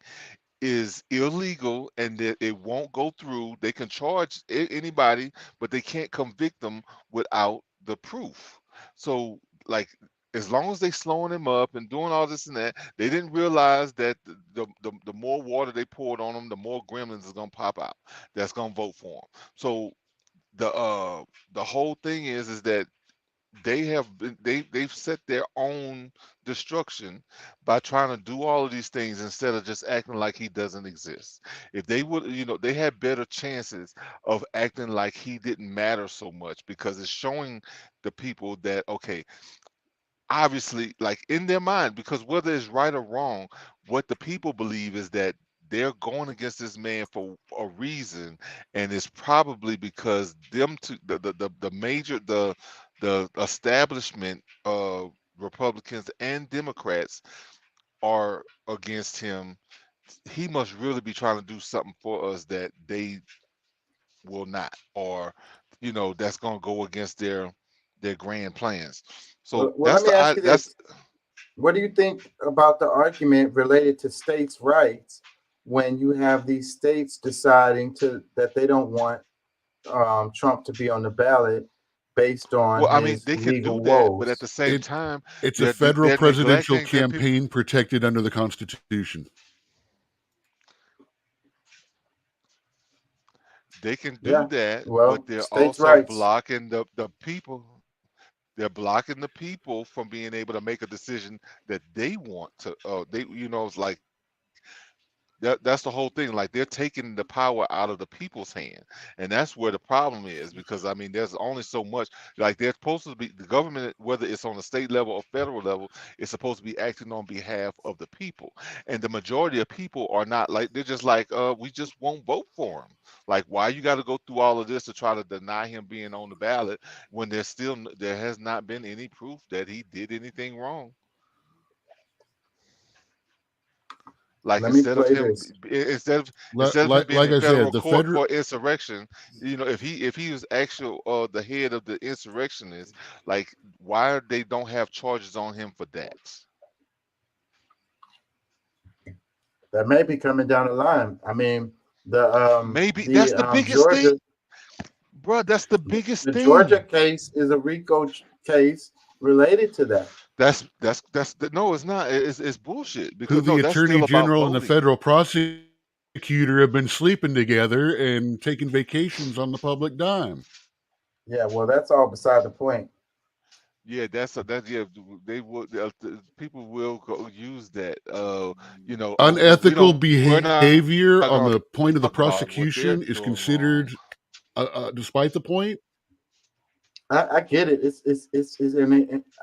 is illegal and that it won't go through. They can charge anybody, but they can't convict them without the proof. So, like, as long as they slowing him up and doing all this and that, they didn't realize that the more water they poured on them, the more gremlins is gonna pop out. That's gonna vote for him. So the whole thing is that they've set their own destruction by trying to do all of these things instead of just acting like he doesn't exist. If they would, they had better chances of acting like he didn't matter so much because it's showing the people that okay, obviously, like in their mind, because whether it's right or wrong, what the people believe is that they're going against this man for a reason, and it's probably because them two, the major, the establishment, Republicans and Democrats are against him. He must really be trying to do something for us that they will not, or that's going to go against their grand plans. So Well, let me ask you this. What do you think about the argument related to states' rights when you have these states deciding that they don't want Trump to be on the ballot based on well, I mean, his they can legal do that, but at woes? the same time, It's a federal they're presidential neglecting their people. campaign protected under the Constitution. They can do Yeah. that, Well, but they're states' also rights. blocking the people. They're blocking the people from being able to make a decision that they want to. It's like that's the whole thing. Like they're taking the power out of the people's hand, and that's where the problem is. Because I mean, there's only so much. Like they're supposed to be the government, whether it's on the state level or federal level, is supposed to be acting on behalf of the people. And the majority of people are not like they're just like, we just won't vote for him. Like, why you got to go through all of this to try to deny him being on the ballot when there has not been any proof that he did anything wrong. Like Let me instead of play him this. being Like in I said, federal the court federal for insurrection, if he was actual the head of the insurrectionists, like why they don't have charges on him for that? That may be coming down the line. I mean, Maybe that's the biggest Georgia, thing, bro. That's the biggest the thing. Georgia case is a RICO case related to that. No, it's not. It's bullshit who because the no, that's attorney still about general and the voting. federal prosecutor have been sleeping together and taking vacations on the public dime. Yeah, well, that's all beside the point. Yeah, yeah. They would. People will use that. Unethical We're not behavior on going the to point of the talk about what they're prosecution is doing considered, wrong. despite the point. I get it.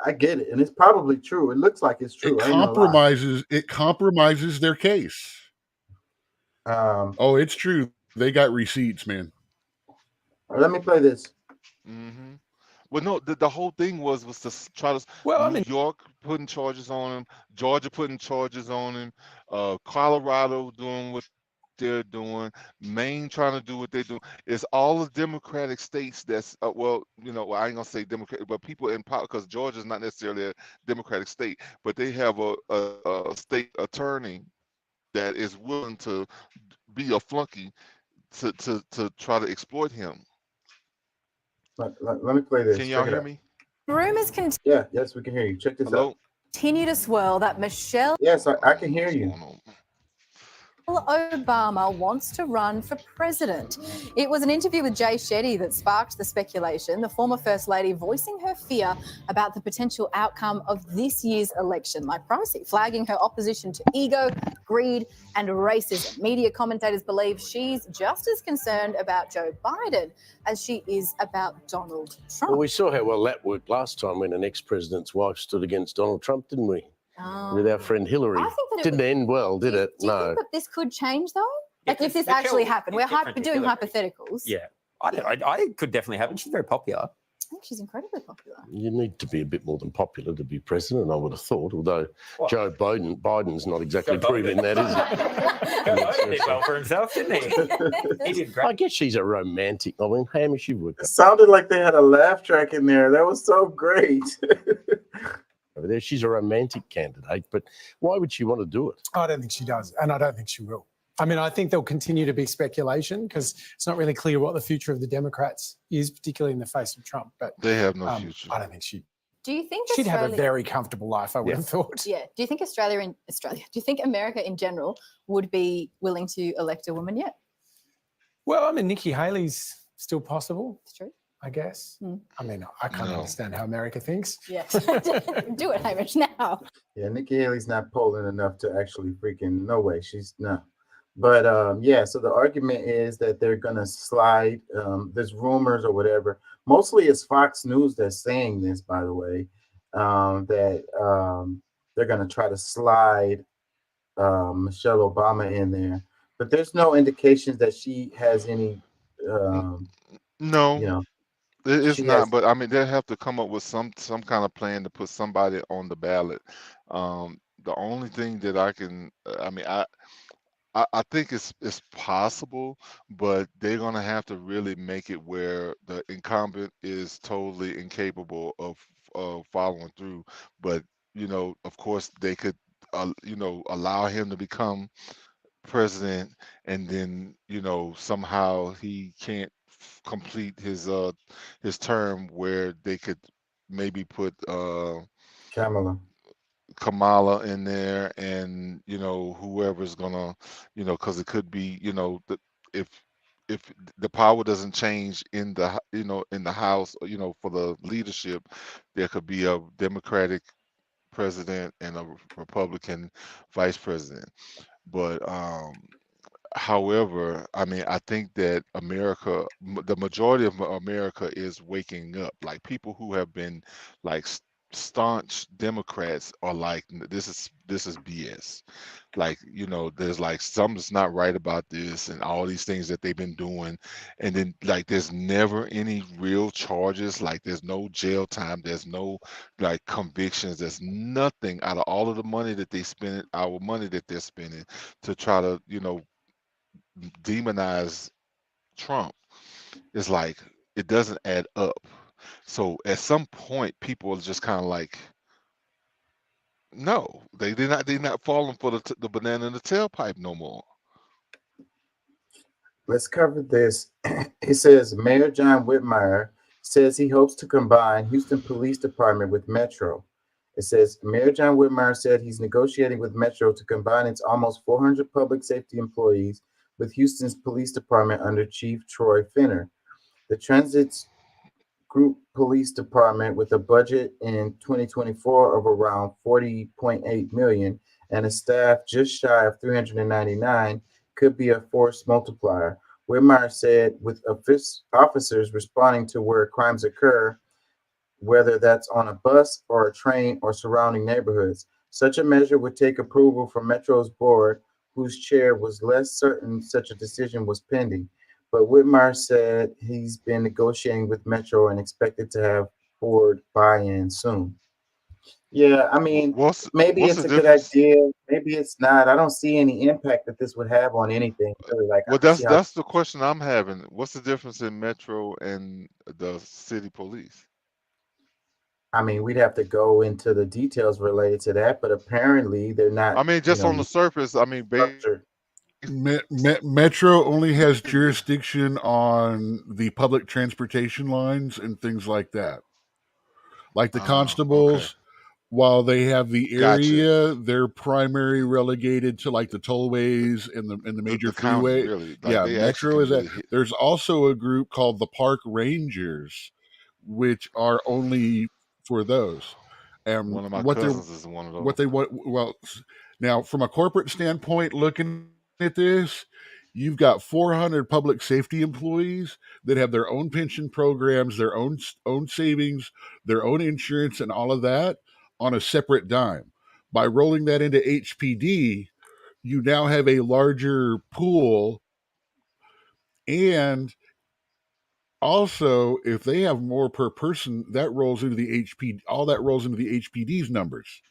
I get it, and it's probably true. It looks like it's true. It I ain't gonna lie. compromises their case. Oh, it's true. They got receipts, man. Let me play this. Mm-hmm. Well, no, the whole thing was to try to. New York putting charges on him, Georgia putting charges on him, Colorado doing what they're doing, Maine trying to do what they do. It's all the Democratic states that's well, I ain't gonna say Democratic, but people in power, because Georgia's not necessarily a Democratic state, but they have a state attorney that is willing to be a flunky to try to exploit him. Let me play this. Can y'all Check it hear out. me? Rumors Yeah, yes, we can hear you. Check this Hello? out. continue to swirl that Michelle Yes, I can hear you. Obama wants to run for president. It was an interview with Jay Shetty that sparked the speculation, the former First Lady voicing her fear about the potential outcome of this year's election, like primacy, flagging her opposition to ego, greed, and racism. Media commentators believe she's just as concerned about Joe Biden as she is about Donald Trump. Well, we saw how well that worked last time when an ex-president's wife stood against Donald Trump, didn't we? With our friend Hillary. I think that it didn't end well, did it? Do you No. think that this could change, though? Like, if this Michelle actually is happened, we're different to doing Hillary. hypotheticals. Yeah, I could definitely happen. She's very popular. I think she's incredibly popular. You need to be a bit more than popular to be president, I would have thought, although Joe Biden's not exactly Joe Biden. proving that, is Joe Biden did well for himself, didn't he? He did great. I guess she's a romantic. I mean, Hamish, you would. It sounded like they had a laugh track in there. That was so great. Over there, she's a romantic candidate, but why would she want to do it? I don't think she does, and I don't think she will. I mean, I think there'll continue to be speculation because it's not really clear what the future of the Democrats is, particularly in the face of Trump. But they have no future. I don't think she'd Do you think have a Australia- very comfortable life, I would have thought. Yeah. Do you think Australia? Do you think America in general would be willing to elect a woman yet? Well, I mean, Nikki Haley's still possible. It's true. I guess. Mm. I mean, I can't understand how America thinks. Yeah. Do it, Hamish, now. Yeah, Nikki Haley's not polling enough to actually freaking, no way, she's not. But yeah, so the argument is that they're gonna slide. There's rumors or whatever. Mostly it's Fox News that's saying this, by the way, that they're gonna try to slide Michelle Obama in there. But there's no indications that she has any. No, it's she not. has- But I mean, they have to come up with some kind of plan to put somebody on the ballot. The only thing that I can, I mean, I think it's possible, but they're gonna have to really make it where the incumbent is totally incapable of following through. But of course, they could, allow him to become president, and then somehow he can't complete his term, where they could maybe put Kamala in there, and whoever's gonna, because it could be, if the power doesn't change in the in the House, for the leadership, there could be a Democratic president and a Republican vice president. But however, I mean, I think that the majority of America is waking up. Like, people who have been like staunch Democrats are like, this is BS. Like, there's like something's not right about this, and all these things that they've been doing, and then like there's never any real charges. Like, there's no jail time, there's no like convictions, there's nothing out of all of the money that they spend, our money that they're spending to try to demonize Trump. It's like, it doesn't add up. So at some point, people are just kind of like, no, they're not falling for the banana in the tailpipe no more. Let's cover this. It says Mayor John Whitmire says he hopes to combine Houston Police Department with Metro. It says Mayor John Whitmire said he's negotiating with Metro to combine its almost 400 public safety employees with Houston's police department under Chief Troy Finner. The Transit Group Police Department, with a budget in 2024 of around $40.8 million and a staff just shy of 399, could be a force multiplier. Whitmire said, with officers responding to where crimes occur, whether that's on a bus or a train or surrounding neighborhoods. Such a measure would take approval from Metro's board, whose chair was less certain such a decision was pending. But Whitmire said he's been negotiating with Metro and expected to have board buy-in soon. Yeah, I mean, maybe what's it's the a good difference? idea. Maybe it's not. I don't see any impact that this would have on anything. Really. Like I Well, don't see how. that's the question I'm having. What's the difference in Metro and the city police? I mean, we'd have to go into the details related to that, but apparently they're not. I mean, just on the surface, I mean, structured. Metro only has jurisdiction on the public transportation lines and things like that. Like the okay. constables, while they have the Gotcha. area, they're primary relegated to like the tollways and the major The county, freeway. really. Like Yeah, they actually Metro can is that. really hit. There's also a group called the Park Rangers, which are only for those. And One of my what they're cousins is one of those. what they want well now from a corporate standpoint looking at this, you've got 400 public safety employees that have their own pension programs, their own savings, their own insurance and all of that on a separate dime. By rolling that into HPD, you now have a larger pool, and also if they have more per person, that rolls into the all that rolls into the HPD's numbers.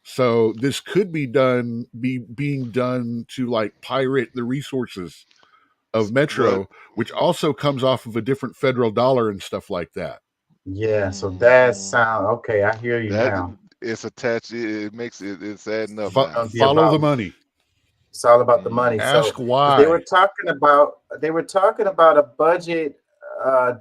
So this could be being done to like pirate the resources of Metro, which also comes off of a different federal dollar and stuff like that. Yeah, so that sound okay. I hear you That now. it's attached. It makes it's adding up Fo- now. Gonna be follow the about money. It's all about the money. Ask So 'cause they were why. talking about a budget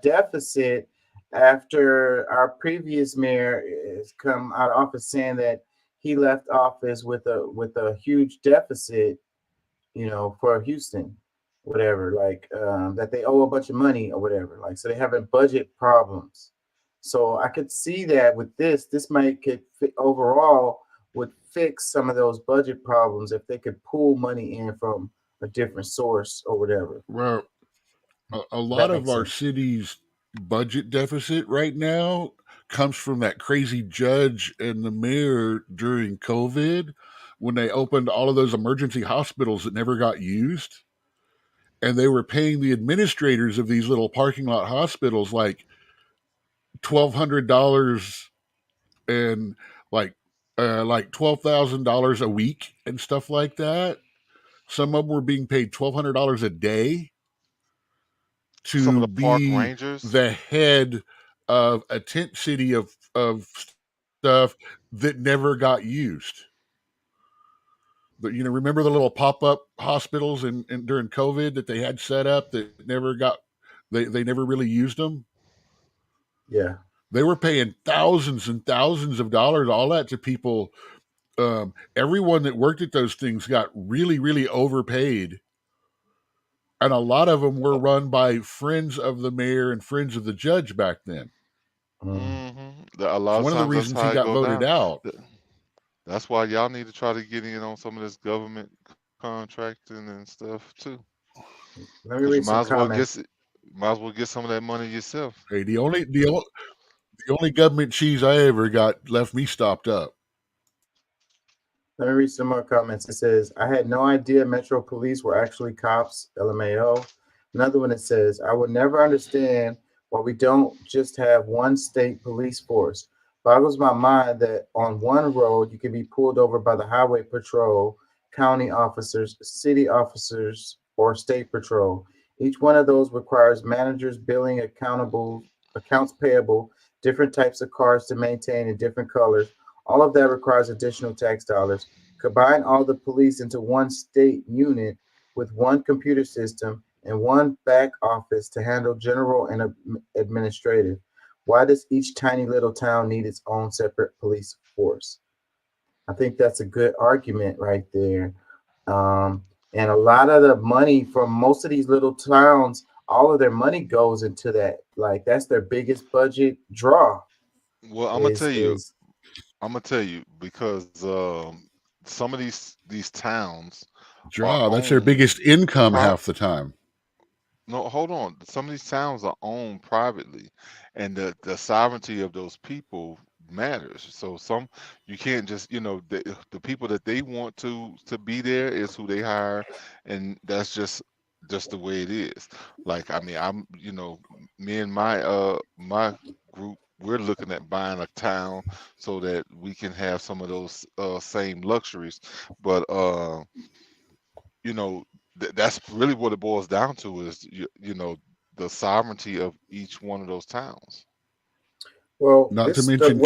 deficit after our previous mayor has come out of office saying that he left office with a huge deficit, for Houston, whatever, like that they owe a bunch of money or whatever. Like so they having budget problems. So I could see that with this overall would fix some of those budget problems if they could pull money in from a different source or whatever. Well, a lot That of makes our sense. city's budget deficit right now comes from that crazy judge and the mayor during COVID when they opened all of those emergency hospitals that never got used. And they were paying the administrators of these little parking lot hospitals like $1,200 and like $12,000 a week and stuff like that. Some of them were being paid $1,200 a day Some of to the park be rangers. the head of a tent city of stuff that never got used. But remember the little pop-up hospitals in during COVID that they had set up that never got they never really used them. Yeah. They were paying thousands and thousands of dollars, all that to people. Everyone that worked at those things got really, really overpaid. And a lot of them were run by friends of the mayor and friends of the judge back then. A lot It's of one of the times that's reasons how he it got go voted down. out. That's why y'all need to try to get in on some of this government contracting and stuff too. Let me 'Cause you read some might as well get some of that money yourself. Hey, the only government cheese I ever got left me stopped up. Let me read some more comments. It says, I had no idea Metro Police were actually cops, LMAO. Another one that says, I would never understand why we don't just have one state police force. Boggles my mind that on one road you can be pulled over by the highway patrol, county officers, city officers, or state patrol. Each one of those requires managers, billing, accounts payable, different types of cars to maintain in different colors. All of that requires additional tax dollars. Combine all the police into one state unit with one computer system and one back office to handle general and administrative. Why does each tiny little town need its own separate police force? I think that's a good argument right there. And a lot of the money from most of these little towns, all of their money goes into that. Like that's their biggest budget draw. Well, I'm gonna tell you because some of these towns are That's their owned biggest income pri- half the time. No, hold on. Some of these towns are owned privately, and the sovereignty of those people matters. So you can't just the people that they want to be there is who they hire, and that's just the way it is. Like I mean, me and my my group we're looking at buying a town so that we can have some of those same luxuries. But you know, that's really what it boils down to is you know, the sovereignty of each one of those towns. Well, Not to this mention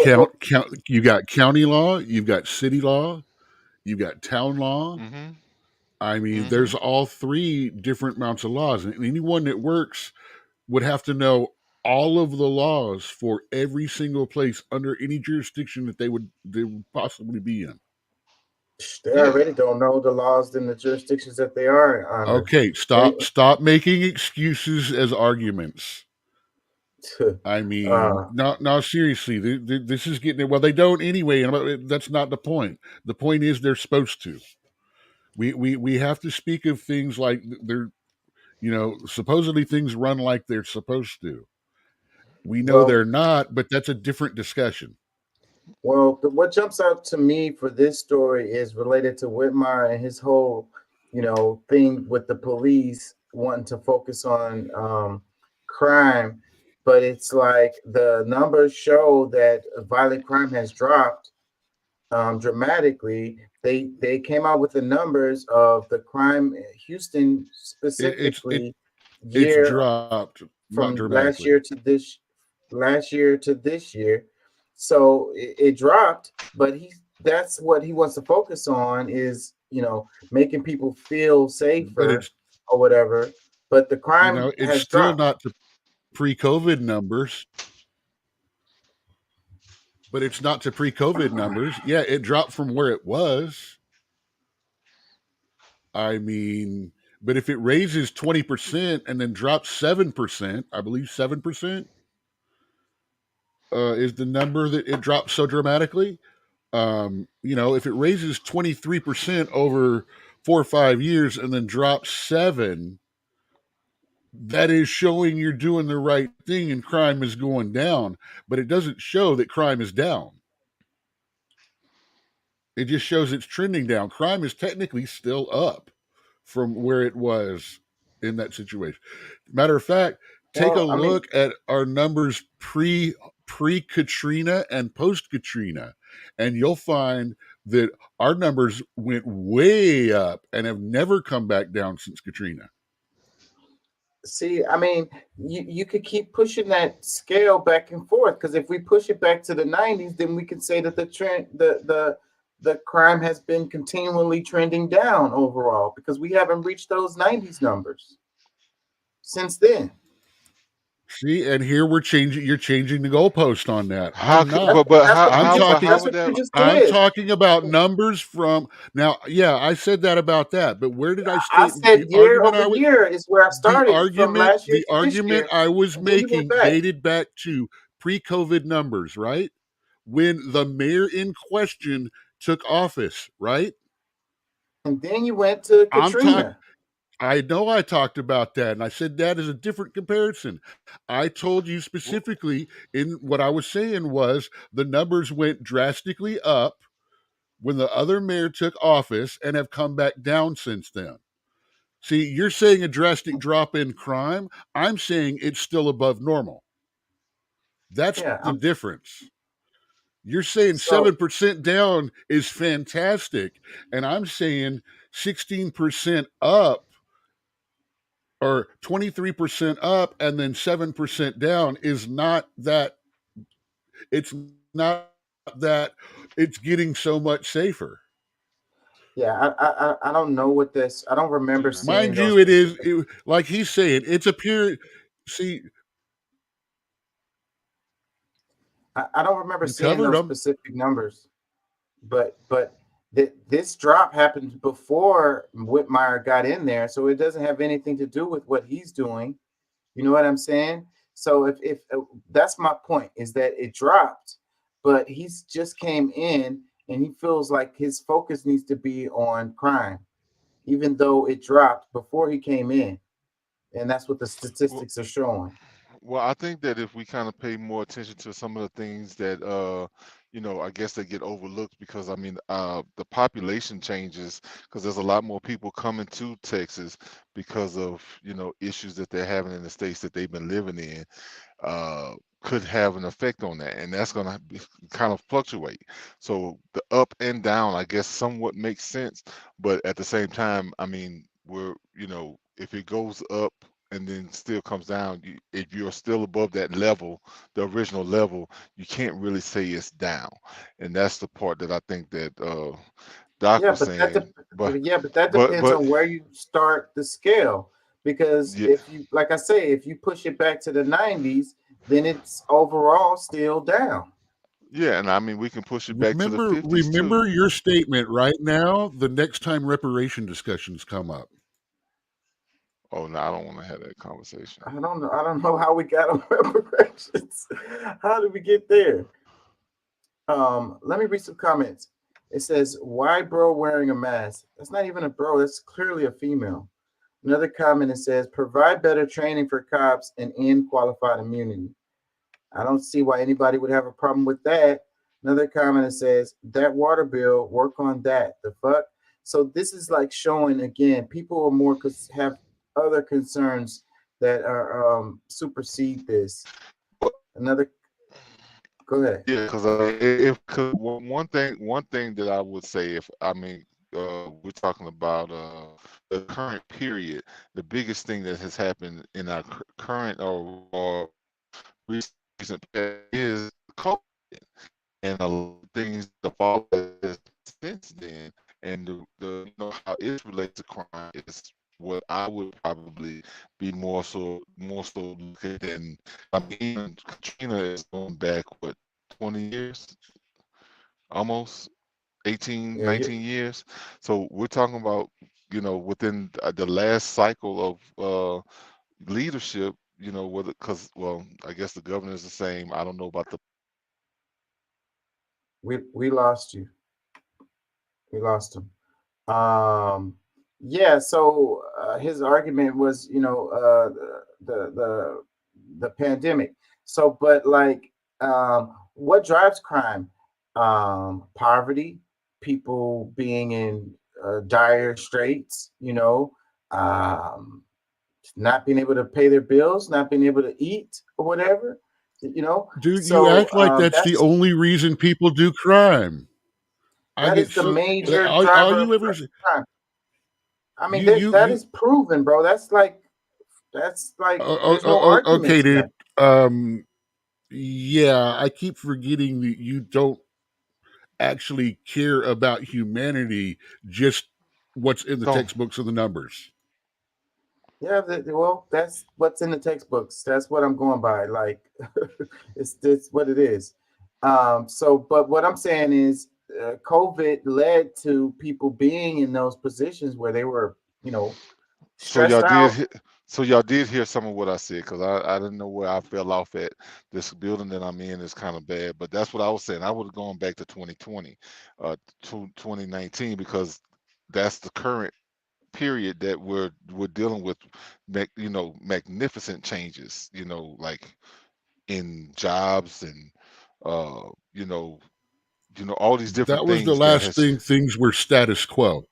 you got county law, you've got city law, you've got town law. Mm-hmm. I mean, there's all three different amounts of laws, and anyone that works would have to know all of the laws for every single place under any jurisdiction that they would possibly be in. They already don't know the laws in the jurisdictions that they are under. Okay, stop making excuses as arguments. I mean, no, seriously, this is getting it. Well, they don't anyway, and that's not the point. The point is they're supposed to. We have to speak of things like they're, you know, supposedly things run like they're supposed to. We know they're not, but that's a different discussion. Well, what jumps out to me for this story is related to Whitmire and his whole, you know, thing with the police wanting to focus on crime. But it's like the numbers show that violent crime has dropped dramatically. They came out with the numbers of the crime in Houston specifically. It's dropped from last year to this year. So it dropped, but that's what he wants to focus on is, you know, making people feel safer or whatever. But the crime it's still not the pre-COVID numbers. But it's not to pre-COVID numbers. Yeah, it dropped from where it was. I mean, but if it raises 20% and then drops 7%, I believe 7% is the number that it dropped so dramatically. You know, if it raises 23% over 4 or 5 years and then drops 7%, that is showing you're doing the right thing and crime is going down, but it doesn't show that crime is down. It just shows it's trending down. Crime is technically still up from where it was in that situation. Matter of fact, take a look at our numbers pre-Katrina and post-Katrina, and you'll find that our numbers went way up and have never come back down since Katrina. See, I mean, you could keep pushing that scale back and forth, because if we push it back to the 90s, then we can say that the trend, the crime has been continually trending down overall, because we haven't reached those 90s numbers since then. See, and here you're changing the goalpost on that. I'm talking about numbers from now. Yeah, I said that about that, but where did I state? I said year over year is where I started. The argument I was making dated back to pre-COVID numbers, right? When the mayor in question took office, right? And then you went to Katrina. I know I talked about that, and I said that is a different comparison. I told you specifically in what I was saying was the numbers went drastically up when the other mayor took office and have come back down since then. See, you're saying a drastic drop in crime. I'm saying it's still above normal. That's the difference. You're saying 7% down is fantastic, and I'm saying 16% up or 23% up and then 7% down is not that. It's not that it's getting so much safer. Yeah, I don't know what this. I don't remember seeing. Mind you, it is like he's saying. It's a period. See, I don't remember seeing those specific numbers, but this drop happened before Whitmire got in there, so it doesn't have anything to do with what he's doing. You know what I'm saying? So if that's my point, is that it dropped, but he's just came in and he feels like his focus needs to be on crime, even though it dropped before he came in, and that's what the statistics are showing. Well, I think that if we kind of pay more attention to some of the things that you know, I guess they get overlooked, because I mean, the population changes because there's a lot more people coming to Texas because of, you know, issues that they're having in the states that they've been living in. could have an effect on that, and that's going to kind of fluctuate. So the up and down, I guess, somewhat makes sense, but at the same time, I mean, if it goes up and then still comes down, if you're still above that level, the original level, you can't really say it's down, and that's the part that I think that Doc Yeah, was but that saying. but that depends But on where you start the scale. Because yeah, if you, like I say, if you push it back to the 90s, then it's overall still down. yeah, and I mean we can push it back to the 50s too. Remember your statement right now. The next time reparation discussions come up. Oh no, I don't want to have that conversation. I don't know how we got on reparations. How did we get there? Let me read some comments. It says, "Why bro wearing a mask?" That's not even a bro. That's clearly a female. Another comment, it says, "Provide better training for cops and end qualified immunity." I don't see why anybody would have a problem with that. Another comment, it says, "That water bill, work on that." The fuck? So this is like showing again, people are more have other concerns that are supersede this. Another, go ahead. Yeah, because one thing that I would say, if I mean we're talking about the current period, the biggest thing that has happened in our current or recent past is COVID, and a lot of things that follow since then, and the how it relates to crime is what I would probably be more so looking than. I mean, Katrina is going back what 20 years, almost 18, Yeah, 19 years. So we're talking about within the last cycle of leadership. Whether because I guess the governor is the same. I don't know about the. We lost you. We lost him. Yeah, so his argument was, the pandemic. So, but like, what drives crime? Poverty, people being in dire straits, not being able to pay their bills, not being able to eat or whatever, Dude, you So act like that's the only reason people do crime. I that get is the so major all driver you of ever crime. I mean, that you is proven, bro. That's like there's no argument okay, to that. dude. Yeah, I keep forgetting that you don't actually care about humanity, just what's in the Don't. textbooks and the numbers. Yeah, well, that's what's in the textbooks. That's what I'm going by. Like, it's what it is. So, but what I'm saying is, COVID led to people being in those positions where they were, So y'all stressed out. y'all did hear some of what I said, because I didn't know where I fell off at. This building that I'm in is kind of bad, but that's what I was saying. I would have gone back to 2020, to 2019, because that's the current period that we're dealing with, magnificent changes, like in jobs and uh, you know, all these different That was the things that last has. thing. Things were status quo.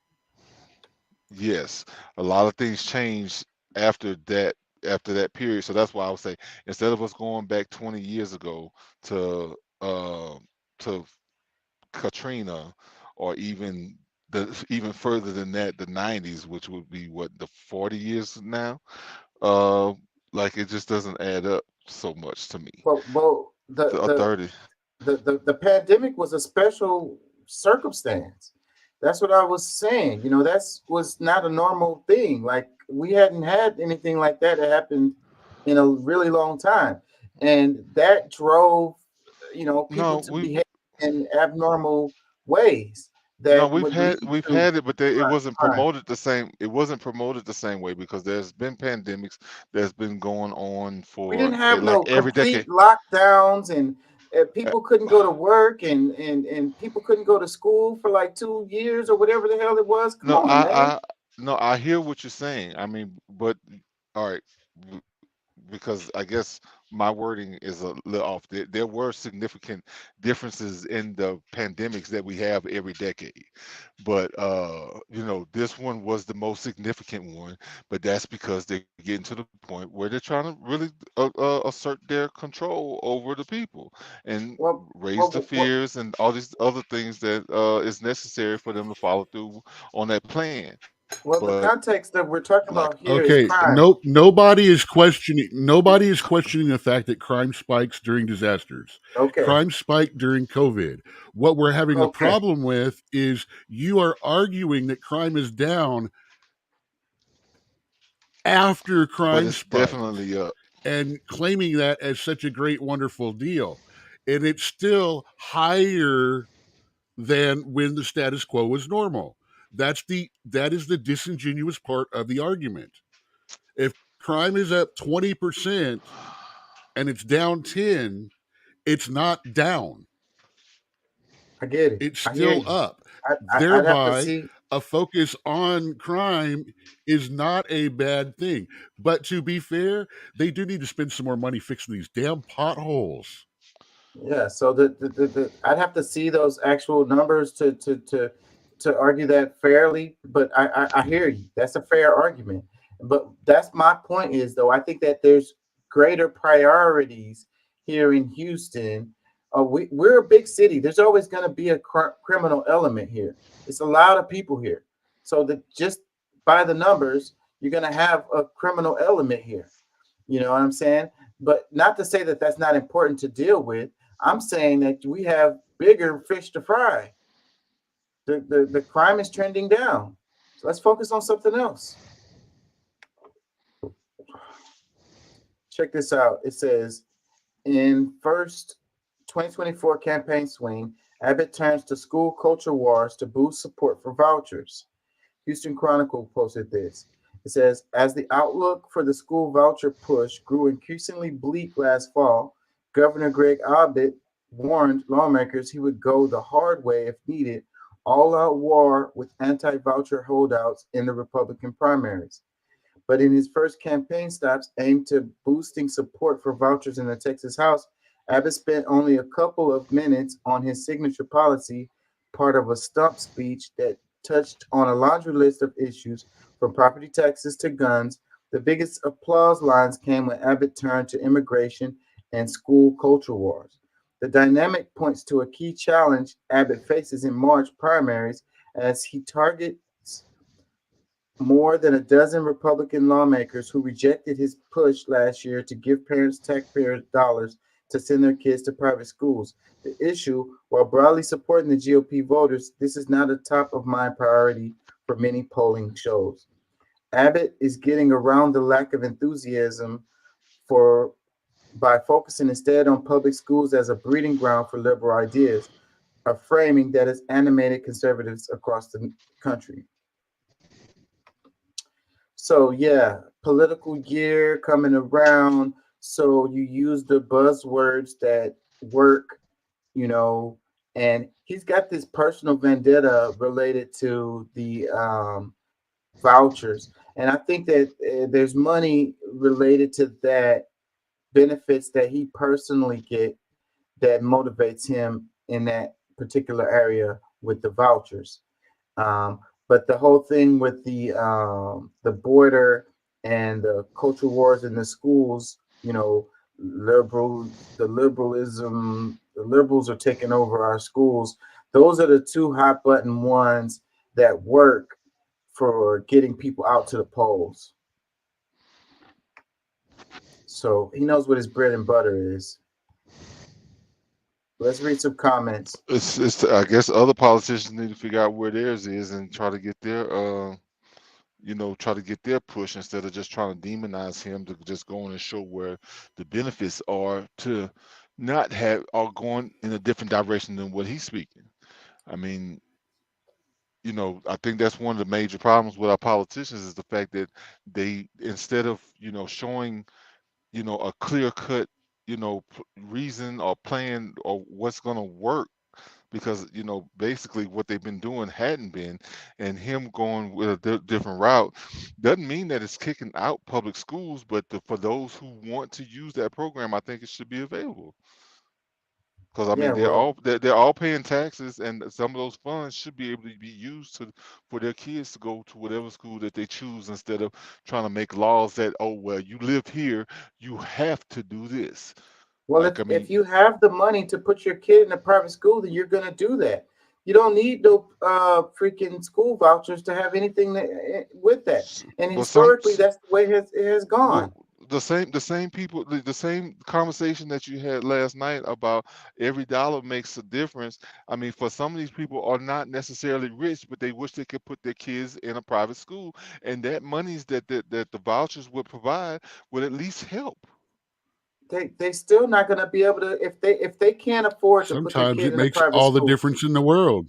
Yes, a lot of things changed after that period. So that's why I would say, instead of us going back 20 years ago to to Katrina, or even further than that, the 90s, which would be what, the 40 years now. Uh, like, it just doesn't add up so much to me. Well, The 30. the pandemic was a special circumstance. That's what I was saying. That's was not a normal thing. Like, we hadn't had anything like that happened in a really long time, and that drove, people No, to we behave in abnormal ways no, that would lead we've to had it, but it wasn't crime. promoted the same. It wasn't promoted the same way, because there's been pandemics that's been going on We for didn't have like no every complete decade. lockdowns, and Uh, people couldn't go to work, and people couldn't go to school for like 2 years or whatever the hell it was. Come No, on, man. I no, I hear what you're saying. I mean, but all right, because I guess my wording is a little off. There were significant differences in the pandemics that we have every decade, but this one was the most significant one. But that's because they're getting to the point where they're trying to really assert their control over the people and raise the fears and all these other things that is necessary for them to follow through on that plan. Well, the But context that we're talking like, about here is Okay, crime. nobody is questioning the fact that crime spikes during disasters. Okay. Crime spiked during COVID. What we're having a Okay. problem with is you are arguing that crime is down after but crime it's spiked definitely up. and claiming that as such a great, wonderful deal. And it's still higher than when the status quo was normal. That is the disingenuous part of the argument. If crime is up 20% and it's down 10, it's not down. I get it. It's I hear still you. up. I'd have to Thereby, see. a focus on crime is not a bad thing. But to be fair, they do need to spend some more money fixing these damn potholes. Yeah, so the I'd have to see those actual numbers to argue that fairly. But I hear you. That's a fair argument. But that's my point is though I think that there's greater priorities here in Houston. We're a big city. There's always going to be a criminal element here. It's a lot of people here. So that just by the numbers, you're going to have a criminal element here. You know what I'm saying? But not to say that that's not important to deal with. I'm saying that we have bigger fish to fry. The crime is trending down. So let's focus on something else. Check this out. It says in first 2024 campaign swing, Abbott turns to school culture wars to boost support for vouchers. Houston Chronicle posted this. It says, as the outlook for the school voucher push grew increasingly bleak last fall, Governor Greg Abbott warned lawmakers he would go the hard way if needed, all-out war with anti-voucher holdouts in the Republican primaries. But in his first campaign stops aimed to boosting support for vouchers in the Texas House, Abbott spent only a couple of minutes on his signature policy, part of a stump speech that touched on a laundry list of issues from property taxes to guns. The biggest applause lines came when Abbott turned to immigration and school culture wars. The dynamic points to a key challenge Abbott faces in March primaries as he targets more than a dozen Republican lawmakers who rejected his push last year to give parents taxpayer dollars to send their kids to private schools. The issue, while broadly supporting the GOP voters, this is not a top of mind priority for many polling shows. Abbott is getting around the lack of enthusiasm by focusing instead on public schools as a breeding ground for liberal ideas, a framing that has animated conservatives across the country. So yeah, political year coming around. So you use the buzzwords that work, and he's got this personal vendetta related to the vouchers. And I think that there's money related to that, benefits that he personally get that motivates him in that particular area with the vouchers. But the whole thing with the border and the culture wars in the schools, the liberals are taking over our schools. Those are the two hot button ones that work for getting people out to the polls. So he knows what his bread and butter is. Let's read some comments. It's I guess other politicians need to figure out where theirs is and try to get their push instead of just trying to demonize him, to just go on and show where the benefits are to not have all going in a different direction than what he's speaking. I mean, I think that's one of the major problems with our politicians is the fact that they, instead of showing a clear cut reason or plan or what's going to work because basically what they've been doing hadn't been, and him going with a different route doesn't mean that it's kicking out public schools, but for those who want to use that program, I think it should be available. Because I Yeah, mean, they're well, all they're all paying taxes, and some of those funds should be able to be used for their kids to go to whatever school that they choose, instead of trying to make laws that, oh well, you live here, you have to do this. well, Like, I if mean, you have the money to put your kid in a private school, then you're gonna do that. You don't need no freaking school vouchers to have anything with that. And well, some historically, that's the way it has gone. well, the same people, the same conversation that you had last night about every dollar makes a difference. I mean, for some of these people are not necessarily rich, but they wish they could put their kids in a private school, and that monies that the vouchers would provide would at least help. They still not gonna be able to, if they can't afford to put their Sometimes kid it in a makes private all the school. difference in the world.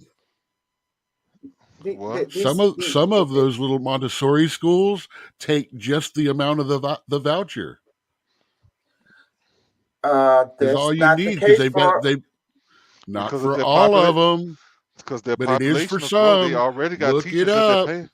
What? Some of those little Montessori schools take just the amount of the voucher. Is That's all you not the need, because case for. not Because of for their all of them, because their but it is for population will grow. They some. already got Look it teachers that they're up. paying.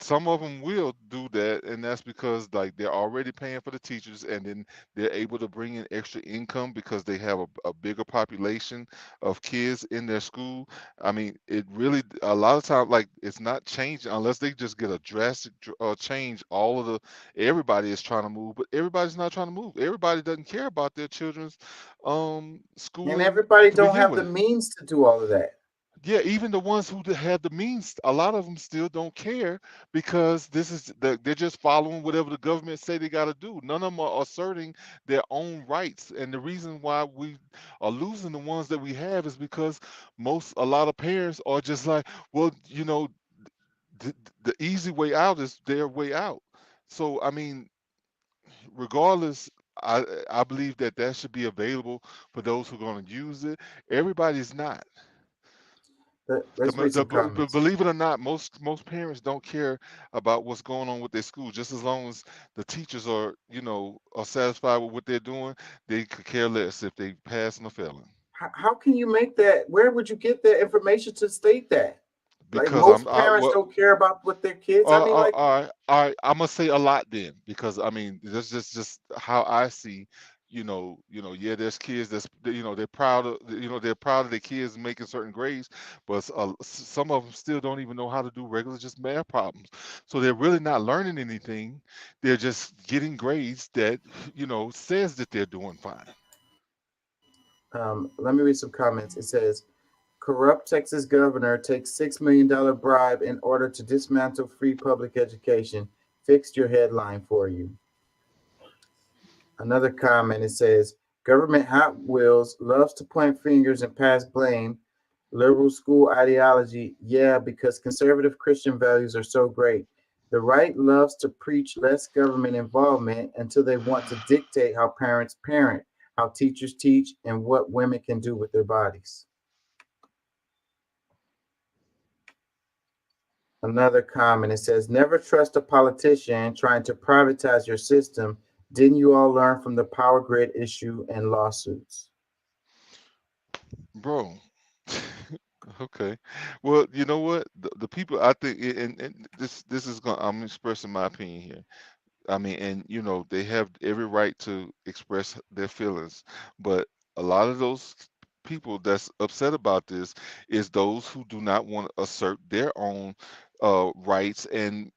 Some of them will do that, and that's because like they're already paying for the teachers, and then they're able to bring in extra income because they have a bigger population of kids in their school. I mean, it really a lot of times, like, it's not changing unless they just get a drastic change. Everybody is trying to move, but everybody's not trying to move. Everybody doesn't care about their children's And schooling everybody to don't begin have the with. means to do all of that. Yeah, even the ones who have the means, a lot of them still don't care, because they're just following whatever the government say they got to do. None of them are asserting their own rights, and the reason why we are losing the ones that we have is because a lot of parents are just like, well, the easy way out is their way out. So I mean, regardless, I believe that should be available for those who are going to use it. Everybody's not. Let's read some comments. Believe it or not, most parents don't care about what's going on with their school. Just as long as the teachers are satisfied with what they're doing, they could care less if they passing or failing. How can you make that? Where would you get that information to state that? Like, Because most parents don't care about what their kids. I mean, like, all right, I'm gonna say a lot then, because I mean, that's just how I see. Yeah, there's kids they're proud of, they're proud of their kids making certain grades, but some of them still don't even know how to do regular just math problems. So they're really not learning anything. They're just getting grades that says that they're doing fine. let me read some comments. It says, corrupt Texas governor takes $6 million bribe in order to dismantle free public education. Fixed your headline for you. Another comment, it says, government Hot Wheels loves to point fingers and pass blame. Liberal school ideology, yeah, because conservative Christian values are so great. The right loves to preach less government involvement until they want to dictate how parents parent, how teachers teach, and what women can do with their bodies. Another comment, it says, never trust a politician trying to privatize your system. Didn't you all learn from the power grid issue and lawsuits? Bro. Okay. Well, you know what? The people, I think, and this is going. I'm expressing my opinion here. I mean, and they have every right to express their feelings, but a lot of those people that's upset about this is those who do not want to assert their own rights, and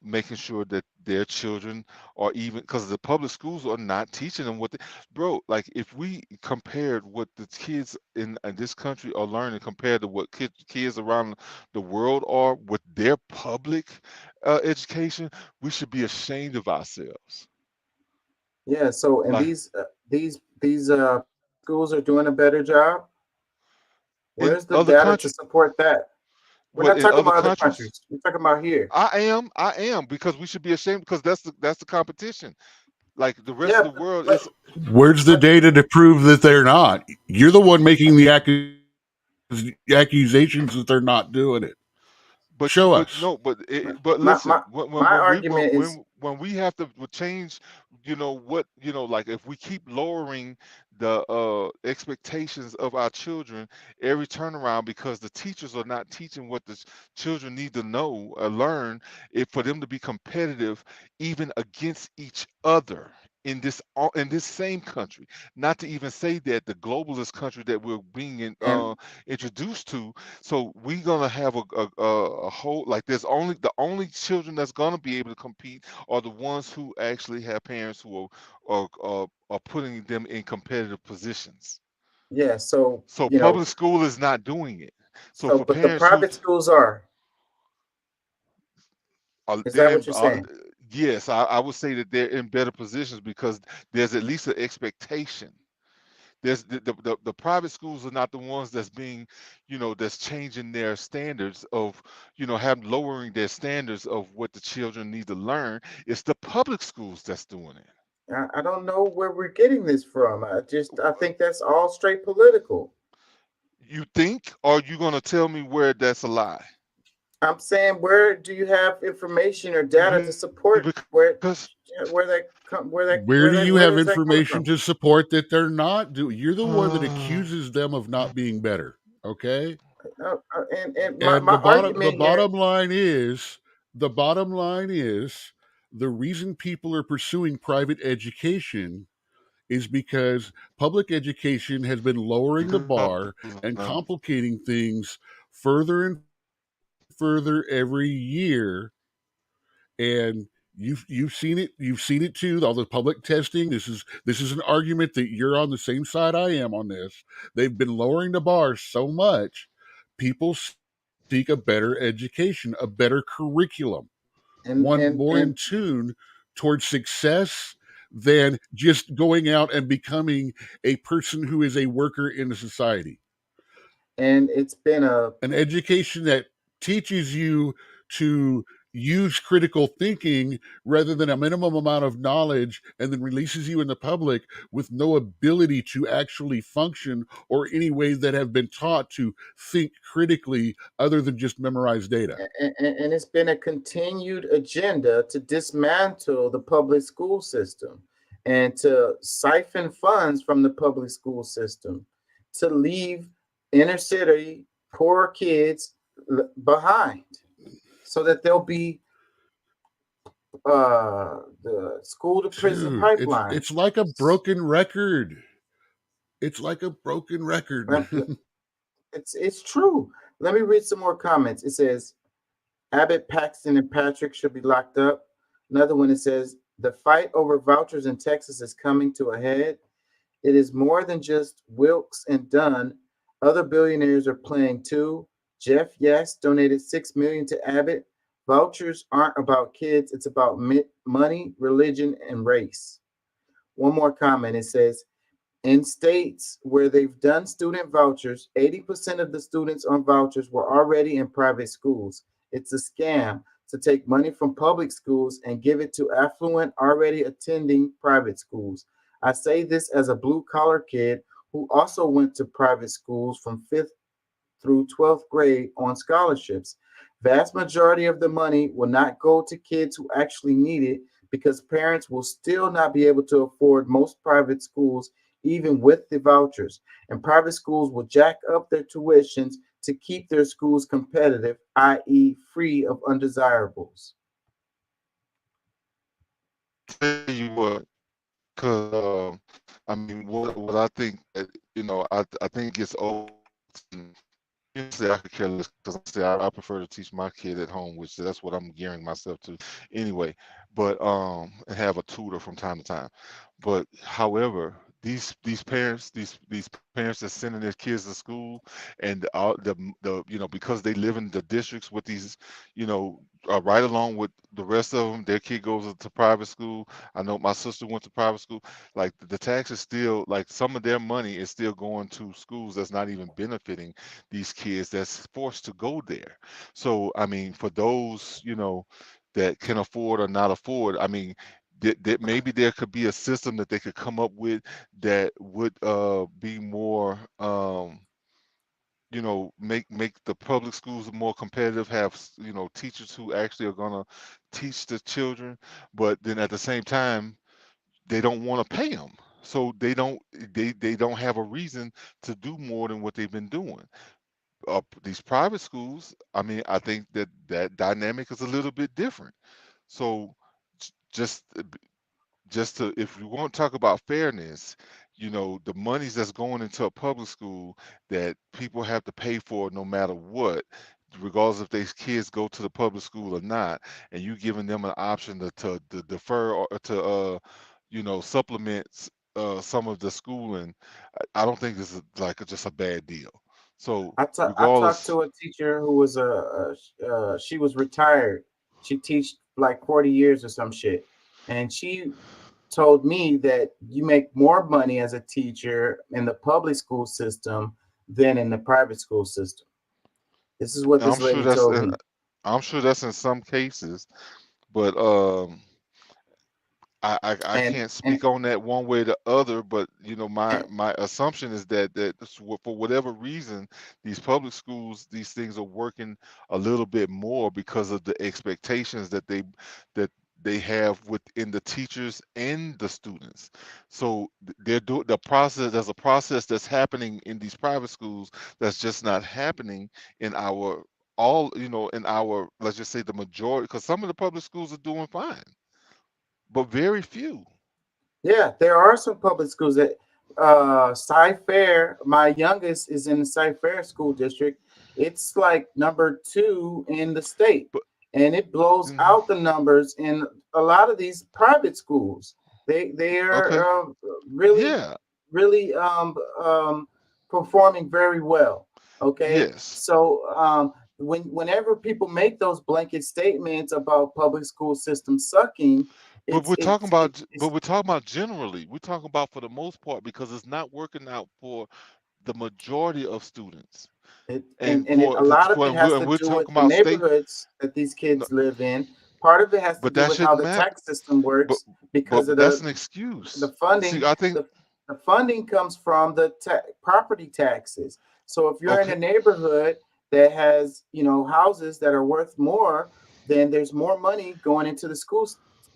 making sure that their children are, even because the public schools are not teaching them bro, like, if we compared what the kids in this country are learning compared to what kids around the world are with their public education, we should be ashamed of ourselves. Yeah. So, and Like, these schools are doing a better job. in Where's the other data to countries, support that? We're what not in talking other about other countries, countries. We're talking about here. I am, because we should be ashamed, because that's the competition. Like, the rest Yeah, of the world but, is. Where's the data to prove that they're not? You're the one making the accusations that they're not doing it. But Show but us. no, but my listen, my argument is, when we have to change, like if we keep lowering the expectations of our children every turnaround because the teachers are not teaching what the children need to know or learn, for them to be competitive even against each other in this same country, not to even say that the globalist country that we're being introduced to. So we're gonna have a whole, like, there's the only children that's gonna be able to compete are the ones who actually have parents who are putting them in competitive positions. Yeah, so So public school is not doing it. So for but the parents who private schools are. Is that what you're saying? yes, I would say that they're in better positions because there's at least an expectation. There's the private schools are not the ones that's being, that's changing their standards of, lowering their standards of what the children need to learn. It's the public schools that's doing it. I don't know where we're getting this from. I think that's all straight political. You think, or are you gonna tell me where that's a lie? I'm saying, where do you have information or data to support where do you have information to support that they're not doing? You're the one that accuses them of not being better. Okay. And my the bottom line is the reason people are pursuing private education is because public education has been lowering the bar and complicating things further and further every year. And you've seen it too, all the public testing. This is an argument that you're on the same side I am on this. They've been lowering the bar so much, people seek a better education, a better curriculum, one more in tune towards success than just going out and becoming a person who is a worker in the society. And it's been an education that teaches you to use critical thinking rather than a minimum amount of knowledge, and then releases you in the public with no ability to actually function or any way that have been taught to think critically other than just memorize data. And it's been a continued agenda to dismantle the public school system and to siphon funds from the public school system, to leave inner city poor kids behind, so that there'll be the school to prison pipeline. It's like a broken record. It's like a broken record. It's true. Let me read some more comments. It says Abbott, Paxton, and Patrick should be locked up. Another one, it says the fight over vouchers in Texas is coming to a head. It is more than just Wilkes and Dunn. Other billionaires are playing too. Jeff Yes donated $6 million to Abbott. Vouchers aren't about kids. It's about money, religion, and race. One more comment. It says, in states where they've done student vouchers, 80% of the students on vouchers were already in private schools. It's a scam to take money from public schools and give it to affluent, already attending private schools. I say this as a blue-collar kid who also went to private schools from 5th through 12th grade on scholarships. Vast majority of the money will not go to kids who actually need it, because parents will still not be able to afford most private schools, even with the vouchers. And private schools will jack up their tuitions to keep their schools competitive, i.e. free of undesirables. Tell you what, because I mean, what I think, I think it's old. Say I could care less, because I prefer to teach my kid at home, which that's what I'm gearing myself to anyway. But and have a tutor from time to time. But however, these parents that's sending their kids to school, and the because they live in the districts with these, right along with the rest of them, their kid goes to private school. I know my sister went to private school. Like, the tax is still, like, some of their money is still going to schools that's not even benefiting these kids that's forced to go there. So I mean, for those that can afford or not afford, I mean, that maybe there could be a system that they could come up with that would be more make the public schools more competitive, have teachers who actually are going to teach the children, but then at the same time they don't want to pay them, so they don't have a reason to do more than what they've been doing. These private schools, I mean, I think that dynamic is a little bit different. So j- just just to, if you want to talk about fairness, the monies that's going into a public school that people have to pay for no matter what, regardless if these kids go to the public school or not, and you giving them an option to defer or to supplement some of the schooling. I don't think this is like just a bad deal. So I talked regardless, to a teacher who was she was retired. She teach like 40 years or some shit, and she told me that you make more money as a teacher in the public school system than in the private school system. This is what I'm this sure lady that's told me. I'm sure that's in some cases, but I And can't and speak on that one way or the other, but my assumption is that for whatever reason, these public schools, these things are working a little bit more because of the expectations that they have within the teachers and the students. So they're doing the process. There's a process that's happening in these private schools that's just not happening in our in our, let's just say, the majority, because some of the public schools are doing fine, but very few. yeah, there are some public schools that Cy-Fair, my youngest is in the Cy-Fair school district. It's like number 2 in the state. But And it blows mhm, out the numbers in a lot of these private schools. They okay, are really yeah, really performing very well. Okay, yes, so whenever people make those blanket statements about public school system sucking, but it's it's it's, but it's we're talking about generally. We're talking about for the most part because it's not working out for the majority of students, it, and and it, a lot of it has and to we're do with talking the about state. neighborhoods that these No, kids live in. Part of it has to but do that with how shouldn't the matter. tax system But works because of that's an the excuse. See, funding. I think The funding comes from the property taxes. So if you're in okay. a neighborhood that has, houses that are worth more, then there's more money going into the school system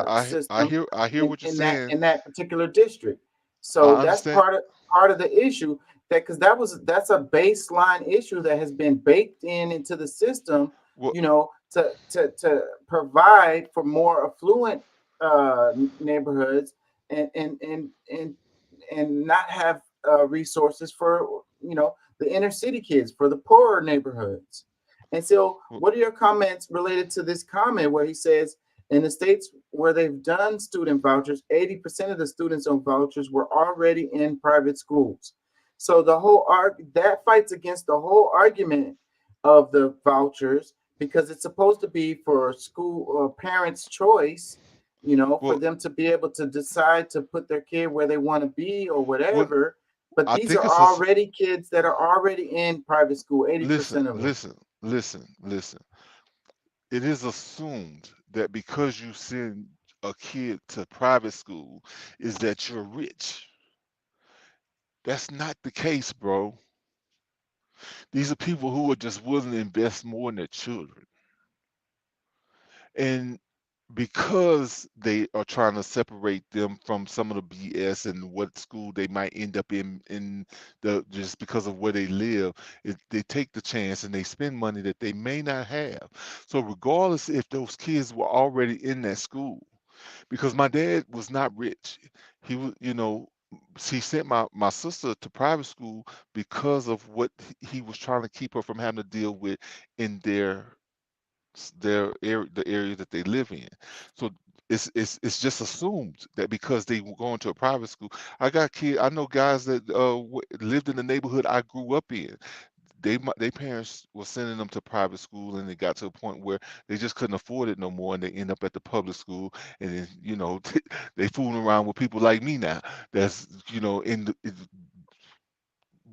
I hear what you're saying. in that particular district. I So that's understand. part of the issue, that because that's a baseline issue that has been baked into the system, Well, to provide for more affluent neighborhoods, and and and and and not have resources for the inner city kids, for the poorer neighborhoods. And so, well, what are your comments related to this comment where he says in the states where they've done student vouchers, 80% of the students on vouchers were already in private schools. So the whole that fights against the whole argument of the vouchers, because it's supposed to be for school or parents' choice, for well, them to be able to decide to put their kid where they want to be or well, whatever. But I these think are it's a already kids that are already in private school, listen, 80% of them. listen, listen. It is assumed that because you send a kid to private school is that you're rich. That's not the case, bro. These are people who are just willing to invest more in their children. And because they are trying to separate them from some of the BS and what school they might end up in the just because of where they live, they take the chance and they spend money that they may not have. So regardless if those kids were already in that school, because my dad was not rich, he was, he sent my sister to private school because of what he was trying to keep her from having to deal with in their area, the area that they live in. So it's just assumed that because they were going to a private school. I know guys that lived in the neighborhood I grew up in. Their parents were sending them to private school, and it got to a point where they just couldn't afford it no more, and they end up at the public school, and then they fooling around with people like me now. That's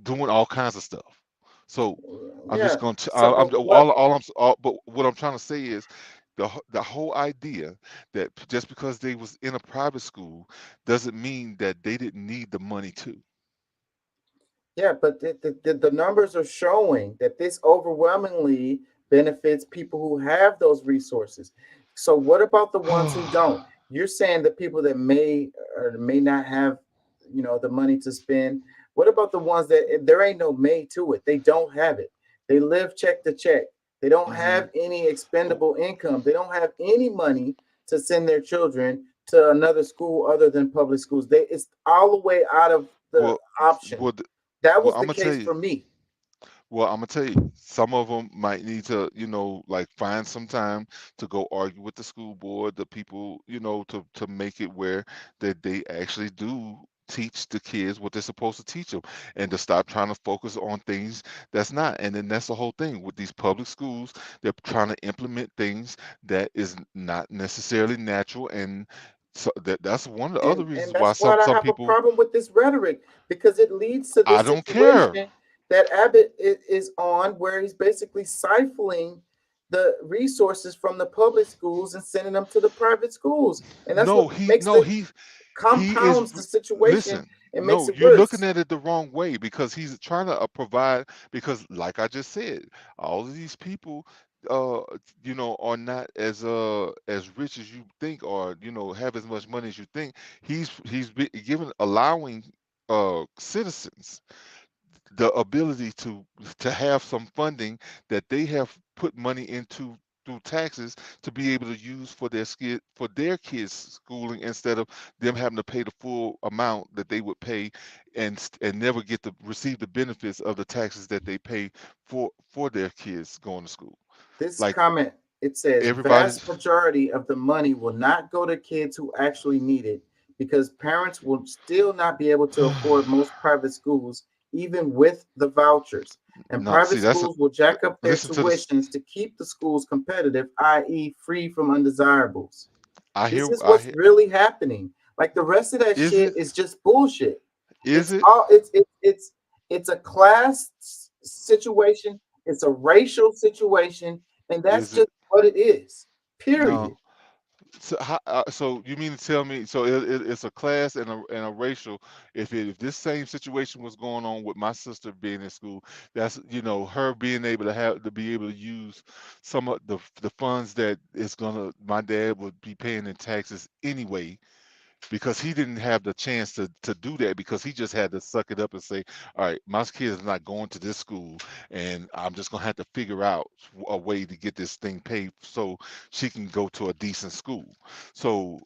doing all kinds of stuff. So I'm just Yeah. going to I'm So what? but what I'm trying to say is the whole idea that just because they was in a private school doesn't mean that they didn't need the money too. Yeah, but the numbers are showing that this overwhelmingly benefits people who have those resources. So what about the ones who don't? You're saying the people that may or may not have, the money to spend. What about the ones that there ain't no may to it? They don't have it. They live check to check. They don't Hmm. have any expendable income. They don't have any money to send their children to another school other than public schools. It's all the way out of the Well, option. well, That well, was I'm the gonna tell case you. for me. Well, I'm gonna tell you, some of them might need to, like find some time to go argue with the school board, the people, to make it where that they actually do teach the kids what they're supposed to teach them, and to stop trying to focus on things that's not. And then that's the whole thing with these public schools. They're trying to implement things that is not necessarily natural, and so that's one of the other And reasons why that's why I some have a people. problem with this rhetoric because it leads to I this don't care. situation that Abbott is on, where he's basically siphoning the resources from the public schools and sending them to the private schools, and that's what No, he makes no the he is compounds the situation listen. and makes No, it you're looking worse. at it the wrong way because he's trying to provide because like I just said, all of these people uh are not as rich as you think or have as much money as you think. Given allowing citizens the ability to have some funding that they have put money into through taxes to be able to use for their kids schooling instead of them having to pay the full amount that they would pay and never get to receive the benefits of the taxes that they pay for their kids going to school. This Like comment, it says everybody. vast majority of the money will not go to kids who actually need it because parents will still not be able to afford most private schools, even with the vouchers. And No, private see that's schools will jack up their listen to this. tuitions to keep the schools competitive, i.e., free from undesirables. I This hear is I what's hear really happening. Like the rest of that is shit it is just bullshit. is It's it all it's a class situation, it's a racial situation, and that's is it just what it is. no. Period. So you mean to tell me so it's a class and a racial if this same situation was going on with my sister being in school, that's her being able to be able to use some of the funds that is gonna my dad would be paying in taxes anyway because he didn't have the chance to do that because he just had to suck it up and say, all right, my kid is not going to this school and I'm just gonna have to figure out a way to get this thing paid so she can go to a decent school. So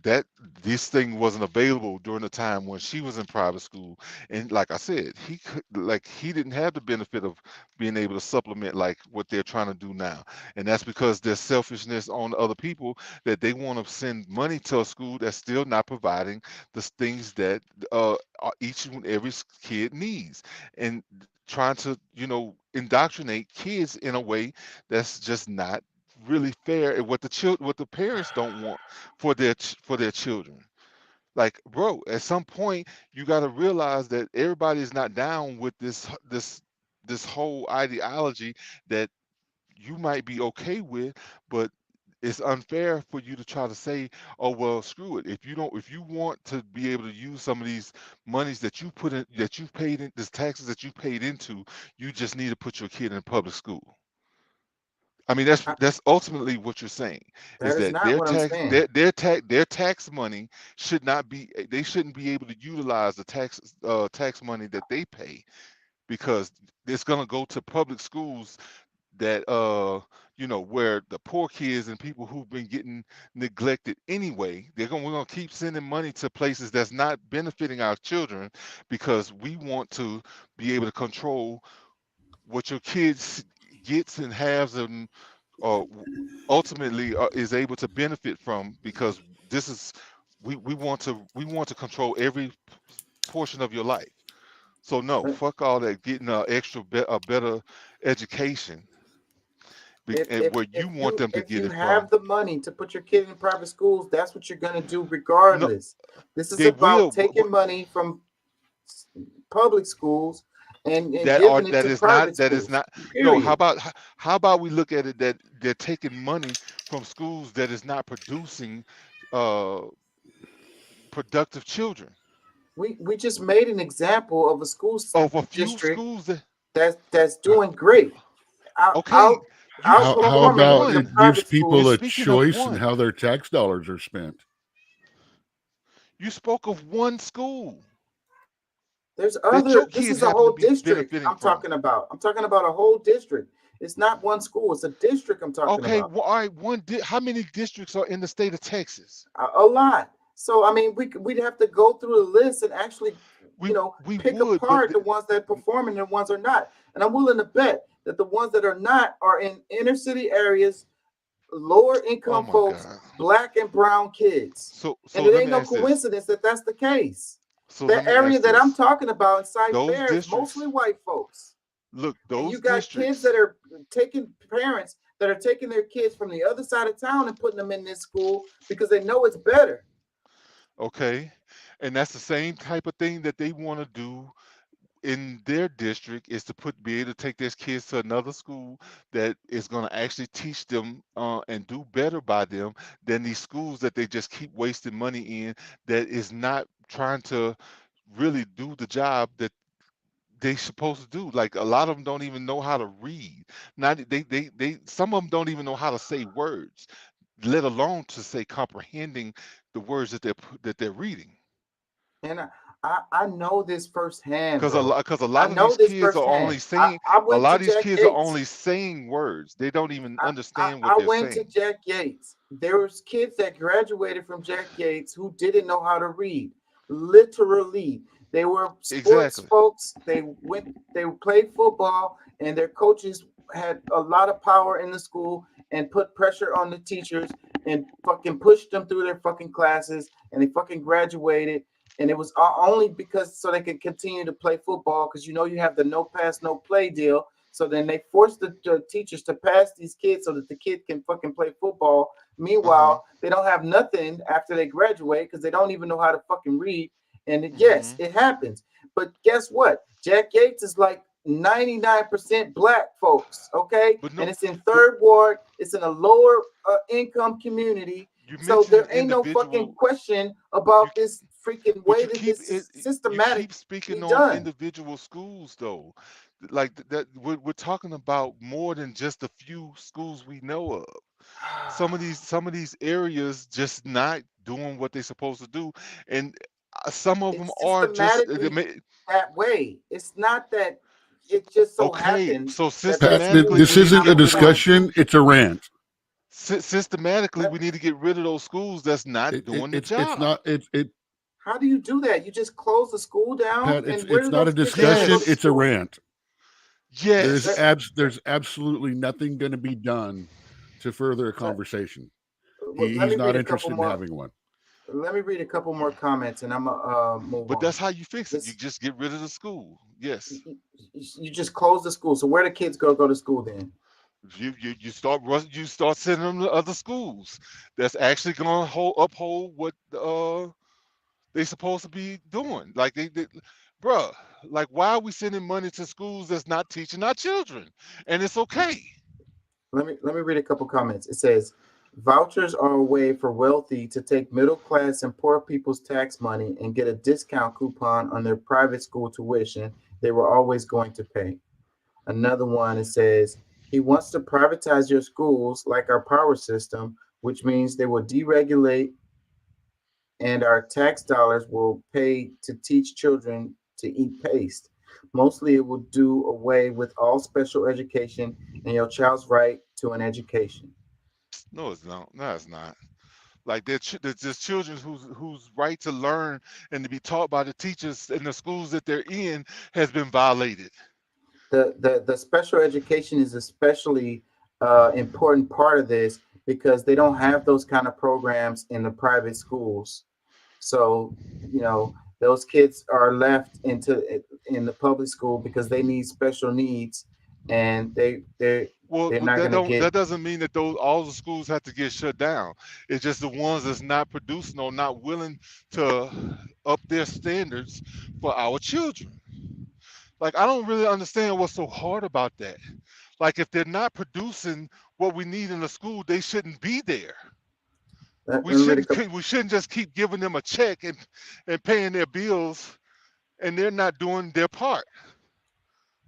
that this thing wasn't available during the time when she was in private school. And like I said, he didn't have the benefit of being able to supplement like what they're trying to do now. And that's because there's selfishness on other people that they want to send money to a school that's still not providing the things that each and every kid needs, and trying to indoctrinate kids in a way that's just not really fair and what the parents don't want for their children. Like, bro, at some point you got to realize that everybody is not down with this whole ideology that you might be okay with, but it's unfair for you to try to say, oh well, screw it. If you want to be able to use some of these monies that you put in, that you've paid in, these taxes that you paid into, you just need to put your kid in public school. I mean, I- that's ultimately what you're saying is that is that not what I'm saying. their tax money should not be they shouldn't be able to utilize the tax money that they pay because it's going to go to public schools that where the poor kids and people who've been getting neglected anyway, we're going to keep sending money to places that's not benefiting our children because we want to be able to control what your kids gets and has and uh, ultimately is able to benefit from because this is we want to control every portion of your life. So no, But fuck all that getting a better education if and if where if you want you them to if get you it from. have the money to put your kid in private schools, that's what you're gonna do No, regardless. This is they about will, but taking money from public schools and that are giving it to private that is schools. not. No, Period. how about we look at it that they're taking money from schools that is not producing uh productive children. We just made an example of a school Of a few district schools that that's doing great. okay, you How spoke of Outperforming about the one. it gives private people You're schools. a speaking of choice in one. how their tax dollars are spent? You spoke of one school There's that your other. This kids is a happen to whole be district benefiting I'm from. talking about. I'm talking about a whole district. It's not one school. It's a district I'm talking Okay, about. well, all right. How many districts are in the state of Texas? A lot. So I mean, we'd have to go through the list and actually, We pick would, but apart the ones that perform and the ones are not. And I'm willing to bet that the ones that are not are in inner city areas, lower oh income my folks, God. black and brown kids. So And it let ain't me no ask this. coincidence that that's the case. So The let me area ask that I'm this. talking about inside Those Fair is districts, mostly white folks. look, And you those got kids districts. that are taking parents that are taking their kids from the other side of town and putting them in this school because they know it's better. Okay, and that's the same type of thing that they want to do in their district is to be able to take their kids to another school that is going to actually teach them and do better by them than these schools that they just keep wasting money in that is not trying to really do the job that they supposed to do. Like a lot of them don't even know how to read. Not they some of them don't even know how to say words, let alone to say comprehending the words that they're reading. And I know this firsthand, Because bro. a I lot of know these this kids are firsthand. only saying I a went lot to of these Jack kids are Yates. only saying words. They don't even understand what I they're went to saying. Jack Yates. There was kids that graduated from Jack Yates who didn't know how to read. Literally. They were sports Exactly. folks. They played football, and their coaches had a lot of power in the school and put pressure on the teachers and fucking pushed them through their fucking classes, and they fucking graduated. And it was only because so they could continue to play football because you have the no pass, no play deal. So then they force the teachers to pass these kids so that the kid can fucking play football. Uh-huh. Meanwhile, they don't have nothing after they graduate because they don't even know how to fucking read. And yes, Hmm. it happens. But guess what? Jack Yates is like 99% black folks, okay? But And no, it's in but third ward. It's in a lower income community. you So mentioned there ain't no fucking individual. question You about this freaking but way that this is you keep systematically speaking on done. individual schools though. Like that we're talking about more than just a few schools we know of. Some of these areas just not doing what they're supposed to do, and some of them It's are just systematically that way. It's not that it just so okay. happens So that that Pat, school systematically, is this we need just to isn't get a number rid of those one. discussion; schools. it's a rant. Systematically, Let- we need to get rid of those schools that's not doing the It's job. not it How do you do that? You just close the school down, Pat. and where It's do not a those kids got to go discussion; to Yes, it's a school? rant. yes. There's absolutely nothing going to be done to further a Let, conversation. let He's me not read a couple interested in more. having one. Let me read a couple more comments, and I'm gonna move But on. that's how you fix it. You This just get rid of the school. Yes. you just close the school. So where the kids go to school then? You start sending them to other schools that's actually going to uphold what they supposed to be doing. Like bruh, like why are we sending money to schools that's not teaching our children? And it's okay. Let me read a couple comments. It says vouchers are a way for wealthy to take middle class and poor people's tax money and get a discount coupon on their private school tuition they were always going to pay. Another one, it says he wants to privatize your schools like our power system, which means they will deregulate and our tax dollars will pay to teach children to eat paste. Mostly, it will do away with all special education and your child's right to an education. No, it's not. No, it's not. Like there's just children whose right to learn and to be taught by the teachers in the schools that they're in has been violated. The special education is especially important part of this because they don't have those kind of programs in the private schools. So, those kids are left in the public school because they need special needs, and Well, they're not that going to don't get that doesn't mean that those all the schools have to get shut down. It's just the ones that's not producing or not willing to up their standards for our children. Like I don't really understand what's so hard about that. Like if they're not producing what we need in the school, they shouldn't be there. We shouldn't just keep giving them a check and paying their bills, and they're not doing their part.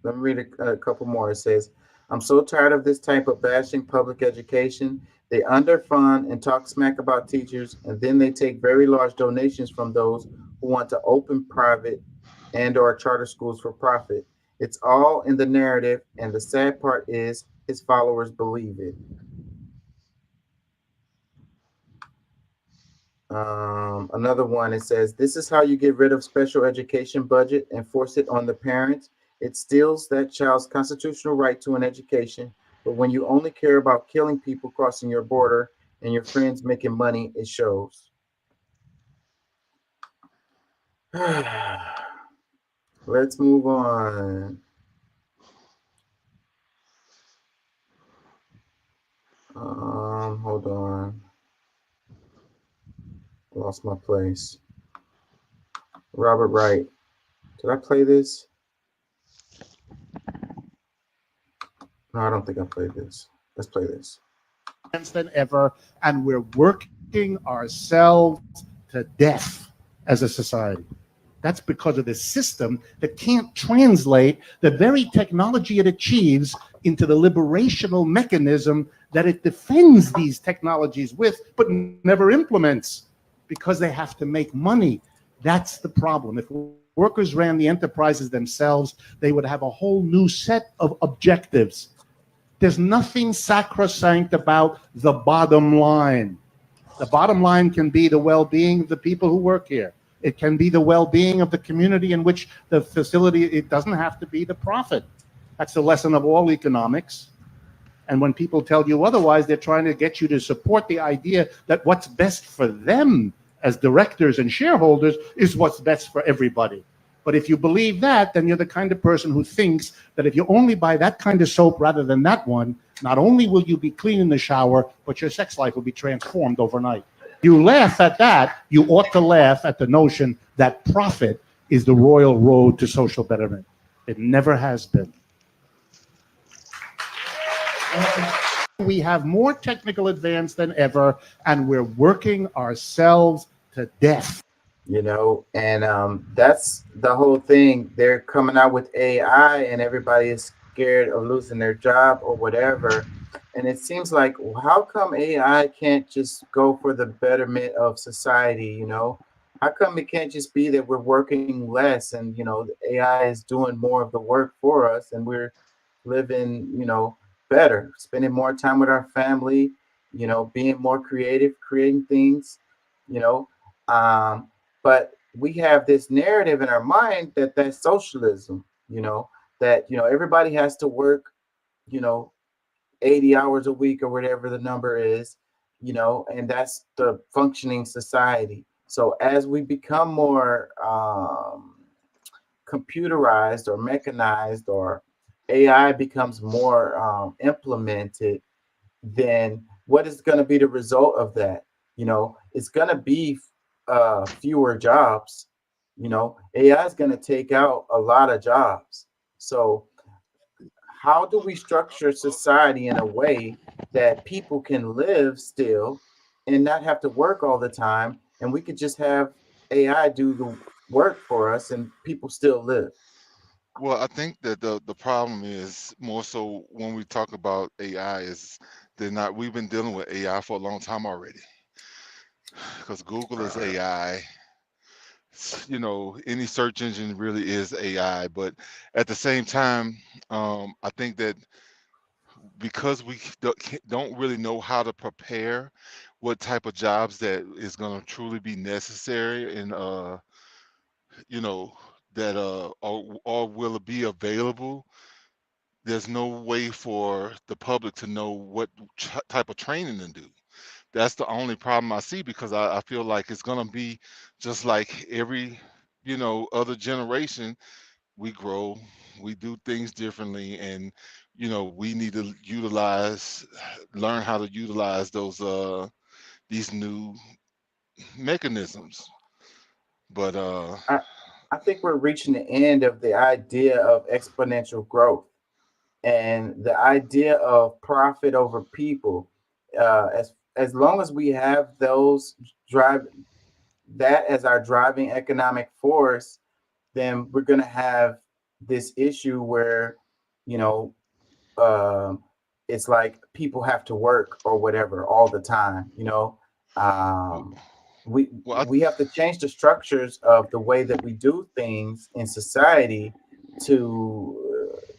Let me read a couple more. It says, I'm so tired of this type of bashing public education. They underfund and talk smack about teachers, and then they take very large donations from those who want to open private and or charter schools for profit. It's all in the narrative, and the sad part is his followers believe it. Another one, it says, this is how you get rid of special education budget and force it on the parents. It steals that child's constitutional right to an education. But when you only care about killing people crossing your border and your friends making money, it shows. Let's move on. Hold on. Lost my place. Robert Wright. Did I play this? No, I don't think I played this. Let's play this. Than ever, and we're working ourselves to death as a society. That's because of this system that can't translate the very technology it achieves into the liberational mechanism that it defends these technologies with, but never implements because they have to make money. That's the problem. If workers ran the enterprises themselves, they would have a whole new set of objectives. There's nothing sacrosanct about the bottom line. The bottom line can be the well-being of the people who work here. It can be the well-being of the community in which the facility, it doesn't have to be the profit. That's the lesson of all economics. And when people tell you otherwise, they're trying to get you to support the idea that what's best for them as directors and shareholders is what's best for everybody. But if you believe that, then you're the kind of person who thinks that if you only buy that kind of soap rather than that one, not only will you be clean in the shower, but your sex life will be transformed overnight. You laugh at that, you ought to laugh at the notion that profit is the royal road to social betterment. It never has been. We have more technical advance than ever, and we're working ourselves to death. You know, and that's the whole thing. They're coming out with AI and everybody is scared of losing their job or whatever. And it seems like, well, how come AI can't just go for the betterment of society? You know, how come it can't just be that we're working less and, you know, the AI is doing more of the work for us and we're living, you know, better, spending more time with our family, you know, being more creative, creating things, you know. But we have this narrative in our mind that that's socialism, you know, that, you know, everybody has to work, you know, 80 hours a week or whatever the number is, you know, and that's the functioning society. So as we become more computerized or mechanized or AI becomes more implemented, then what is going to be the result of that? You know, it's going to be fewer jobs. You know, AI is going to take out a lot of jobs. So how do we structure society in a way that people can live still and not have to work all the time, and we could just have AI do the work for us and people still live? Well, I think that the problem is more so when we talk about AI is we've been dealing with AI for a long time already. Because Google is AI, you know, any search engine really is AI. But at the same time, I think that because we don't really know how to prepare what type of jobs that is going to truly be necessary and, you know, that or will be available, there's no way for the public to know what type of training to do. That's the only problem I see, because I feel like it's gonna be just like every, you know, other generation. We grow, we do things differently, and you know, we need to learn how to utilize those these new mechanisms. But I think we're reaching the end of the idea of exponential growth and the idea of profit over people. As as long as we have those that as our driving economic force, then we're going to have this issue where, you know, it's like people have to work or whatever all the time, you know. We have to change the structures of the way that we do things in society to,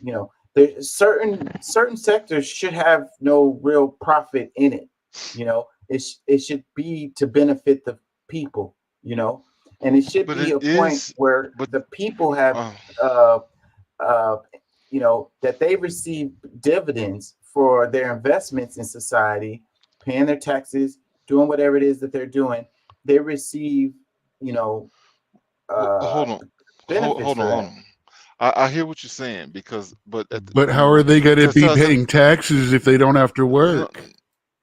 you know, there's certain sectors should have no real profit in it. You know, it should be to benefit the people, you know, and it should But be it a point is, where but the people have, you know, that they receive dividends for their investments in society, paying their taxes, doing whatever it is that they're doing. They receive, you know, hold on, benefits hold for on, hold that. on. I hear what you're saying because, but But how are they going to be so- paying taxes if they don't have to work?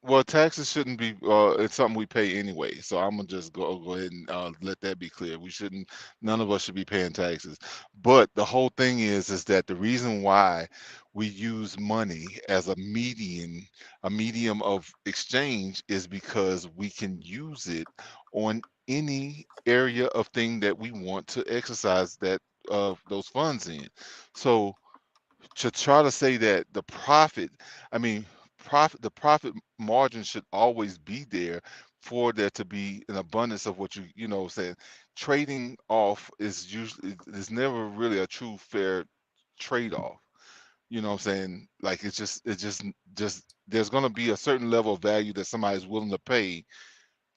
well, taxes shouldn't be. It's something we pay anyway. So I'm gonna just go ahead and let that be clear. We shouldn't. None of us should be paying taxes. But the whole thing is that the reason why we use money as a medium of exchange, is because we can use it on any area of thing that we want to exercise that those funds in. So to try to say that the profit, I mean, the profit margin should always be there for there to be an abundance of what you know saying. Trading off is usually is never really a true fair trade-off. You know what I'm saying? Like it's just there's going to be a certain level of value that somebody's willing to pay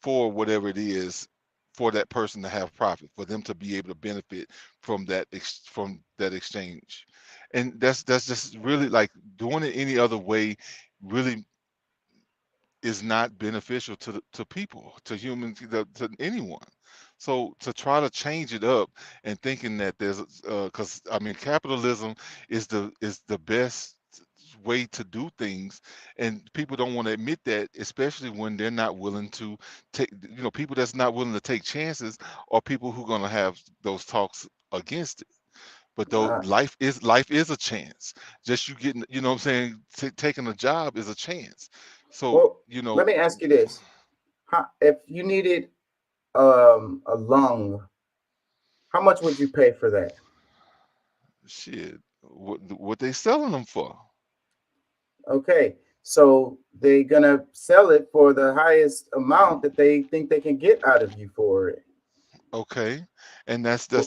for whatever it is, for that person to have profit, for them to be able to benefit from that exchange. And that's just really, like, doing it any other way really is not beneficial to people, to humans, to anyone. So to try to change it up and thinking that there's because I mean capitalism is the best way to do things, and people don't want to admit that, especially when they're not willing to take, people that's not willing to take chances, or people who are going to have those talks against it. But though life is a chance. Just you getting, you know what I'm saying, taking a job is a chance. So, Well, let me ask you this: if you needed a lung, how much would you pay for that? shit, what they selling them for? Okay, so they're gonna sell it for the highest amount that they think they can get out of you for it. Okay, and that's the,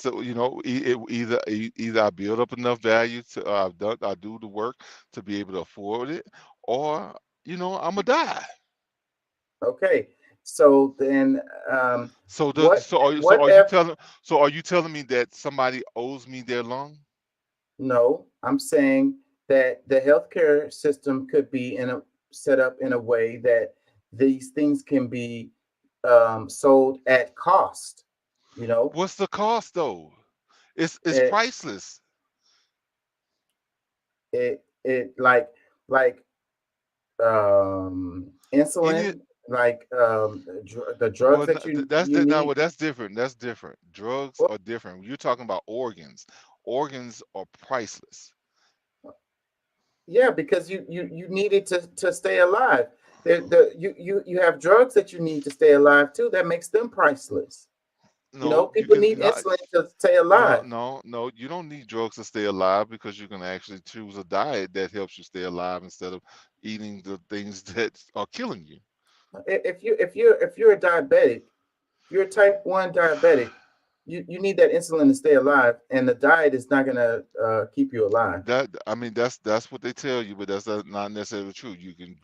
either I build up enough value to I do the work to be able to afford it, or I'm gonna die. Okay, so then So what are you if telling me that somebody owes me their lung? no, I'm saying that the healthcare system could be set up in a way that these things can be sold at cost. You know, What's the cost though? It's it priceless. it like Any insulin, like the drugs well, that you that's you that now. need. Well, that's different. That's different. Drugs Well, are different. You're talking about organs. Organs are priceless. yeah, because you need it to stay alive. You have drugs that you need to stay alive too. That makes them priceless. You know, No, you people can need not. insulin to stay No, alive. no, no. You don't need drugs to stay alive, because you can actually choose a diet that helps you stay alive instead of eating the things that are killing you. If you're a diabetic, if you're a type 1 diabetic, you need that insulin to stay alive, and the diet is not gonna keep you alive. That I mean, that's what they tell you, but that's not necessarily true. You can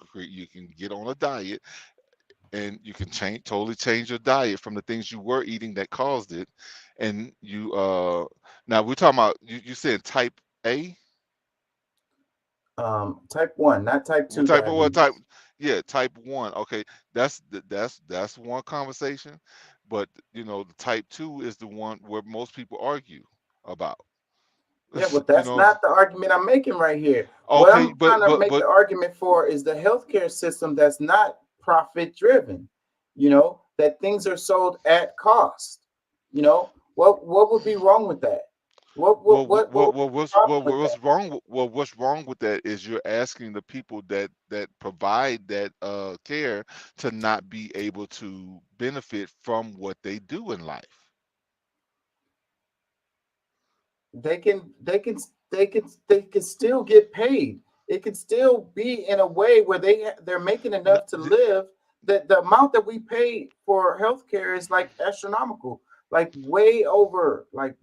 get on a diet, and you can totally change your diet from the things you were eating that caused it. And now we're talking about, you said type A. Type 1, not type What 2 type of what type? diabetes. Yeah, type 1. Okay, that's one conversation. But the type 2 is the one where most people argue about. Yeah, but You that's know. not the argument I'm making right here. What Okay, I'm but trying to but make the but argument for is the healthcare system that's not profit driven. You know, that things are sold at cost. You know, what would be wrong with that? What's wrong with that is you're asking the people that provide that care to not be able to benefit from what they do in life. They can still get paid. It can still be in a way where they're making enough to live. That the amount that we pay for healthcare is like astronomical, like way over the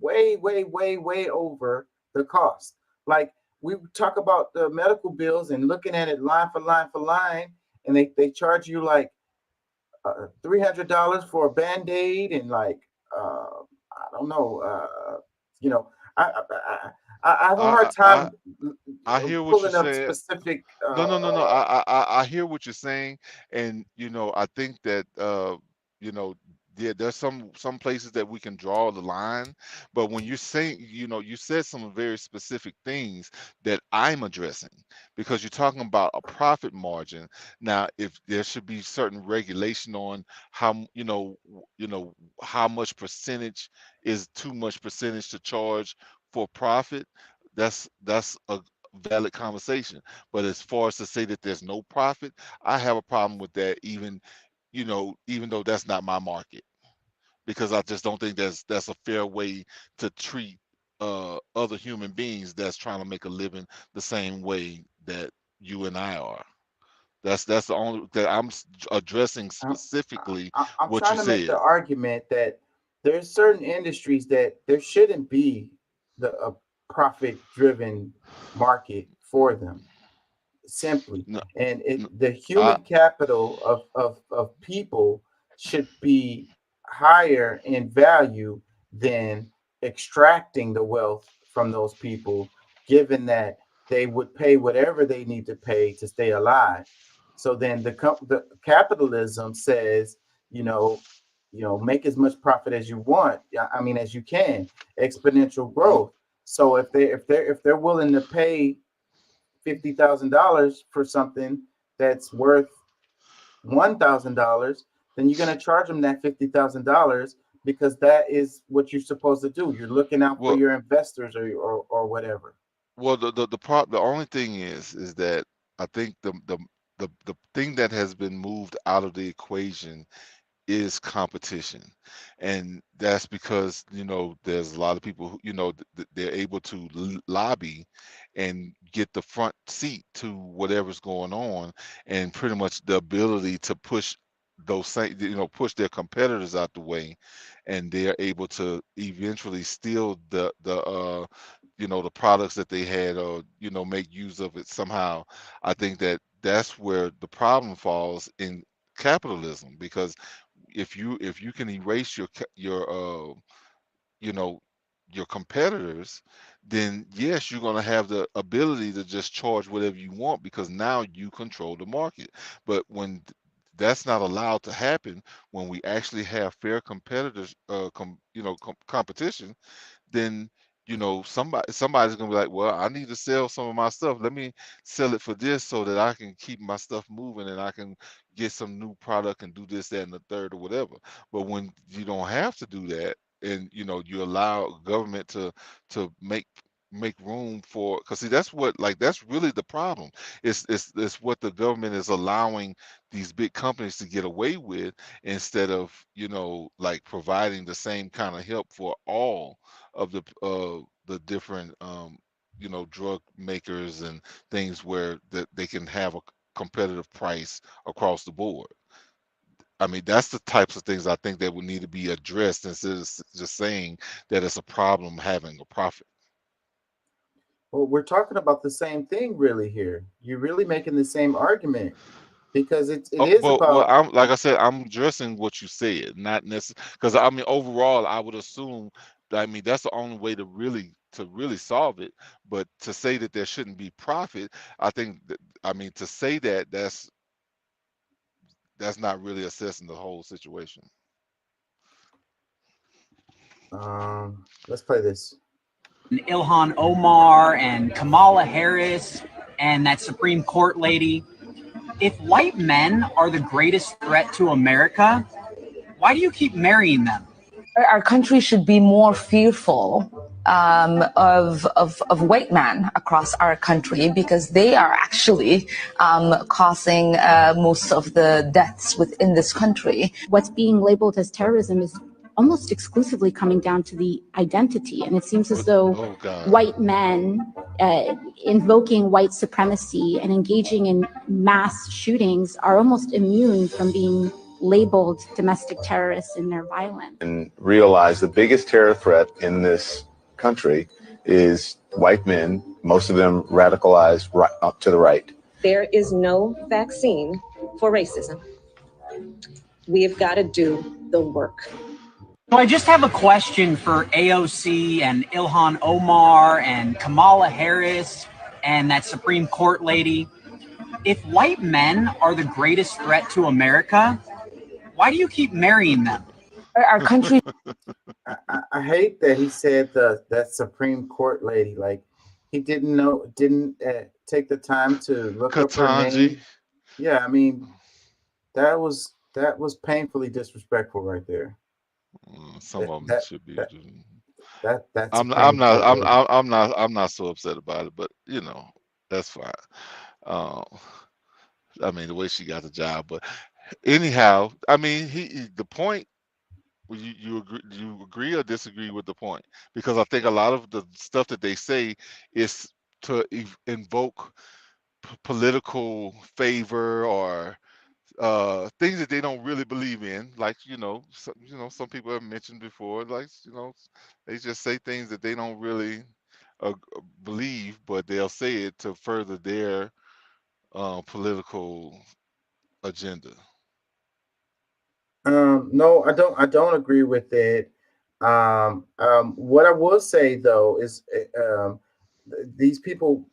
cost. Like we talk about the medical bills and looking at it line for line, and they charge you like $300 for a Band-Aid and like I don't know, you know, I have a hard time I hear what pulling you're up saying. specific. No. I hear what you're saying, and I think that yeah, there's some places that we can draw the line, but when you're saying, you said some very specific things that I'm addressing because you're talking about a profit margin. Now, if there should be certain regulation on how how much percentage is too much percentage to charge for profit, that's a valid conversation. But as far as to say that there's no profit, I have a problem with that, even though that's not my market, because I just don't think that's a fair way to treat other human beings that's trying to make a living the same way that you and I are. That's the only that I'm addressing specifically I'm what you trying to make said. the argument that there's certain industries that there shouldn't be a profit-driven market for them, simply. And the human capital of people should be higher in value than extracting the wealth from those people, given that they would pay whatever they need to pay to stay alive. So then the capitalism says, make as much profit as you want. I mean, as you can, exponential growth. So if they're willing to pay $50,000 for something that's worth $1,000, then you're going to charge them that $50,000 because that is what you're supposed to do. You're looking out for your investors or whatever. Well, the only thing is that I think the thing that has been moved out of the equation is competition, and that's because there's a lot of people who they're able to lobby and get the front seat to whatever's going on, and pretty much the ability to push those same push their competitors out the way, and they're able to eventually steal the products that they had, or make use of it somehow. I think that that's where the problem falls in capitalism, because if you can erase your competitors, then yes, you're going to have the ability to just charge whatever you want, because now you control the market. But when that's not allowed to happen, when we actually have fair competitors, competition, then somebody's gonna be like, well, I need to sell some of my stuff. Let me sell it for this so that I can keep my stuff moving and I can get some new product and do this, that, and the third, or whatever. But when you don't have to do that, and you allow government to make room for, because see, that's really the problem. It's what the government is allowing these big companies to get away with, instead of like providing the same kind of help for all of the different drug makers and things, where that they can have a competitive price across the board. I mean, that's the types of things I think that would need to be addressed, instead of just saying that it's a problem having a profit. Well, we're talking about the same thing really here. You're really making the same argument, because it is Well, about. I'm like I said, I'm addressing what you said, not necessarily, because I mean, overall, I would assume that, I mean, that's the only way to really solve it. But to say that there shouldn't be profit, I think that, I mean, to say that that's not really assessing the whole situation. Let's play this. Ilhan Omar and Kamala Harris and that Supreme Court lady. If white men are the greatest threat to America, why do you keep marrying them? Our country should be more fearful of white men across our country, because they are actually causing most of the deaths within this country. What's being labeled as terrorism is almost exclusively coming down to the identity. And it seems as though white men invoking white supremacy and engaging in mass shootings are almost immune from being labeled domestic terrorists in their violence. And realize the biggest terror threat in this country is white men, most of them radicalized right up to the right. There is no vaccine for racism. We have got to do the work. So I just have a question for AOC and Ilhan Omar and Kamala Harris and that Supreme Court lady. If white men are the greatest threat to America, why do you keep marrying them? Our country. I hate that he said that Supreme Court lady. Like, he didn't take the time to look up her name. Yeah, I mean, that was painfully disrespectful right there. Some of them should be. That's I'm not so upset about it, but you know, that's fine. I mean, the way she got the job, but anyhow, I mean, the point. You agree or disagree with the point? Because I think a lot of the stuff that they say is to invoke political favor or things that they don't really believe in. Like some people have mentioned before. Like they just say things that they don't really believe, but they'll say it to further their political agenda. No, I don't agree with it. What I will say though is these people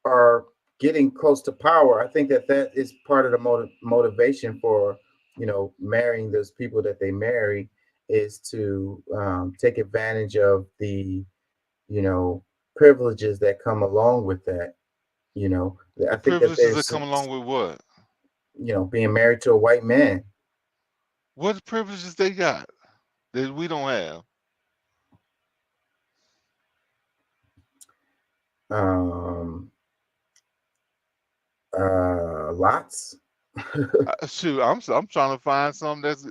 are getting close to power. I think that is part of the motivation for marrying those people that they marry, is to take advantage of the privileges that come along with that. I think privileges that come along with what? Being married to a white man. What privileges they got that we don't have? Lots. Shoot, I'm trying to find some that's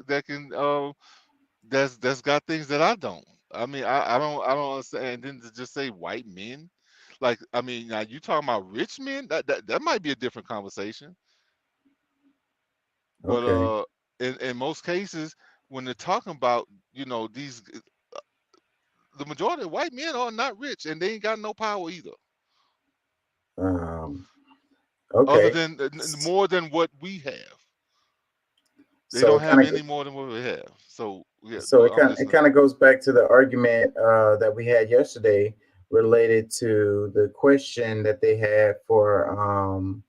got things that I don't. I mean, I don't understand. And then to just say white men, like, I mean, now you talking about rich men? That might be a different conversation. But Okay. In most cases, when they're talking about these, the majority of white men are not rich, and they ain't got no power either. Okay. Other than more than what we have, they don't have any more than what we have. So yeah. So it kind of goes back to the argument that we had yesterday related to the question that they had for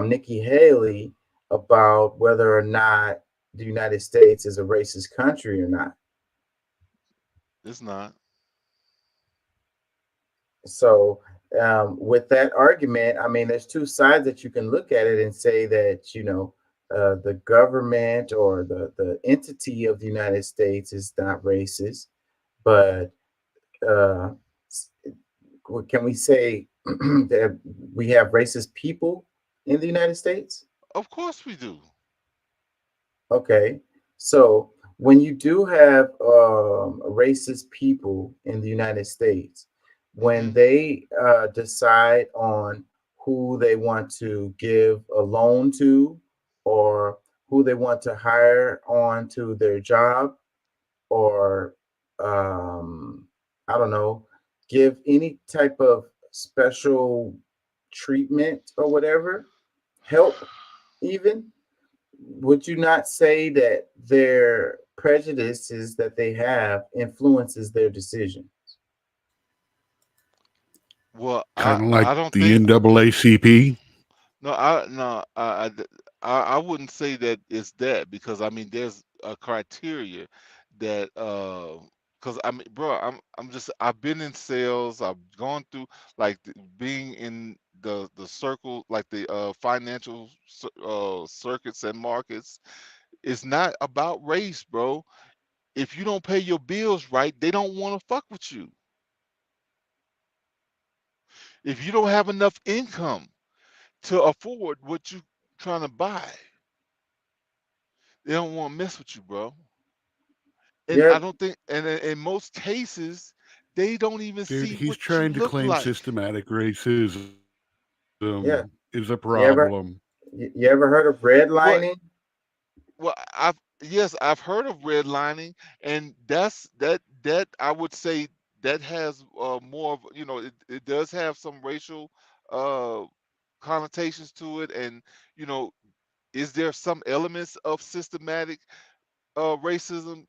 Nikki Haley about whether or not the United States is a racist country or not. It's not. So with that argument, I mean, there's two sides that you can look at it and say that, the government or the entity of the United States is not racist, but can we say that we have racist people in the United States? Of course we do. Okay, so when you do have racist people in the United States, when they decide on who they want to give a loan to, or who they want to hire on to their job, or I don't know, give any type of special treatment or whatever, help even, would you not say that their prejudices that they have influences their decision? Well, Kind of like I don't the think. NAACP. No, I wouldn't say that it's that, because I mean there's a criteria that because I mean, bro, I've been in sales. I've gone through like being in the circle, like the financial circuits and markets. It's not about race, bro. if you don't pay your bills right, they don't want to fuck with you. If you don't have enough income to afford what you trying to buy, they don't want to mess with you, bro. And Yeah, I don't think, and in most cases, they don't even Dude, see he's what you trying to look claim like. systematic racism yeah. is a You ever problem. you ever heard of Well, redlining? well, I've heard of redlining, and that I would say that has more of, it does have some racial uh connotations to it, and you know, is there some elements of systematic racism?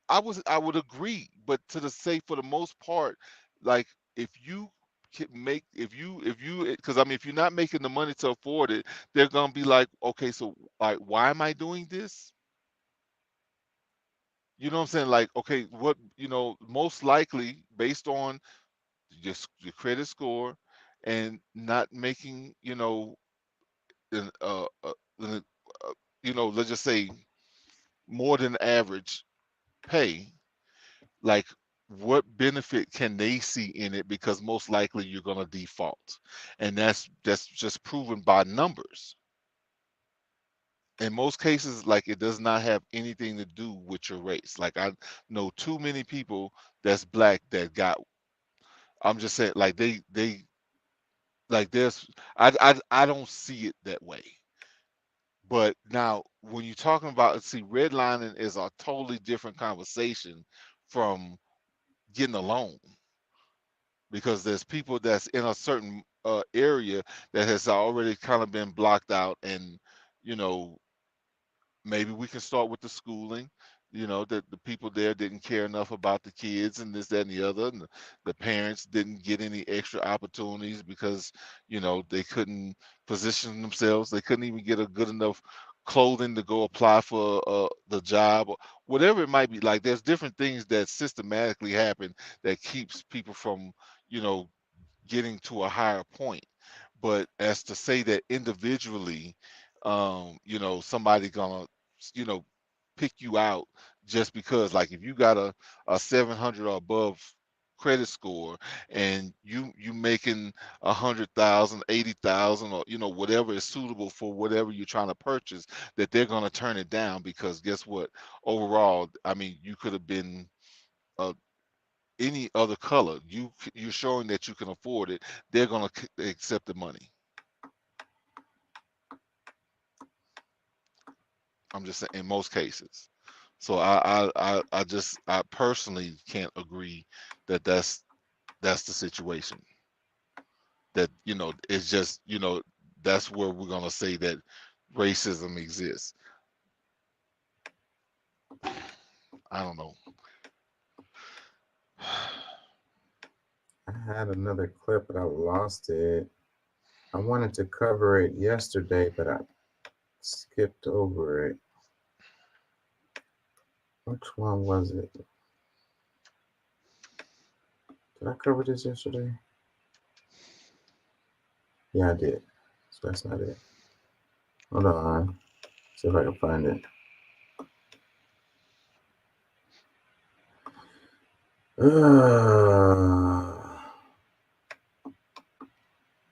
I would agree, but to the say for the most part, like if you can make if you because I mean if you're not making the money to afford it, they're gonna be like, okay, so like why am I doing this? You know what I'm saying? Like, okay, what most likely based on your credit score and not making, an, an, let's just say more than average pay, like what benefit can they see in it, because most likely you're going to default, and that's just proven by numbers in most cases. Like it does not have anything to do with your race. Like I know too many people that's black that got, I'm just saying, like they like there's I don't see it that way. But now when you're talking about, see, redlining is a totally different conversation from getting a loan, because there's people that's in a certain area that has already kind of been blocked out, and you know maybe we can start with the schooling, that the people there didn't care enough about the kids and this, that, and the other, and the parents didn't get any extra opportunities because they couldn't position themselves, they couldn't even get a good enough clothing to go apply for the job, or whatever it might be. Like there's different things that systematically happen that keeps people from you know getting to a higher point. But as to say that individually, somebody gonna, you know, pick you out just because, like, if you got a 700 or above credit score and you making 100,000, 80,000, or whatever is suitable for whatever you're trying to purchase, that they're gonna turn it down, because guess what? Overall, I mean, you could have been uh, any other color. You're showing that you can afford it. They're gonna accept the money. I'm just saying in most cases. So I personally can't agree that that's the situation. That it's just that's where we're gonna say that racism exists. I don't know. I had another clip, but I lost it. I wanted to cover it yesterday, but I skipped over it. Which one was it? Did I cover this yesterday? Yeah, I did. So that's not it. Hold on. See if I can find it.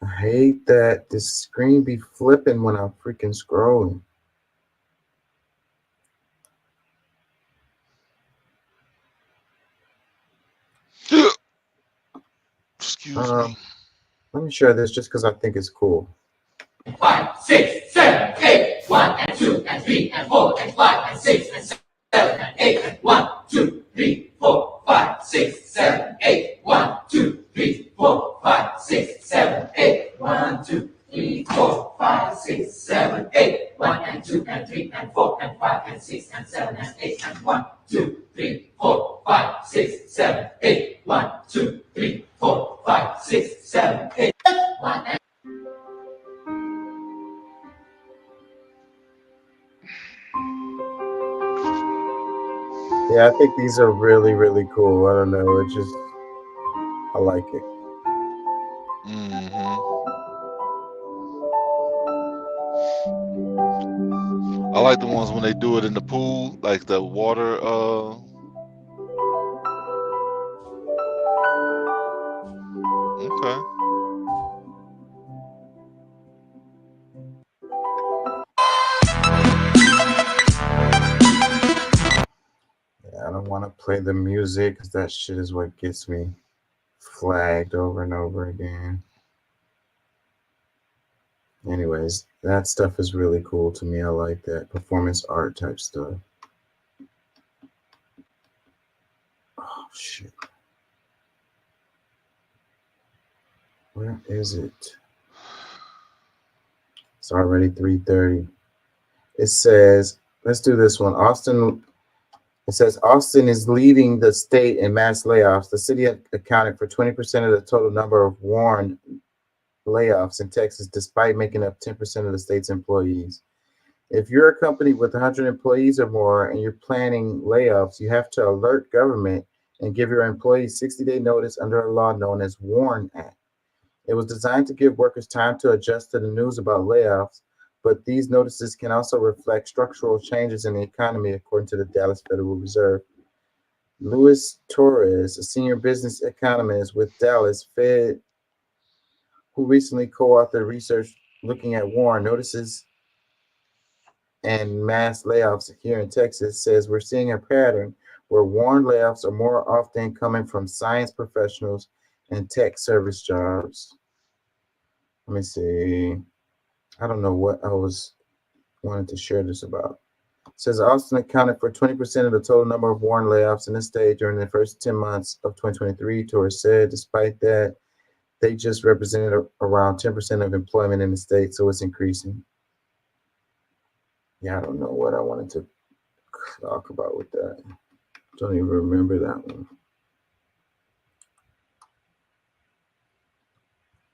I hate that this screen be flipping when I'm freaking scrolling. Excuse me. Let me share this just because I think it's cool. 5, 6, 7, 8, 1 and 2 and 3 and 4 and 5 and 6 and 7 and 8 and 1, 2, 3, 4, 5, 6, 7, 8, 1, 2, 3, 4, 5, 6, 7, 8, 1, 2, 3, 4, 5, 6, 7, 8, 1 and 2 and 3 and 4 and 5 and 6 and 7 and 8 and 1, 2, 3, 4, 5, 6, 7, 8, 1, 2, 3, 4, 5, 6, 7, 8, 1 and Yeah, I think these are really, really cool. I don't know. It just, I like it. I like the ones when they do it in the pool, like the water want to play the music because that shit is what gets me flagged over and over again. Anyways, that stuff is really cool to me. I like that performance art type stuff. Oh shit. Where is it? It's already 3:30. It says, let's do this one. It says Austin is leading the state in mass layoffs. The city accounted for 20% of the total number of warned layoffs in Texas, despite making up 10% of the state's employees. If you're a company with 100 employees or more and you're planning layoffs, you have to alert government and give your employees 60-day notice under a law known as WARN Act. It was designed to give workers time to adjust to the news about layoffs, but these notices can also reflect structural changes in the economy, according to the Dallas Federal Reserve. Luis Torres, a senior business economist with Dallas Fed, who recently co-authored research looking at WARN notices and mass layoffs here in Texas, says we're seeing a pattern where WARN layoffs are more often coming from science professionals and tech service jobs. Let me see. I don't know what I wanted to share this about. It says Austin accounted for 20% of the total number of WARN layoffs in the state during the first 10 months of 2023, Torres said. Despite that, they just represented around 10% of employment in the state, so it's increasing. Yeah, I don't know what I wanted to talk about with that. Don't even remember that one.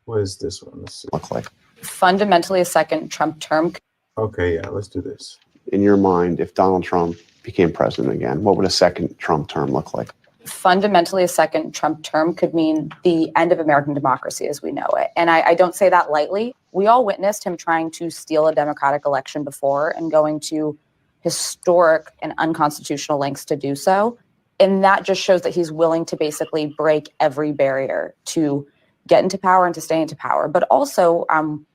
What is this one? Let's see. Look like? Fundamentally, a second Trump term. Okay, yeah, let's do this. In your mind, if Donald Trump became president again, what would a second Trump term look like? Fundamentally, a second Trump term could mean the end of American democracy as we know it. And I don't say that lightly. We all witnessed him trying to steal a democratic election before and going to historic and unconstitutional lengths to do so. And that just shows that he's willing to basically break every barrier to get into power and to stay into power. But also, I'm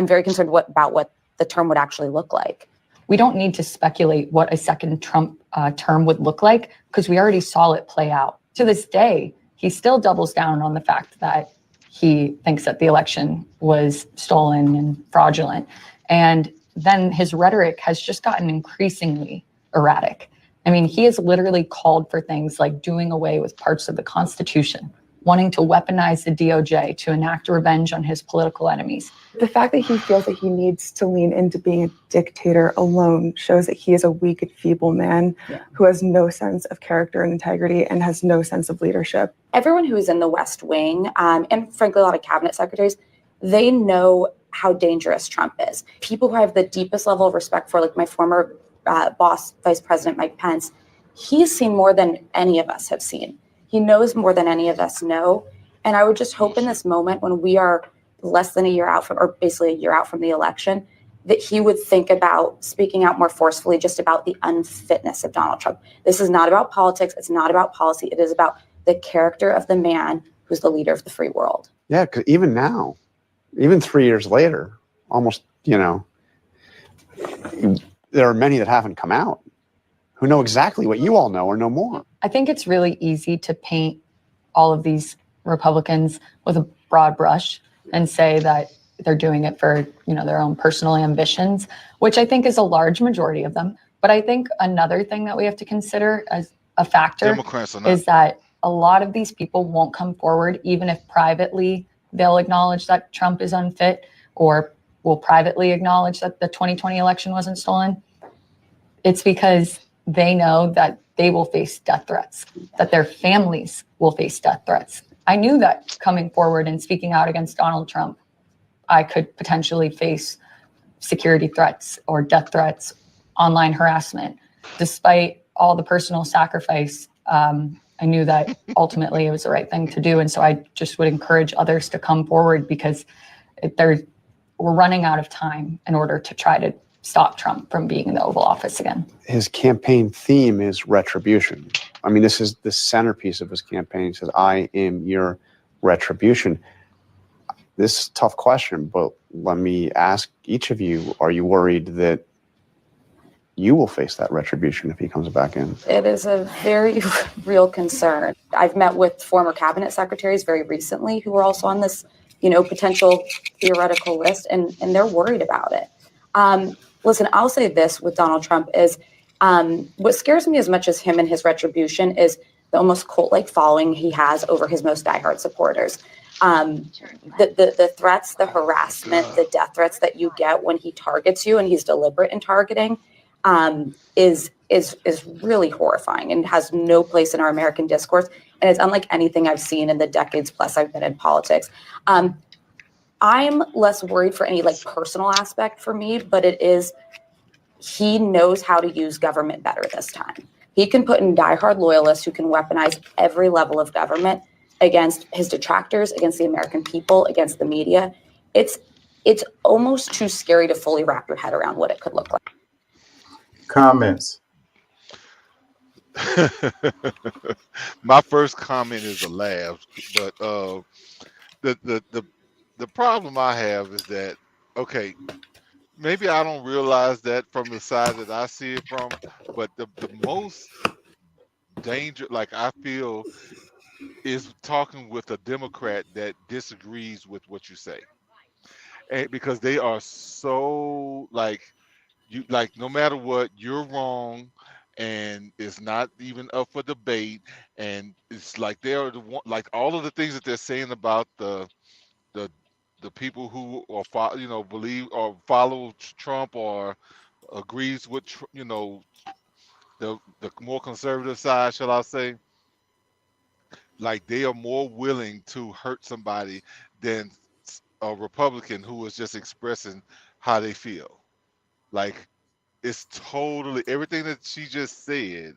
very concerned about what the term would actually look like. We don't need to speculate what a second Trump term would look like because we already saw it play out. To this day, he still doubles down on the fact that he thinks that the election was stolen and fraudulent. And then his rhetoric has just gotten increasingly erratic. I mean, he has literally called for things like doing away with parts of the Constitution, wanting to weaponize the DOJ to enact revenge on his political enemies. The fact that he feels that he needs to lean into being a dictator alone shows that he is a weak and feeble man who has no sense of character and integrity and has no sense of leadership. Everyone who is in the West Wing, and frankly, a lot of cabinet secretaries, they know how dangerous Trump is. People who I have the deepest level of respect for, like my former boss, Vice President Mike Pence, he's seen more than any of us have seen. He knows more than any of us know. And I would just hope in this moment when we are less than a year out from, or basically a year out from the election, that he would think about speaking out more forcefully just about the unfitness of Donald Trump. This is not about politics. It's not about policy. It is about the character of the man who's the leader of the free world. Yeah, because even now, even 3 years later, almost, there are many that haven't come out who know exactly what you all know or know more. I think it's really easy to paint all of these Republicans with a broad brush and say that they're doing it for, their own personal ambitions, which I think is a large majority of them. But I think another thing that we have to consider as a factor is that a lot of these people won't come forward, even if privately they'll acknowledge that Trump is unfit or will privately acknowledge that the 2020 election wasn't stolen. It's because they know that they will face death threats, that their families will face death threats. I knew that coming forward and speaking out against Donald Trump, I could potentially face security threats or death threats, online harassment. Despite all the personal sacrifice, I knew that ultimately it was the right thing to do. And so I just would encourage others to come forward because we're running out of time in order to try to stop Trump from being in the Oval Office again. His campaign theme is retribution. I mean, this is the centerpiece of his campaign. He says, I am your retribution. This is a tough question, but let me ask each of you, are you worried that you will face that retribution if he comes back in. It is a very real concern. I've met with former cabinet secretaries very recently who were also on this, potential theoretical list, and they're worried about it. Listen, I'll say this with Donald Trump is what scares me as much as him and his retribution is the almost cult-like following he has over his most diehard supporters. The threats, the harassment, the death threats that you get when he targets you, and he's deliberate in targeting, is really horrifying and has no place in our American discourse. And it's unlike anything I've seen in the decades plus I've been in politics. I'm less worried for any personal aspect for me, but it is, he knows how to use government better this time. He can put in diehard loyalists who can weaponize every level of government against his detractors, against the American people, against the media. It's almost too scary to fully wrap your head around what it could look like. Comments. My first comment is a laugh, but the problem I have is that, okay, maybe I don't realize that from the side that I see it from, but the most danger, I feel, is talking with a Democrat that disagrees with what you say, and because they are so no matter what, you're wrong, and it's not even up for debate, and it's like they are the one, all of the things that they're saying about the people who are believe or follow Trump or agrees with the more conservative side, shall I say, they are more willing to hurt somebody than a Republican who is just expressing how they feel. It's totally everything that she just said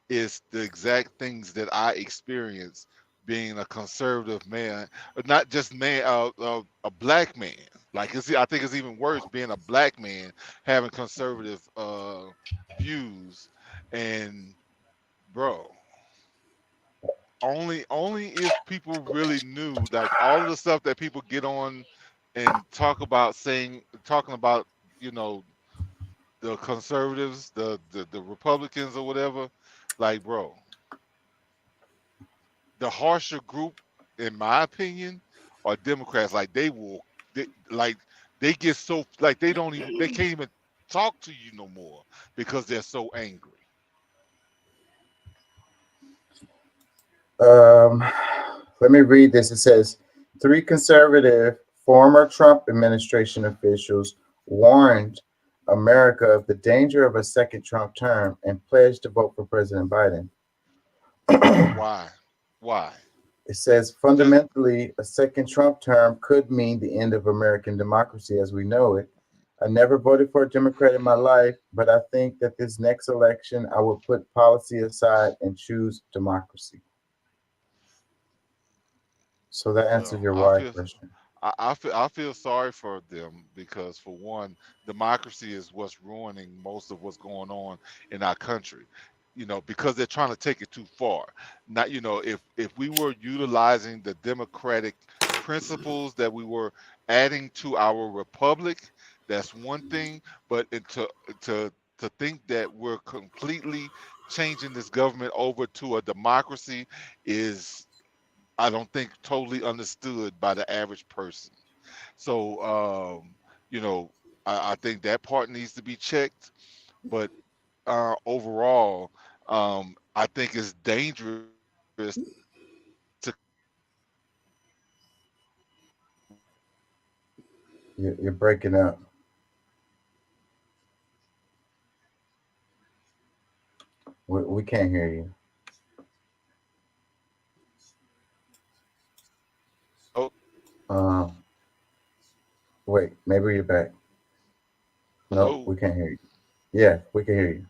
is the exact things that I experienced being a conservative man, not just man, a black man. I think it's even worse being a black man having conservative views. And bro, only if people really knew all of the stuff that people get on and talking about the conservatives, the Republicans or whatever, bro, the harsher group, in my opinion, are Democrats. They get so they can't even talk to you no more because they're so angry. Let me read this. It says 3 conservative former Trump administration officials warned America of the danger of a second Trump term and pledged to vote for President Biden. Why? It says fundamentally, a second Trump term could mean the end of American democracy as we know it. I never voted for a Democrat in my life, but I think that this next election, I will put policy aside and choose democracy. So that answers your why question. I feel sorry for them because, for one, democracy is what's ruining most of what's going on in our country. Because they're trying to take it too far. Not, if we were utilizing the democratic principles that we were adding to our republic, that's one thing. But to think that we're completely changing this government over to a democracy is, I don't think, totally understood by the average person. So, I think that part needs to be checked. But overall, I think it's dangerous to. You're breaking up. We can't hear you. Oh. Wait, maybe you're back. No, we can't hear you. Yeah, we can hear you.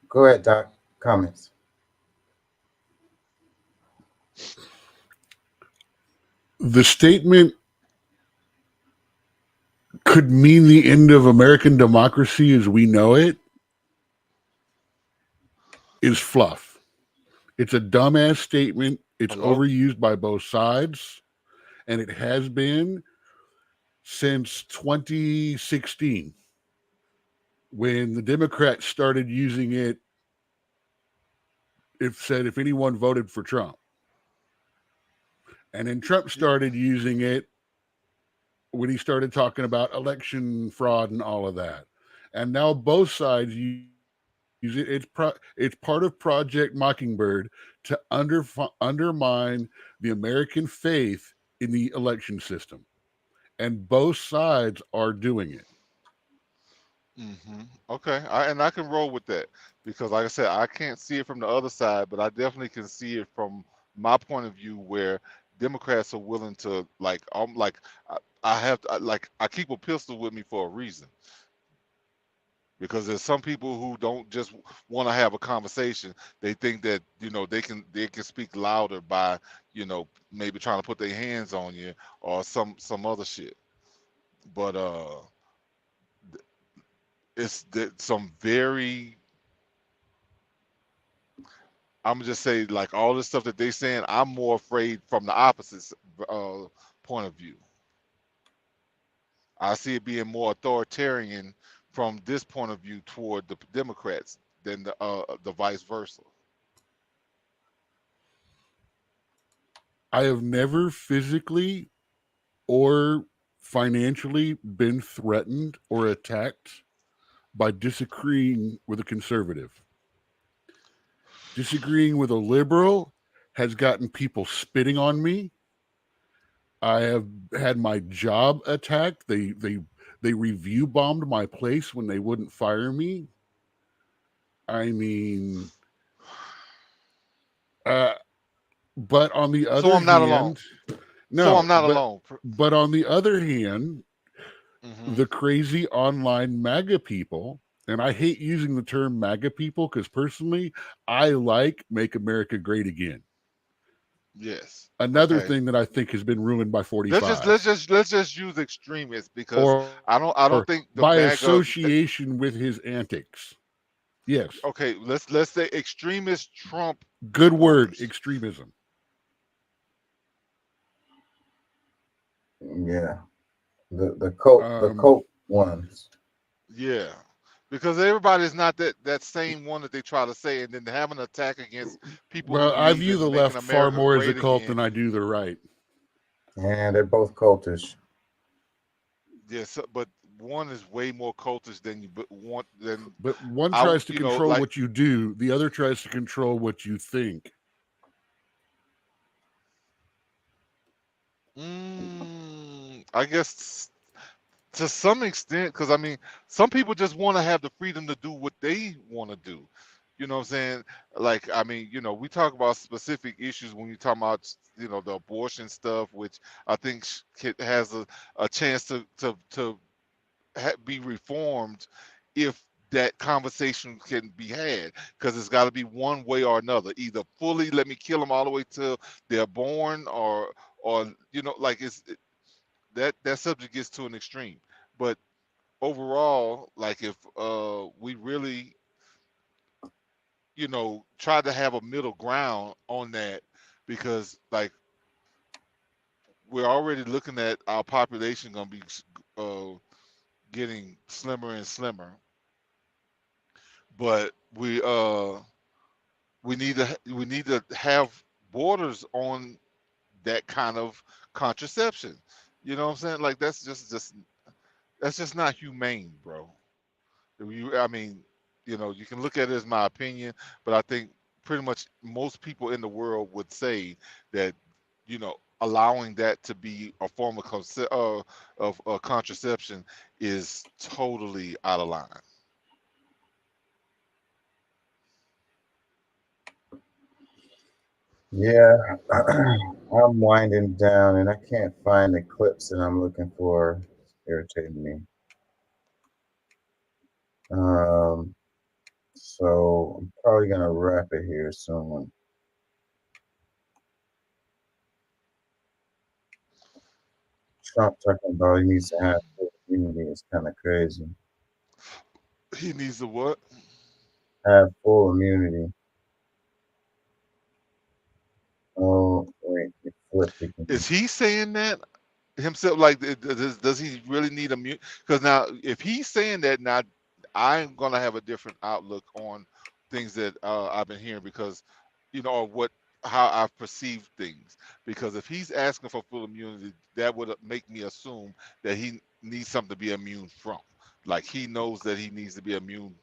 Go ahead, Doc. Comments. The statement could mean the end of American democracy as we know it is fluff. It's a dumbass statement. It's overused by both sides, and it has been since 2016, when the Democrats started using it. If anyone voted for Trump, and then Trump started using it when he started talking about election fraud and all of that, and now both sides use it. It's part of Project Mockingbird to undermine the American faith in the election system, and both sides are doing it. Okay, I can roll with that because, like I said, I can't see it from the other side, but I definitely can see it from my point of view, where Democrats are willing to I keep a pistol with me for a reason, because there's some people who don't just want to have a conversation. They think that they can speak louder by maybe trying to put their hands on you or some other shit, but it's some very, I'm gonna just say, like, all this stuff that they saying, I'm more afraid from the opposite point of view. I see it being more authoritarian from this point of view toward the Democrats than the vice versa. I have never physically or financially been threatened or attacked by disagreeing with a conservative. Disagreeing with a liberal has gotten people spitting on me. I have had my job attacked. They review bombed my place when they wouldn't fire me. I mean, but on the other So I'm not hand, alone. no, So I'm not alone. But on the other hand, the crazy online MAGA people, and I hate using the term MAGA people because personally, I like Make America Great Again. Yes. Another Okay. thing that I think has been ruined by 45. Let's just use extremists, because I don't think the by MAGA, association with his antics. Yes. okay, let's say extremist Trump Good word, supporters. extremism. Yeah. The cult ones. Yeah, because everybody's not that same one that they try to say, and then to have an attack against people Well, who I believe view in the making left far America more as a great cult again. than I do the right. And they're both cultish. Yes, but one is way more cultish than you want. But one tries to control what you do, the other tries to control what you think. I guess to some extent, because I mean, some people just want to have the freedom to do what they want to do. You know what I'm saying? Like, I mean, we talk about specific issues when you talk about, the abortion stuff, which I think has a chance to be reformed if that conversation can be had, because it's got to be one way or another. Either fully let me kill them all the way till they're born, or like that subject gets to an extreme. But overall, like, if we really try to have a middle ground on that, because, like, we're already looking at our population going to be getting slimmer and slimmer, but we need to have borders on that kind of contraception. You know what I'm saying? Like, that's just not humane, bro. I mean, you can look at it as my opinion, but I think pretty much most people in the world would say that, allowing that to be a form of contraception is totally out of line. Yeah, I'm winding down and I can't find the clips that I'm looking for. It's irritating me. So I'm probably gonna wrap it here soon. Trump talking about he needs to have full immunity is kind of crazy. He needs to what? Have full immunity. Oh wait, it flipped again. Is he saying that? himself? Like, does he really need immunity? Because now, if he's saying that, now I'm gonna have a different outlook on things that I've been hearing, because or how I've perceived things. Because if he's asking for full immunity, that would make me assume that he needs something to be immune from. Like, he knows that he needs to be immune,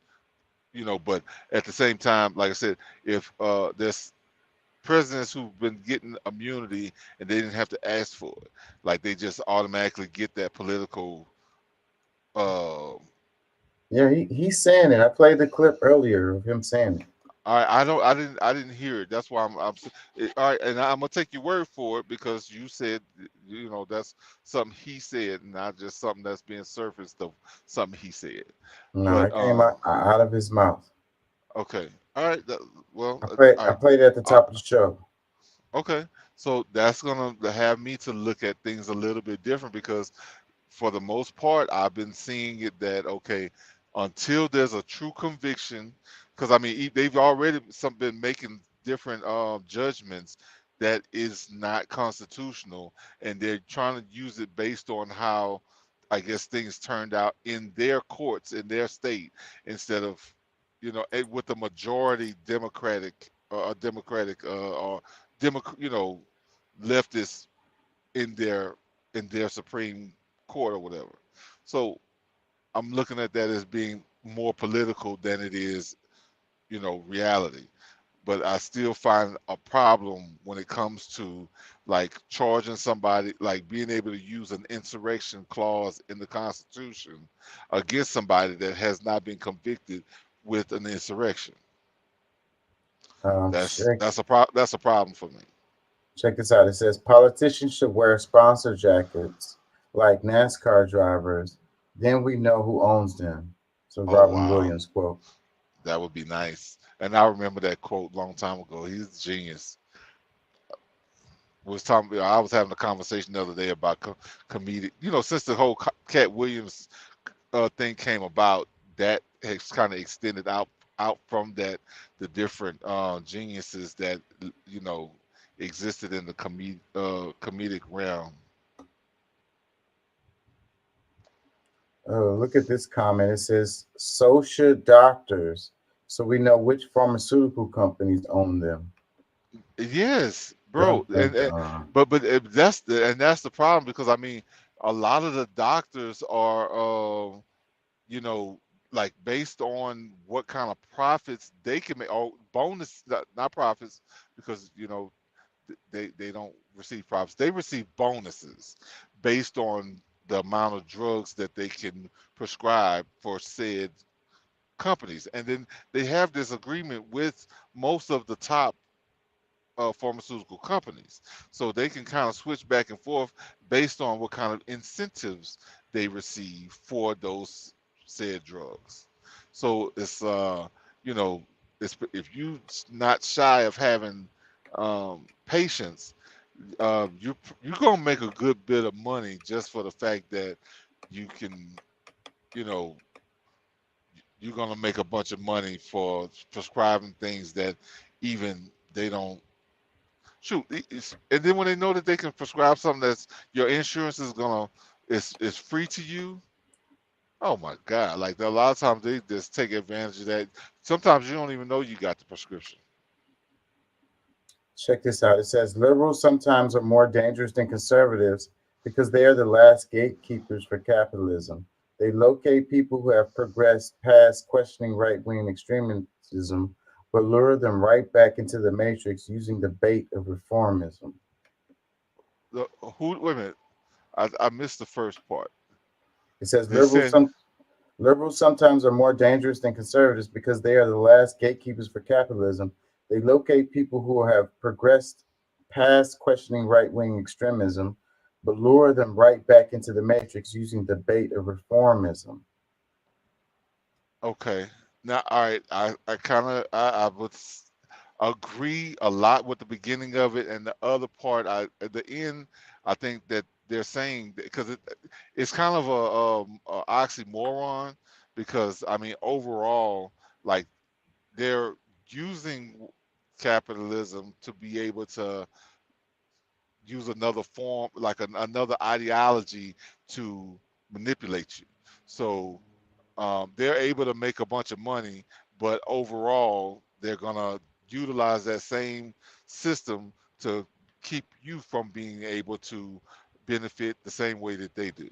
but at the same time, like I said, if there's presidents who've been getting immunity and they didn't have to ask for it, like they just automatically get that political. Yeah, he's saying it. I played the clip earlier of him saying it. I didn't hear it. That's why all right, and I'm gonna take your word for it, because you said, that's something he said, not just something that's being surfaced of something he said. No, But it came out of his mouth. okay, all right. Well, I played it at the top of the show. Okay, so that's gonna have me to look at things a little bit different, because for the most part, I've been seeing it that, okay, until there's a true conviction, because I mean, they've already been making different judgments that is not constitutional, and they're trying to use it based on how, I guess, things turned out in their courts in their state, instead of, with the majority Democratic or leftists in their Supreme Court or whatever. So I'm looking at that as being more political than it is, reality. But I still find a problem when it comes to, like, charging somebody, like being able to use an insurrection clause in the Constitution against somebody that has not been convicted with an insurrection. That's a problem for me. Check this out. It says politicians should wear sponsor jackets like NASCAR drivers. Then we know who owns them. So Robin Williams quote. That would be nice. And I remember that quote a long time ago. He's a genius. I was having a conversation the other day about comedic. Since the whole Cat Williams thing came about, that has kind of extended out from that, the different geniuses that existed in the comedic realm. Oh, look at this comment. It says, so should doctors, so we know which pharmaceutical companies own them. Yes, bro. But that's the problem, because I mean, a lot of the doctors are like, based on what kind of profits they can make, or bonus, not profits, because they don't receive profits. They receive bonuses based on the amount of drugs that they can prescribe for said companies. And then they have this agreement with most of the top pharmaceutical companies, so they can kind of switch back and forth based on what kind of incentives they receive for those said drugs. So it's it's, if you not shy of having patients, you're gonna make a good bit of money just for the fact that you can, you're gonna make a bunch of money for prescribing things that even they don't. Shoot, and then when they know that they can prescribe something that's your insurance is free to you. Oh my God! Like, a lot of times they just take advantage of that. Sometimes you don't even know you got the prescription. Check this out. It says liberals sometimes are more dangerous than conservatives because they are the last gatekeepers for capitalism. They locate people who have progressed past questioning right-wing extremism, but lure them right back into the matrix using the bait of reformism. Wait a minute. I missed the first part. It says liberals sometimes are more dangerous than conservatives because they are the last gatekeepers for capitalism. They locate people who have progressed past questioning right-wing extremism, but lure them right back into the matrix using the bait of reformism. Okay. Now, all right. I would agree a lot with the beginning of it, and the other part, at the end, I think that they're saying, because it's kind of a oxymoron, because I mean, overall, like, they're using capitalism to be able to use another form, like another ideology to manipulate you. So they're able to make a bunch of money, but overall, they're going to utilize that same system to keep you from being able to benefit the same way that they do.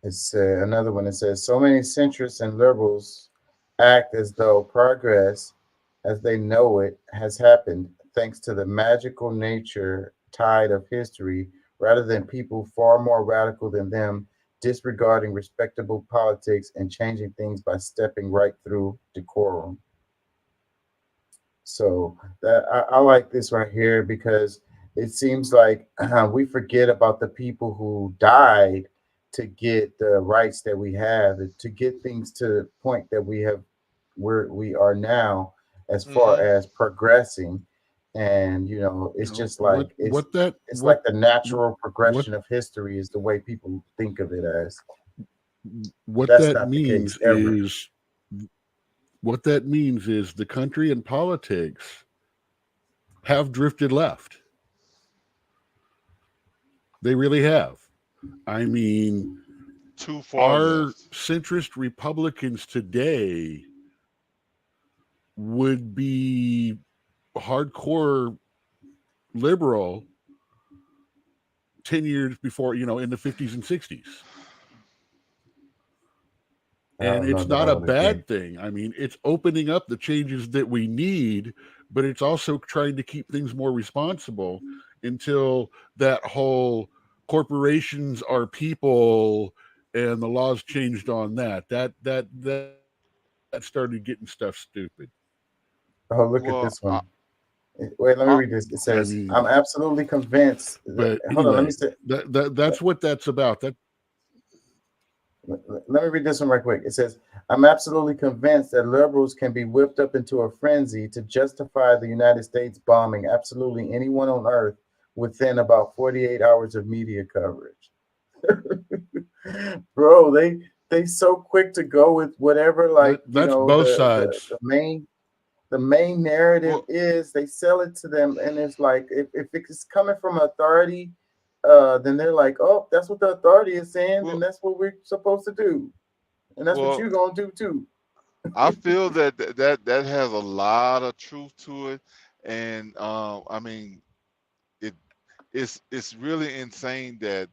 It's another one. It says, so many centrists and liberals act as though progress, as they know it, has happened thanks to the magical nature tide of history, rather than people far more radical than them disregarding respectable politics and changing things by stepping right through decorum. So that I like this right here, because it seems like we forget about the people who died to get the rights that we have, to get things to the point that we have, where we are now, as far as progressing. And it's just like it's like the natural progression of history is the way people think of it as. What That's that not the means case ever. is what that means is the country and politics have drifted left. They really have. I mean, too far our left. centrist Republicans today would be hardcore liberal 10 years before, in the 50s and 60s. And it's not a bad thing. I mean, it's opening up the changes that we need, but it's also trying to keep things more responsible until that whole corporations are people and the laws changed on that. That started getting stuff stupid. Oh, look at this one. Wait, let me read this. It says, I'm absolutely convinced. But hold on, let anyway, me say. That's what that's about. Let me read this one right quick. It says, I'm absolutely convinced that liberals can be whipped up into a frenzy to justify the United States bombing absolutely anyone on earth within about 48 hours of media coverage. Bro, they so quick to go with whatever, like, that's both sides. The main narrative is they sell it to them, and it's like if it's coming from authority, then they're like, oh, that's what the authority is saying, and that's what we're supposed to do, and that's what you're gonna do too. I feel that has a lot of truth to it, and I mean, it's really insane that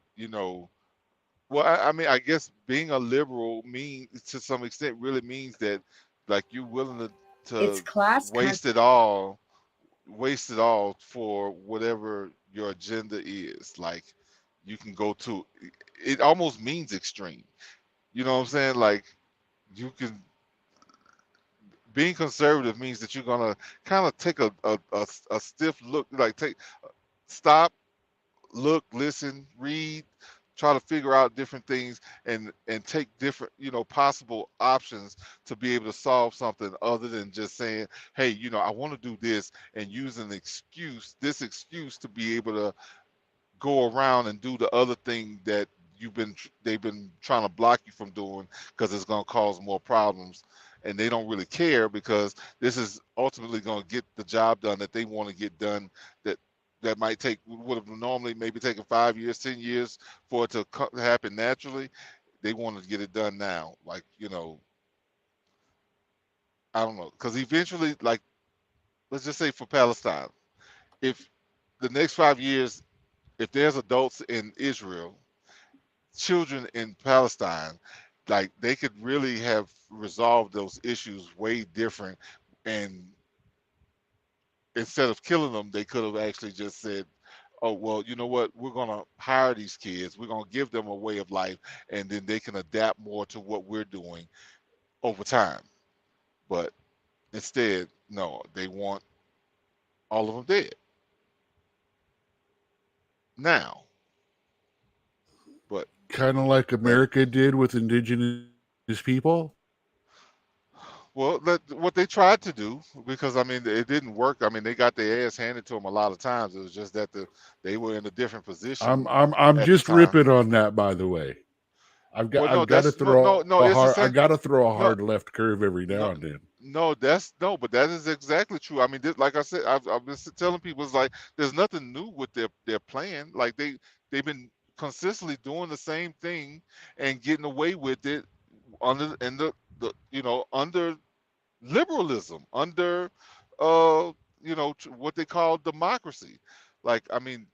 Well, I mean, I guess being a liberal means, to some extent, really means that, like, you're willing It's class to waste it all for whatever your agenda is. Like, you can go to, it almost means extreme. You know what I'm saying? Like, you can, being conservative means that you're gonna kind of take a stiff look, like stop, look, listen, read, try to figure out different things, and take different, possible options to be able to solve something, other than just saying, hey, I want to do this, and use this excuse to be able to go around and do the other thing that they've been trying to block you from doing, because it's going to cause more problems. And they don't really care, because this is ultimately going to get the job done that they want to get done, that might would have normally maybe taken 5 years, 10 years for it to happen naturally. They want to get it done now. Like, I don't know. Because eventually, like, let's just say for Palestine, if the next 5 years, if there's adults in Israel, children in Palestine, like, they could really have resolved those issues way different. And instead of killing them, they could have actually just said, oh, well, you know what, we're going to hire these kids, we're going to give them a way of life, and then they can adapt more to what we're doing over time. But instead, no, they want all of them dead now. But kind of like America did with indigenous people. Well, what they tried to do, because I mean, it didn't work. I mean, they got their ass handed to them a lot of times. It was just that they were in a different position. I'm just ripping on that, by the way. I've got to throw a hard left curve every now and then. No, but that is exactly true. I mean, like I said, I've been telling people, it's like there's nothing new with their plan. Like they've been consistently doing the same thing and getting away with it under liberalism, under what they call democracy. Like, I mean,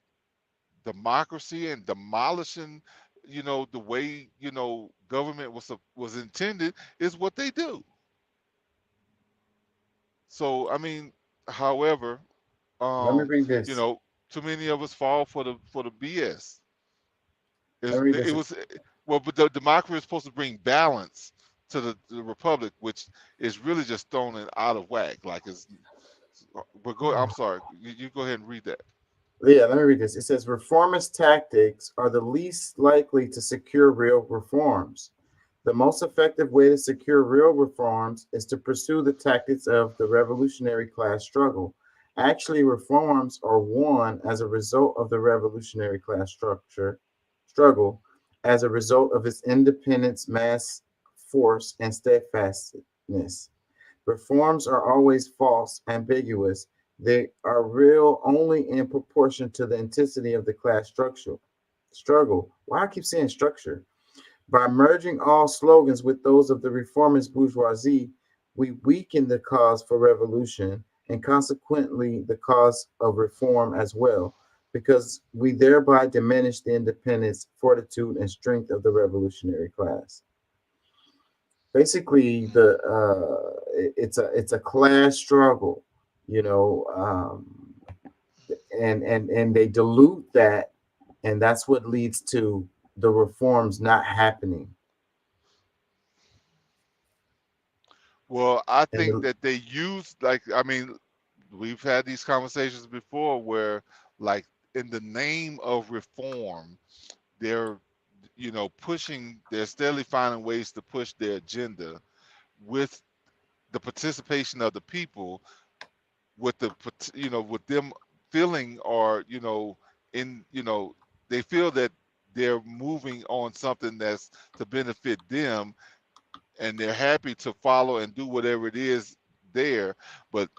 democracy and demolishing, the way government was intended is what they do. So I mean, however, Let me read this. too many of us fall for the BS. Let me read this. It was well, but the democracy is supposed to bring balance to the republic, which is really just thrown it out of whack. Like I'm sorry, you go ahead and read that. Yeah, let me read this. It says reformist tactics are the least likely to secure real reforms. The most effective way to secure real reforms is to pursue the tactics of the revolutionary class struggle. Actually, reforms are won as a result of the revolutionary class struggle, as a result of its independence, mass force, and steadfastness. Reforms are always false, ambiguous. They are real only in proportion to the intensity of the class struggle. Why I keep saying structure? By merging all slogans with those of the reformist bourgeoisie, we weaken the cause for revolution and consequently the cause of reform as well, because we thereby diminish the independence, fortitude, and strength of the revolutionary class. Basically, it's a class struggle, and they dilute that, and that's what leads to the reforms not happening. Well, I think that they use, we've had these conversations before where, like, in the name of reform, they're steadily finding ways to push their agenda with the participation of the people, with them feeling, or they feel that they're moving on something that's to benefit them, and they're happy to follow and do whatever it is there. But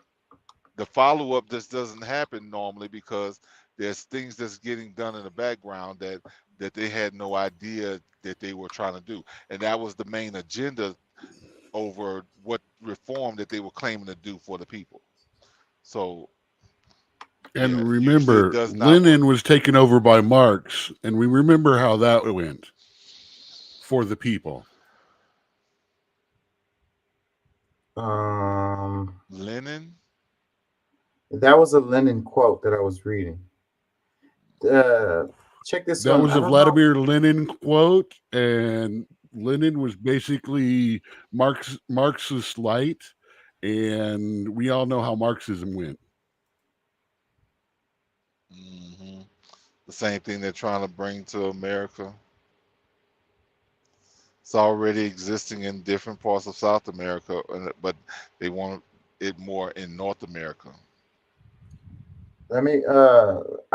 the follow-up just doesn't happen normally, because there's things that's getting done in the background that they had no idea that they were trying to do. And that was the main agenda over what reform that they were claiming to do for the people. So, and remember, Lenin was taken over by Marx, and we remember how that went for the people. Lenin? That was a Lenin quote that I was reading. Check this That one. was a Vladimir Lenin quote, and Lenin was basically Marxist light, and we all know how Marxism went. Mm-hmm. The same thing they're trying to bring to America. It's already existing in different parts of South America, but they want it more in North America. I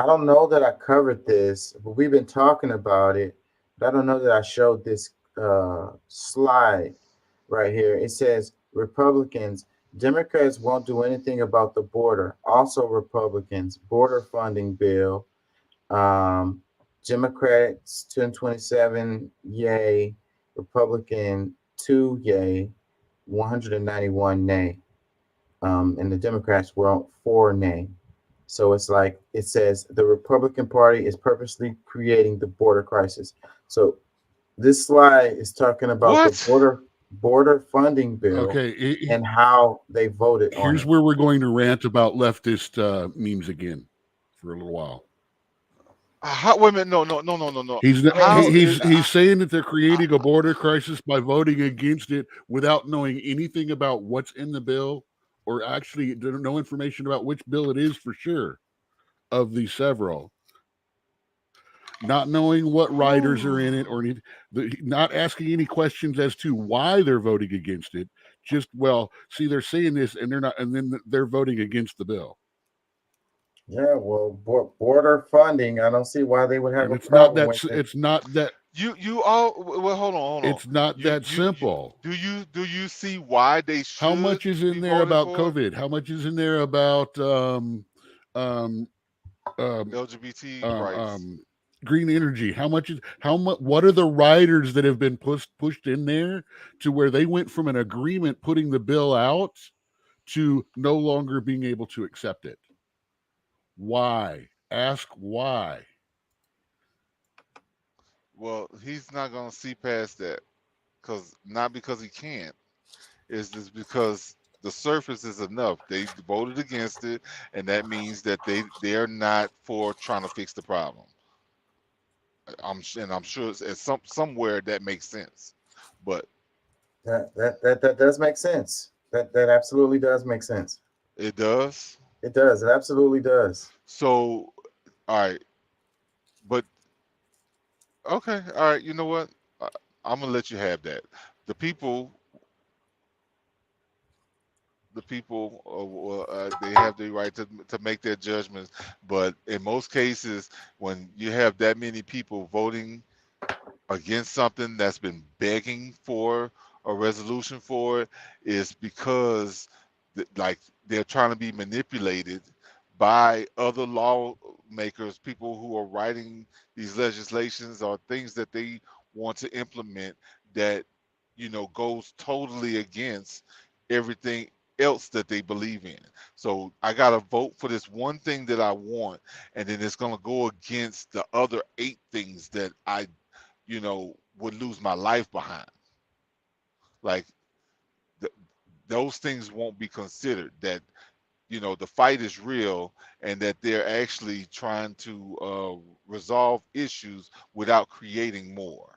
don't know that I covered this, but we've been talking about it. But I don't know that I showed this slide right here. It says Republicans, Democrats won't do anything about the border. Also Republicans, border funding bill. Democrats 1027 yay, Republican 2 yay, 191 nay. And the Democrats were 4 nay. So it's like, it says the Republican Party is purposely creating the border crisis. So this slide is talking about the border funding bill, and how they voted on it. Here's where we're going to rant about leftist memes again for a little while. Wait a minute, no. He's saying that they're creating a border crisis by voting against it without knowing anything about what's in the bill, or actually no information about which bill it is for sure, of the several. Not knowing what riders are in it, or not asking any questions as to why they're voting against it. Just, they're saying this and they're not, and then they're voting against the bill. Yeah, well, border funding, I don't see why they would have And a problem with it. it's not that You all well. Hold on. It's not that simple. Do you see why they should? How much is in be there voting about for it? COVID? How much is in there about LGBT rights. green energy? What are the riders that have been pushed in there to where they went from an agreement putting the bill out to no longer being able to accept it? Why? Ask why. Well, he's not gonna see past that, not because he can't. It's just because the surface is enough. They voted against it, and that means that they're not for trying to fix the problem. I'm sure it's at somewhere that makes sense, but That does make sense. That absolutely does make sense. it does. It does. It absolutely does. So, all right, but okay, all right. You know what? I'm gonna let you have that. The people, they have the right to make their judgments, but in most cases, when you have that many people voting against something that's been begging for a resolution for it, is because like they're trying to be manipulated by other lawmakers, people who are writing these legislations or things that they want to implement that goes totally against everything else that they believe in. So I gotta vote for this one thing that I want, and then it's gonna go against the other 8 things that I would lose my life behind. Like those things won't be considered. That the fight is real, and that they're actually trying to resolve issues without creating more.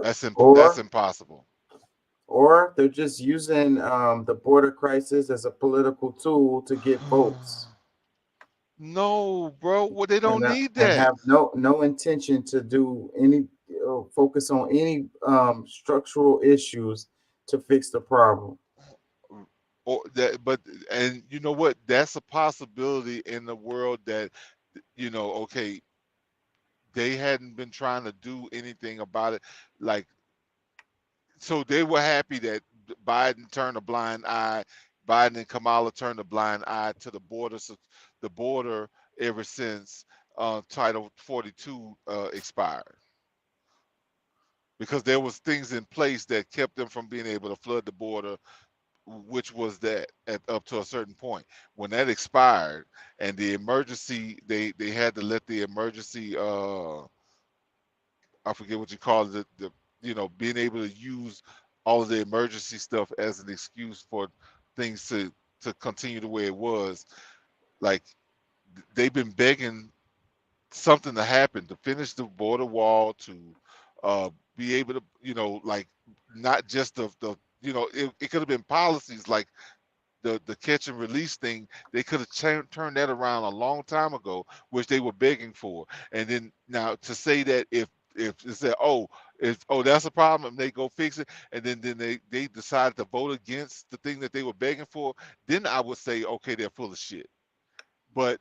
That's impossible. Or they're just using the border crisis as a political tool to get votes. No, bro. Well, they don't need that. And have no intention to do any focus on any structural issues to fix the problem. And you know what? That's a possibility in the world that okay, they hadn't been trying to do anything about it. Like, so they were happy that Biden turned a blind eye. Biden and Kamala turned a blind eye to the border ever since Title 42 expired, because there was things in place that kept them from being able to flood the border, which was that up to a certain point. When that expired and the emergency, they had to let the emergency, I forget what you call it, the being able to use all of the emergency stuff as an excuse for things to continue the way it was. Like, they've been begging something to happen, to finish the border wall, to be able to like, not just the it could have been policies like the catch and release thing. They could have turned that around a long time ago, which they were begging for. And then now to say that if it said, that's a problem, and they go fix it, and then they decided to vote against the thing that they were begging for, then I would say, okay, they're full of shit. But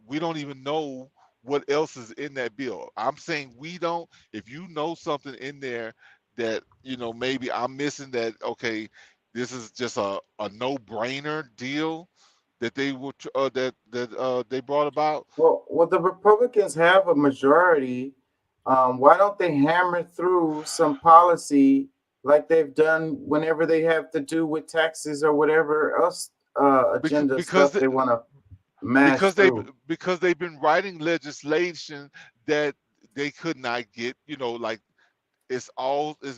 we don't even know what else is in that bill. I'm saying we don't. If you know something in there that maybe I'm missing, that okay, this is just a no-brainer deal that they would they brought about. Well, the Republicans have a majority. Why don't they hammer through some policy like they've done whenever they have to do with taxes or whatever else agenda stuff they want to mash through? Because they've been writing legislation that they could not get. Like, it's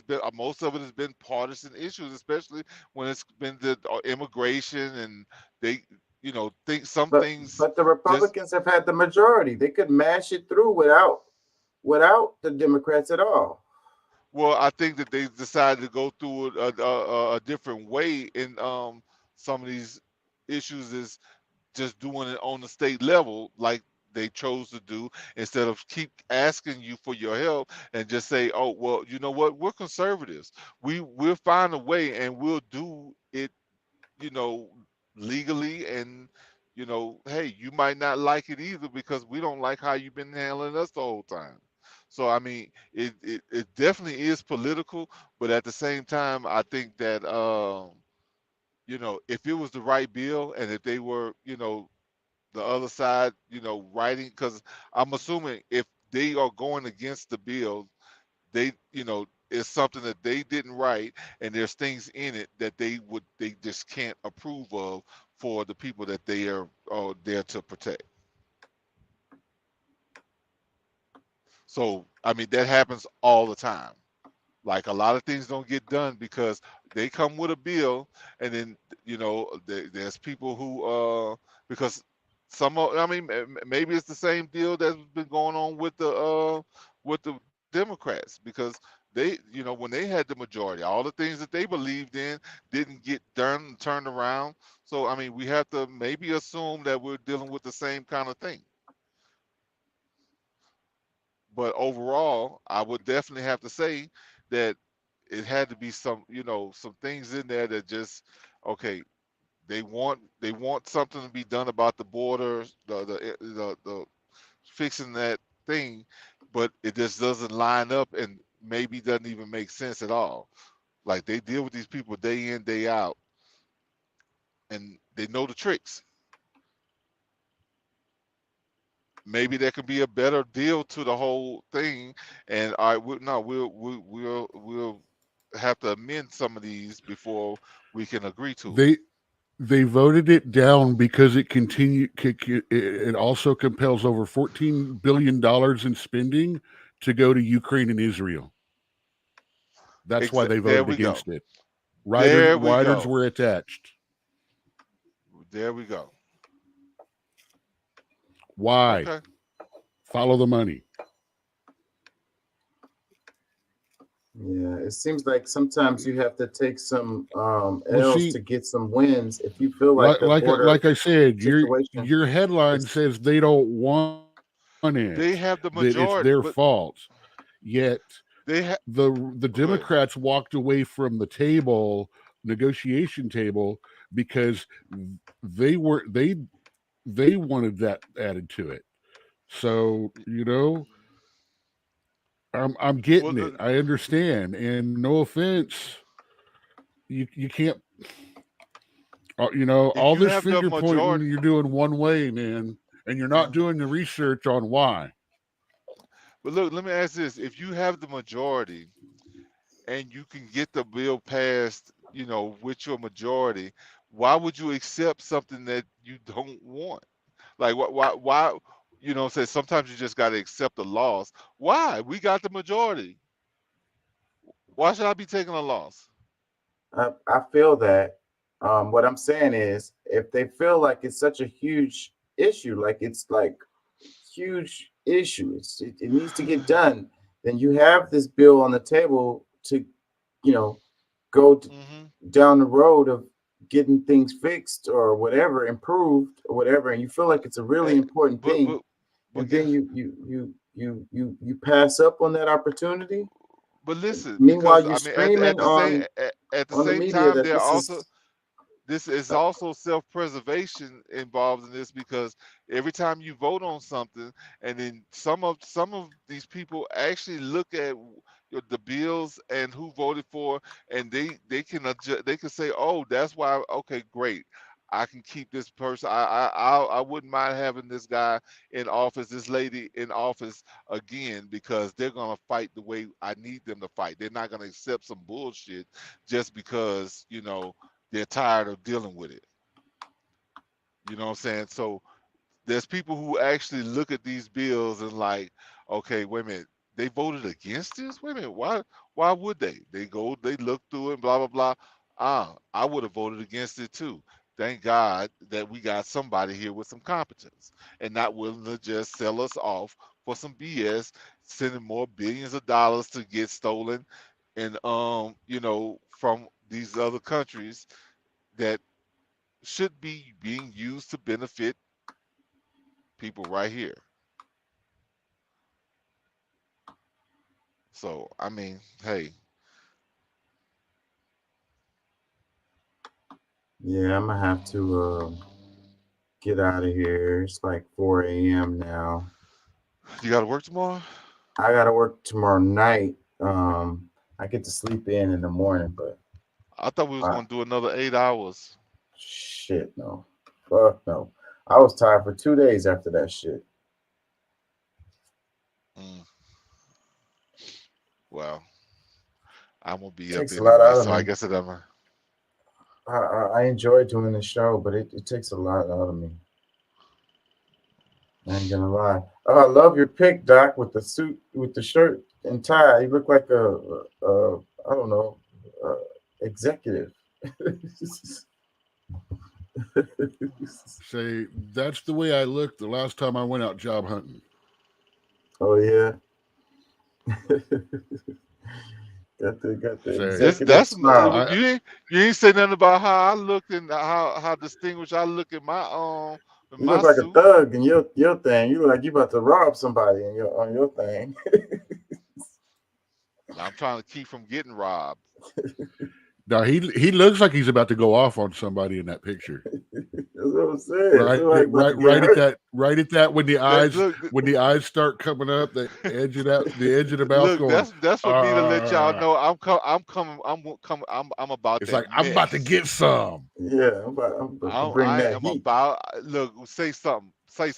been most of it has been partisan issues, especially when it's been the immigration, and they think some things. But the Republicans have had the majority. They could mash it through without the Democrats at all. Well, I think that they decided to go through a different way in some of these issues, is just doing it on the state level, like they chose to do, instead of keep asking you for your help and just say, oh, well, you know what, we're conservatives. We'll find a way, and we'll do it, legally, and hey, you might not like it either, because we don't like how you've been handling us the whole time. So I mean, it definitely is political, but at the same time, I think that you know, if it was the right bill and if they were, you know, the other side, you know, writing, because I'm assuming if they are going against the bill, they, you know, it's something that they didn't write, and there's things in it that they just can't approve of for the people that they are there to protect. So I mean, that happens all the time. Like a lot of things don't get done because they come with a bill, and then you know there's people who because some of, I mean, maybe it's the same deal that's been going on with the Democrats, because they, you know, when they had the majority, all the things that they believed in didn't get done, turned around. So I mean, we have to maybe assume that we're dealing with the same kind of thing. But overall, I would definitely have to say that it had to be some, you know, some things in there that just, okay, they want something to be done about the borders, the fixing that thing, but it just doesn't line up and maybe doesn't even make sense at all. Like they deal with these people day in, day out, and they know the tricks. Maybe there could be a better deal to the whole thing, and I would no, we'll have to amend some of these before we can agree to it. They voted it down because it also compels over $14 billion in spending to go to Ukraine and Israel. That's why they There voted we go. against it. There we Riders go. were attached. There we go. Why? Okay. Follow the money. Yeah, it seems like sometimes you have to take some L's to get some wins. If you feel like the border like I said, situation, your headline says they don't want it. They have the That it's majority, their but fault. Yet they have the Democrats walked away from the negotiation table, because they wanted that added to it. So, you know, I'm getting it. I understand, and no offense, you can't. You know, if all you this have the finger pointing majority, you're doing one way, man, and you're not doing the research on why. but look, let me ask this: if you have the majority and you can get the bill passed, you know, with your majority, why would you accept something that you don't want? Like, why? You know, say sometimes you just got to accept the loss. Why? We got the majority. Why should I be taking a loss? I feel that. What I'm saying is, if they feel like it's such a huge issue, like it's like huge issue, it needs to get done, then you have this bill on the table to, you know, go down the road of getting things fixed or whatever, improved or whatever, and you feel like it's a really important thing, and then you pass up on that opportunity. But listen, Meanwhile, because you're I mean, screaming at the on the same media time, that there also this is also self-preservation involved in this, because every time you vote on something, and then some of these people actually look at the bills and who voted for, and they can adjust, they can say, oh, that's why. Okay, great. I can keep this person. I wouldn't mind having this guy in office, this lady in office again, because they're gonna fight the way I need them to fight. They're not gonna accept some bullshit just because, you know, they're tired of dealing with it. You know what I'm saying? So there's people who actually look at these bills and like, okay, wait a minute, they voted against this? Wait a minute, why would they? They look through it and blah blah blah. I would have voted against it too. Thank God that we got somebody here with some competence and not willing to just sell us off for some BS, sending more billions of dollars to get stolen and you know, from these other countries that should be being used to benefit people right here. So I mean, hey, Yeah, I'm gonna have to get out of here. It's like 4 a.m. now. you got to work tomorrow. I gotta work tomorrow night. I get to sleep in the morning, but I thought we was gonna do another 8 hours. shit, no, fuck no. I was tired for 2 days after that shit. Well, I'm gonna be It up takes a lot anyway, out of so I me. guess it ever. I enjoy doing the show, but it takes a lot out of me. I ain't gonna lie. Oh, I love your pic, Doc, with the suit, with the shirt and tie. You look like a I don't know, executive. Say that's the way I looked the last time I went out job hunting. Oh yeah. got the Say, executive That's smile. you ain't say nothing about how I look and how distinguished I look in my You look like a suit. thug in your thing. You look like you about to rob somebody in your thing. I'm trying to keep from getting robbed. now he looks like he's about to go off on somebody in that picture. That's what I'm saying. Right at that when the eyes start coming up, the edge of the mouth Look, going. that's for me to let y'all know I'm about It's that like I'm about to mess. get some. Yeah, I'm about to bring I that am heat. about look. Say something. Say,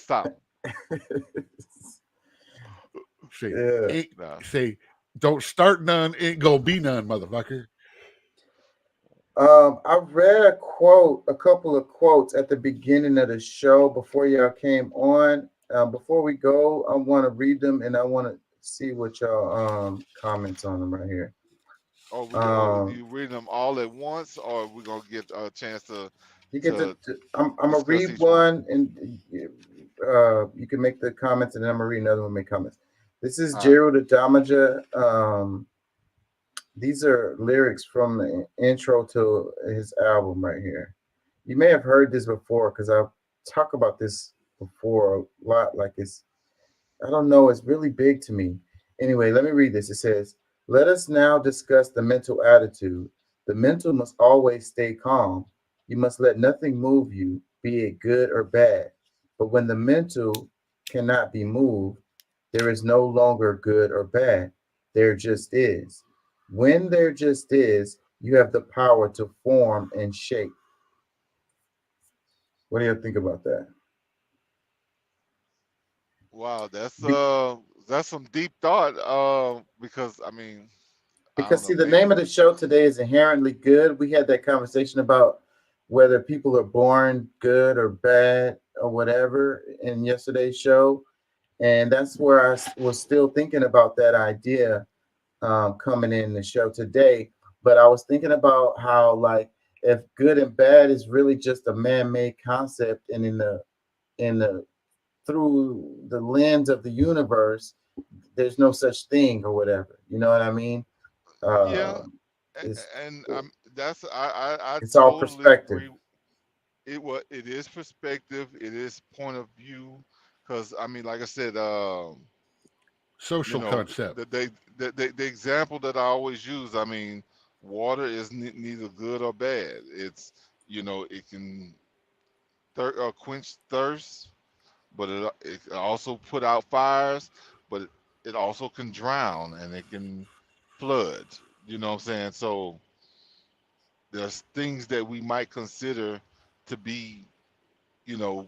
Yeah. say, don't start none, ain't gonna be none, motherfucker. I read a couple of quotes at the beginning of the show before y'all came on. Before we go, I want to read them and I want to see what y'all comments on them right here. You reading them all at once, or we gonna get a chance to? You get I'm gonna read one, and you can make the comments, and then I'm gonna read another one. Make comments. This is Gerald Adamaja. These are lyrics from the intro to his album right here. You may have heard this before because I've talked about this before a lot. Like I don't know, it's really big to me. Anyway, let me read this. It says, "Let us now discuss the mental attitude. The mental must always stay calm. You must let nothing move you, be it good or bad. But when the mental cannot be moved, there is no longer good or bad. There just is. When there just is, you have the power to form and shape." What do you think about that? Wow, that's some deep thought. Because I mean, Because see, the name of the show today is Inherently Good. We had that conversation about whether people are born good or bad or whatever in yesterday's show, and that's where I was still thinking about that idea coming in the show today. But I was thinking about how, like, if good and bad is really just a man-made concept, and in the through the lens of the universe, there's no such thing or whatever. You know what I mean? Yeah, It's that's I it's all totally perspective. agree. It is perspective. It is point of view. Because I mean, like I said, Social concept. The example that I always use. I mean, water is neither good or bad. It's it can quench thirst, but it can also put out fires. But it also can drown and it can flood. You know what I'm saying? So there's things that we might consider to be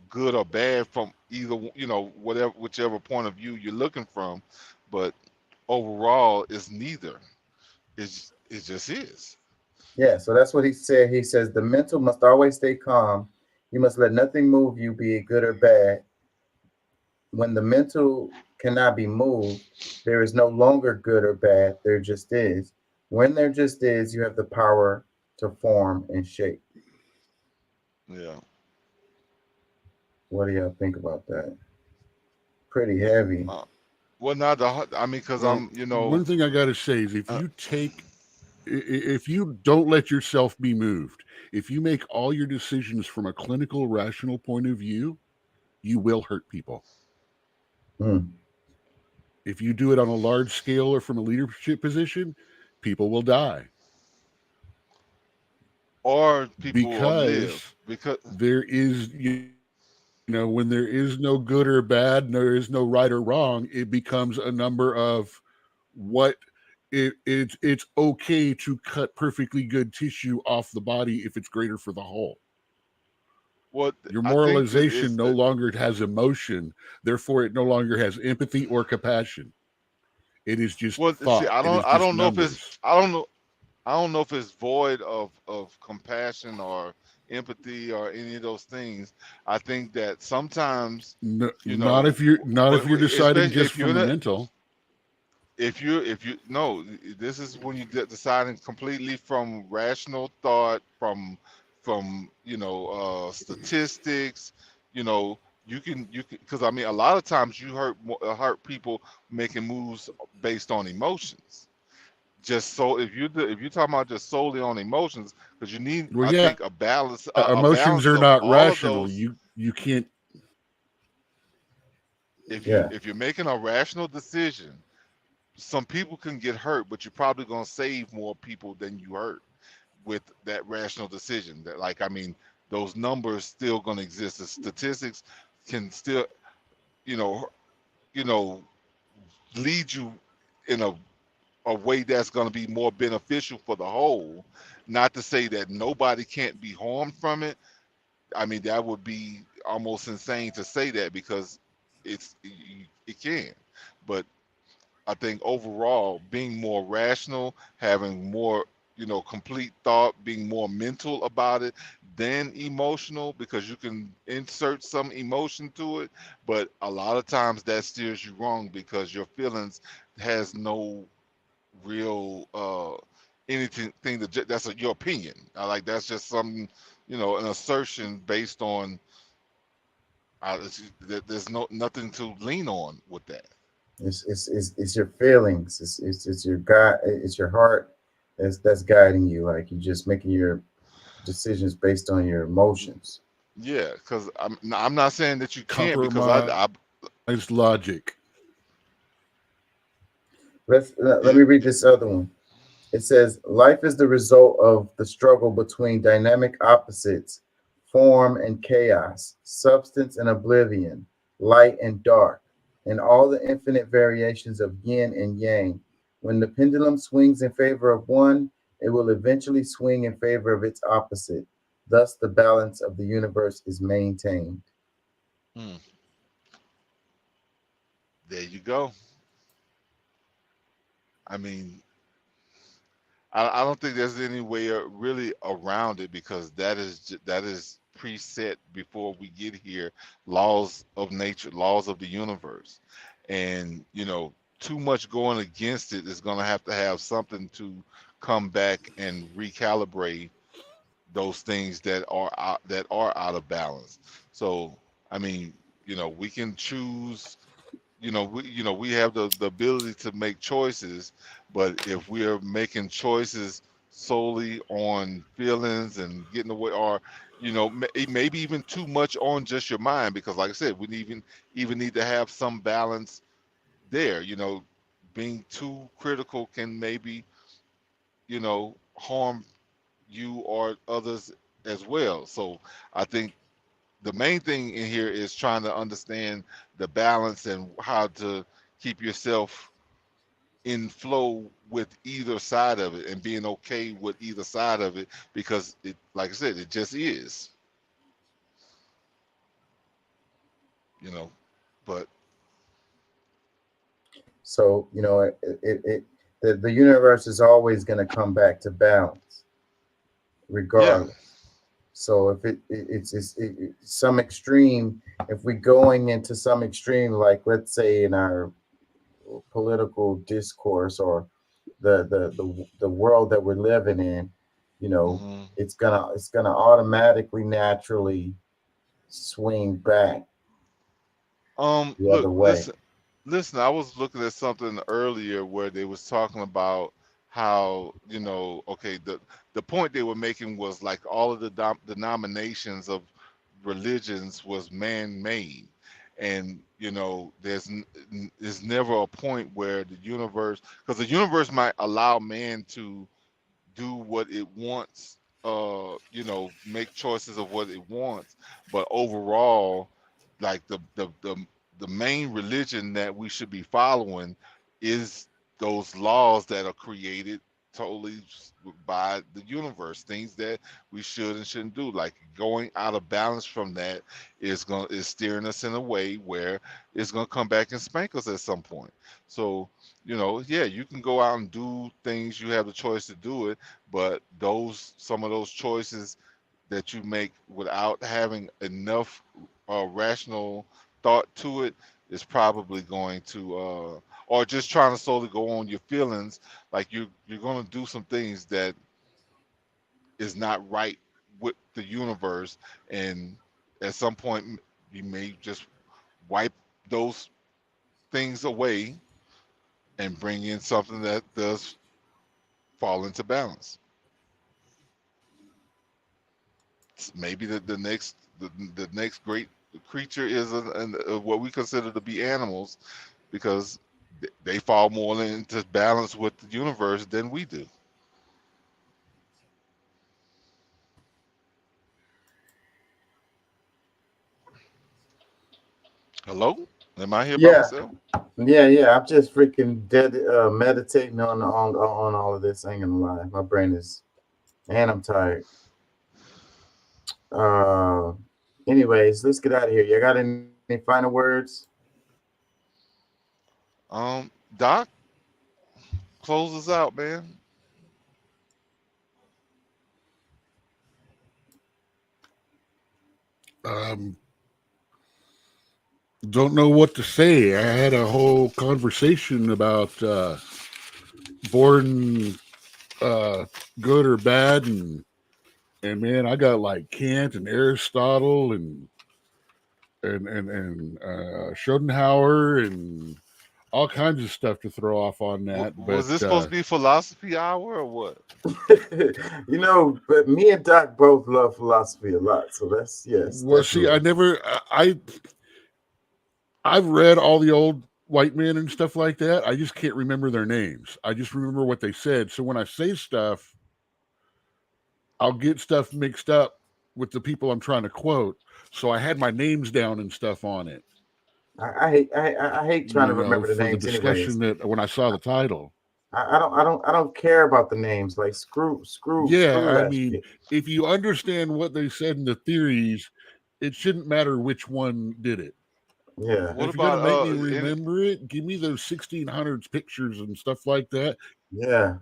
good or bad from either whichever point of view you're looking from, but overall it's neither. It just is. Yeah, so that's what he said. He says the mental must always stay calm. You must let nothing move you, be it good or bad. When the mental cannot be moved, there is no longer good or bad. There just is. When there just is, you have the power to form and shape. Yeah. What do y'all think about that? Pretty heavy. Well, not I mean, because I'm, One thing I got to say is if you don't let yourself be moved, if you make all your decisions from a clinical, rational point of view, you will hurt people. If you do it on a large scale or from a leadership position, people will die. Or people will because live. Because there is You know, when there is no good or bad, and there is no right or wrong, it becomes a number of what it's okay to cut perfectly good tissue off the body if it's greater for the whole. Well, Your I think that moralization is no longer has emotion, therefore it no longer has empathy or compassion. It is just well. See, thought. It is I just don't know if it's numbers. I don't know if it's void of compassion or empathy or any of those things. I think that sometimes, No, you not know, if you're deciding especially just if you're from the not, mental. if you no, this is when you deciding completely from rational thought, from statistics. You know, you can because I mean a lot of times you hurt people making moves based on emotions. Just so if you're talking about just solely on emotions, because you need, Well, I yeah, think, a emotions balance are of not all of rational. those. You can't. Yeah. If you're making a rational decision, some people can get hurt, but you're probably going to save more people than you hurt with that rational decision. That, like, I mean, those numbers still going to exist. The statistics can still, you know, you know, lead you in a way that's going to be more beneficial for the whole. Not to say that nobody can't be harmed from it. I mean, that would be almost insane to say that, because it can. But I think overall, being more rational, having more, complete thought, being more mental about it than emotional, because you can insert some emotion to it, but a lot of times that steers you wrong, because your feelings has no real anything that's your opinion. Like, that's just something, an assertion based on there's nothing to lean on with that. It's your feelings. It's your God. It's your heart that's guiding you. Like, you're just making your decisions based on your emotions. Yeah, because I'm not saying that you can't, because Compromise logic. Let me read this other one. It says, life is the result of the struggle between dynamic opposites, form and chaos, substance and oblivion, light and dark, and all the infinite variations of yin and yang. When the pendulum swings in favor of one, it will eventually swing in favor of its opposite. Thus, the balance of the universe is maintained. There you go. I mean, I don't think there's any way really around it, because that is preset before we get here. Laws of nature, laws of the universe, and too much going against it is going to have something to come back and recalibrate those things that are out of balance. So I mean, we can choose. We have the ability to make choices, but if we're making choices solely on feelings and getting away, or maybe even too much on just your mind, because like I said, we even need to have some balance there. Being too critical can maybe harm you or others as well. So I think the main thing in here is trying to understand the balance and how to keep yourself in flow with either side of it, and being okay with either side of it, because it, like I said, it just is. But So, the universe is always going to come back to balance, regardless. So if it's some extreme, if we're going into some extreme, like let's say in our political discourse, or the world that we're living in, it's gonna automatically, naturally swing back the other look, way. listen, I was looking at something earlier where they was talking about how, okay, the point they were making was like all of the denominations of religions was man-made, and there's never a point where the universe, because the universe might allow man to do what it wants, make choices of what it wants, but overall like the main religion that we should be following is those laws that are created totally by the universe, things that we should and shouldn't do. Like going out of balance from that is steering us in a way where it's gonna come back and spank us at some point. So, yeah, you can go out and do things, you have the choice to do it, but some of those choices that you make without having enough rational thought to it is probably going to or just trying to solely go on your feelings, like you're going to do some things that is not right with the universe, and at some point you may just wipe those things away and bring in something that does fall into balance. Maybe the next great creature is what we consider to be animals, because they fall more into balance with the universe than we do. Hello? Am I here by Yeah, myself? yeah. I'm just freaking meditating on all of this. I ain't gonna lie, my brain is, and I'm tired. Anyways, let's get out of here. You got any final words? Doc, close us out, man. Don't know what to say. I had a whole conversation about born good or bad, and man, I got like Kant and Aristotle and Schopenhauer and all kinds of stuff to throw off on that. Was this supposed to be philosophy hour or what? But me and Doc both love philosophy a lot, so that's yes. Well, see, I've read all the old white men and stuff like that. I just can't remember their names. I just remember what they said. So when I say stuff, I'll get stuff mixed up with the people I'm trying to quote. So I had my names down and stuff on it. I hate trying to remember the for names. The discussion anyways. that when I saw the title. I don't care about the names. Like screw. Yeah, screw I that mean, shit. if you understand what they said in the theories, it shouldn't matter which one did it. Yeah. If you're gonna make me remember it, give me those 1600s pictures and stuff like that. Yeah,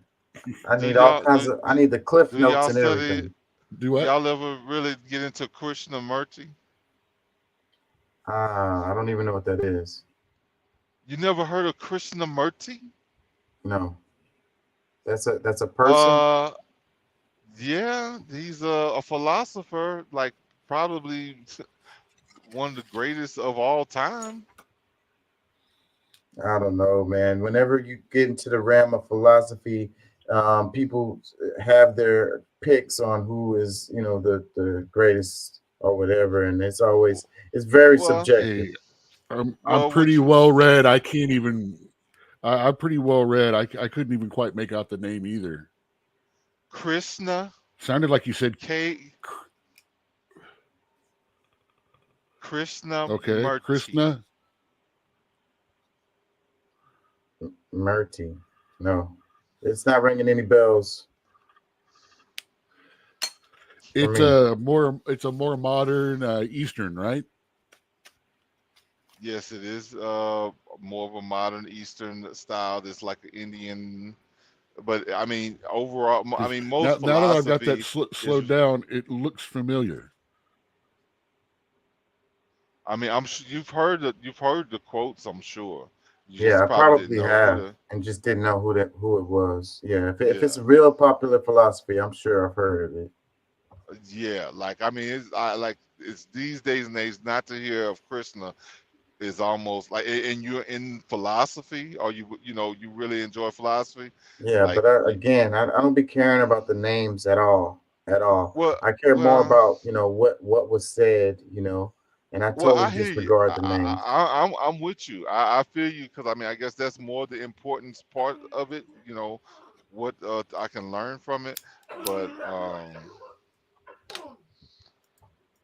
I need all kinds of. I need the cliff notes and everything. Do what? Y'all ever really get into Krishnamurti? I don't even know what that is. You never heard of Krishnamurti? No. That's a person. Yeah, he's a philosopher, like probably one of the greatest of all time. I don't know, man. Whenever you get into the realm of philosophy, people have their picks on who is, the greatest or whatever, and it's very subjective. I'm pretty well read. I can't even. I'm pretty well read. I couldn't even quite make out the name either. Krishna. Sounded like you said Krishna. Okay, Murti. Krishna. Murti. No, it's not ringing any bells. It's a more modern Eastern, right? Yes, it is more of a modern Eastern style. That's like an Indian, but I mean overall, I mean most. Now that I've got that slowed down, it looks familiar. I mean, I'm sure you've heard the quotes. I'm sure. You Yeah, just I probably didn't know have, and just didn't know who it was. Yeah, if it's a real popular philosophy, I'm sure I've heard of it. Yeah, like I mean, it's these days and age not to hear of Krishna is almost like, and you're in philosophy, or you really enjoy philosophy. Yeah, like, but I don't be caring about the names at all. Well, I care more about what was said, and I totally I hear you. disregard the names. I'm with you. I feel you, because I mean, I guess that's more the importance part of it. What I can learn from it, but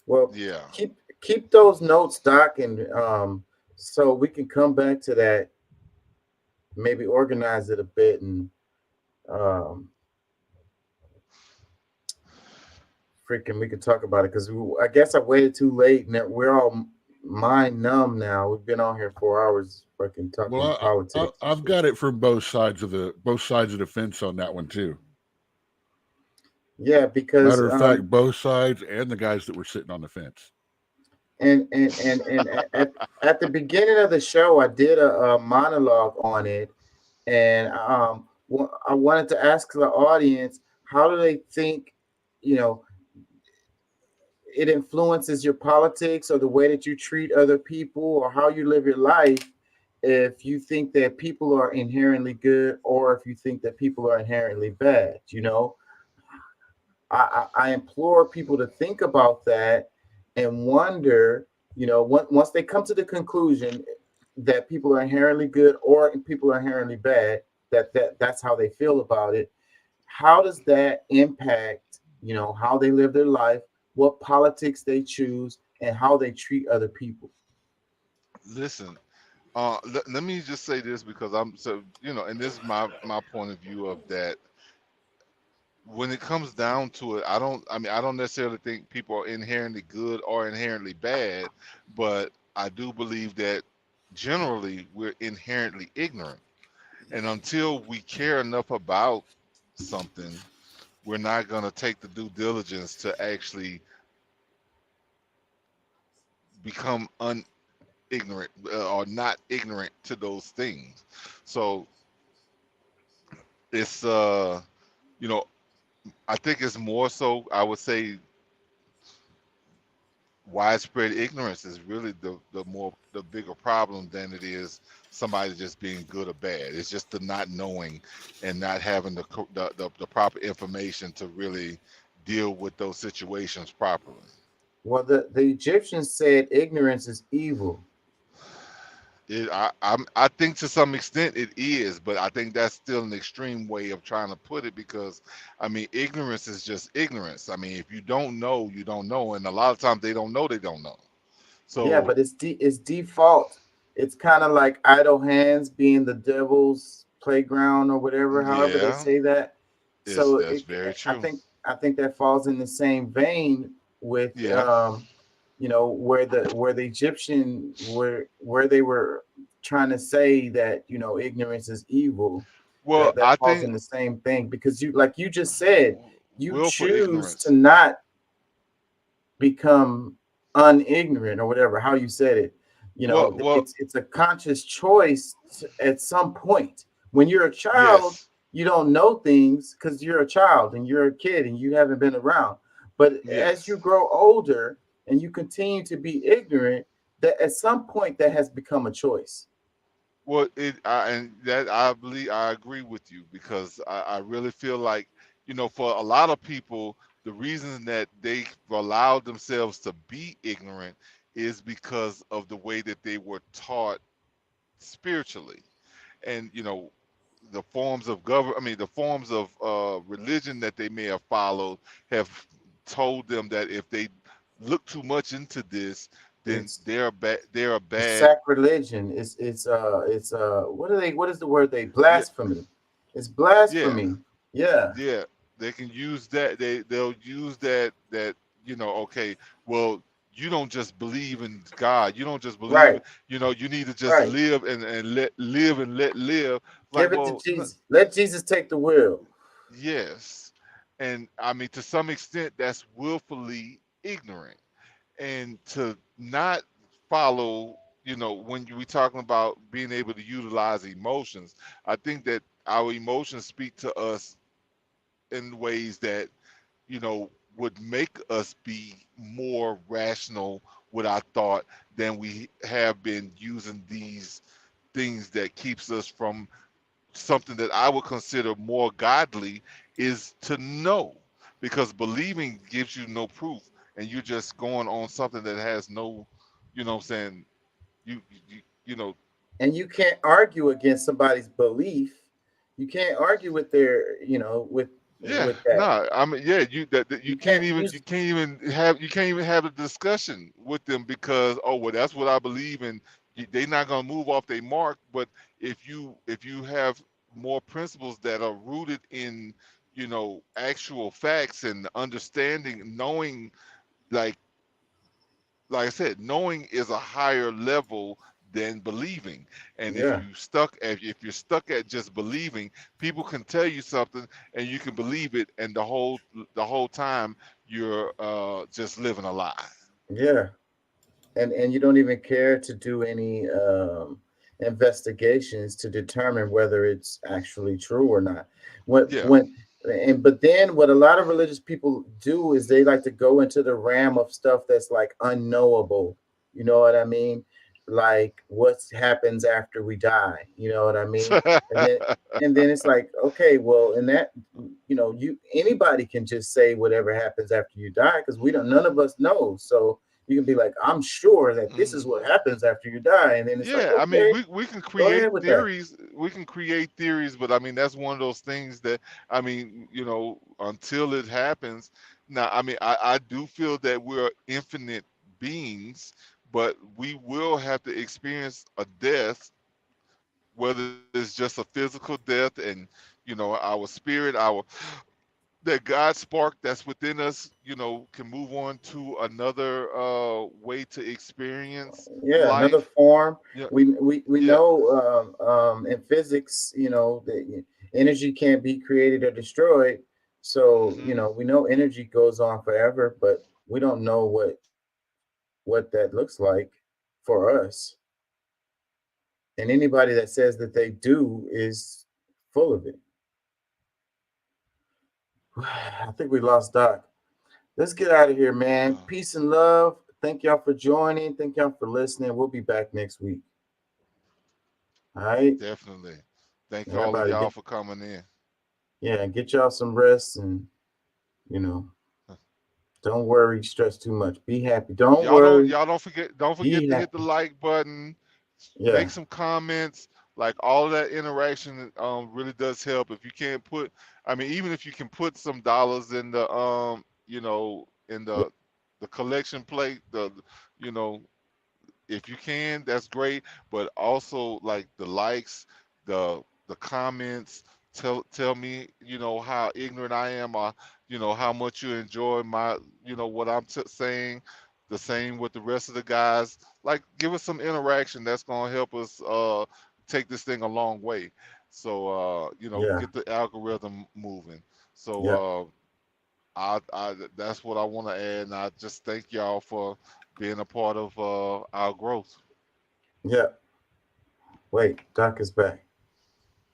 Well, yeah. keep those notes, Doc, and so we can come back to that, maybe organize it a bit, and freaking we could talk about it, because I guess I waited too late and we're all mind numb now. We've been on here 4 hours fucking talking politics. I've got it from both sides of the fence on that one too. Yeah, because matter of fact, both sides and the guys that were sitting on the fence. And at the beginning of the show, I did a monologue on it, and I wanted to ask the audience, how do they think, it influences your politics or the way that you treat other people or how you live your life, if you think that people are inherently good or if you think that people are inherently bad. I implore people to think about that and wonder, once they come to the conclusion that people are inherently good or people are inherently bad, that's how they feel about it. How does that impact, how they live their life, what politics they choose, and how they treat other people? Listen, let me just say this, because and this is my point of view of that. When it comes down to it, I don't necessarily think people are inherently good or inherently bad, but I do believe that generally we're inherently ignorant. And until we care enough about something, we're not going to take the due diligence to actually become ignorant or not ignorant to those things. So it's I think it's more so, I would say, widespread ignorance is really the bigger problem than it is somebody just being good or bad. It's just the not knowing and not having the proper information to really deal with those situations properly. Well, the Egyptians said ignorance is evil. I think to some extent it is, but I think that's still an extreme way of trying to put it, because ignorance is just ignorance. If you don't know, you don't know, and a lot of times they don't know. So yeah, but it's default. It's kind of like idle hands being the devil's playground or whatever, however they say that. So that's very true. I think that falls in the same vein with where the Egyptian where they were trying to say that ignorance is evil. Well, that falls in the same thing, because you just said, you choose to not become unignorant or whatever, how you said it. It's a conscious choice at some point. When you're a child, you don't know things because you're a child and you're a kid and you haven't been around. But as you grow older and you continue to be ignorant, that at some point that has become a choice. Well, I believe I agree with you, because I really feel like, for a lot of people, the reason that they allowed themselves to be ignorant is because of the way that they were taught spiritually, and the forms of the forms of religion that they may have followed have told them that if they look too much into this, then they're a bad. Sacrilegion. It's what is the word? Blasphemy. It's blasphemy. Yeah. They can use that. They'll use that. Okay, well, you don't just believe in God. You don't just believe. Right. You need to just live and let live and let live. Give it to Jesus. Let Jesus take the wheel. Yes, and to some extent, that's willfully ignorant. And to not follow, when we're talking about being able to utilize emotions, I think that our emotions speak to us in ways that, would make us be more rational with our thought than we have been using these things that keeps us from something that I would consider more godly, is to know, because believing gives you no proof, and you're just going on something that has no, saying, and you can't argue against somebody's belief. You can't argue with their, with Yeah, with that. no, I mean, yeah, you can't even use- you can't even have a discussion with them because well, that's what I believe in. They're not gonna move off their mark. But if you have more principles that are rooted in actual facts and understanding, knowing, like I said, knowing is a higher level than believing. And Yeah. if you're stuck at just believing, people can tell you something and you can believe it, and the whole time you're just living a lie. Yeah. And you don't even care to do any investigations to determine whether it's actually true or not. Yeah. But then what a lot of religious people do is they like to go into the realm of stuff that's like unknowable. You know what I mean? Like what happens after we die. You know what I mean? And then it's like, okay, well, in that, anybody can just say whatever happens after you die because none of us know. So you can be like, I'm sure that this is what happens after you die, and then it's like, Yeah, okay, I mean, we can create ahead with that. theories. We can create theories, but I mean, that's one of those things that I mean, until it happens. Now, I mean, I do feel that we're infinite beings, but we will have to experience a death, whether it's just a physical death, and our spirit, that God spark that's within us, can move on to another way to experience Another life. form. Yeah. We Yeah. know in physics, that energy can't be created or destroyed. So we know energy goes on forever, but we don't know what that looks like for us. And anybody that says that they do is full of it. I think we lost Doc. Let's get out of here, man. Peace and love. Thank y'all for joining. Thank y'all for listening. We'll be back next week. All right. Definitely. Thank all of Everybody y'all for coming in. Yeah, get y'all some rest and don't worry, stress too much. Be happy. Don't worry. Y'all don't forget to hit the like button. Yeah. Make some comments. Like all of that interaction really does help. If you can't even if you can put some dollars in the in the collection plate, if you can, that's great. But also like the likes, the comments, tell me, how ignorant I am, or how much you enjoy my, what I'm saying. The same with the rest of the guys. Like, give us some interaction. That's gonna help us take this thing a long way. So get the algorithm moving. So I that's what I want to add, and I just thank y'all for being a part of our growth. Yeah. Wait, Doc is back.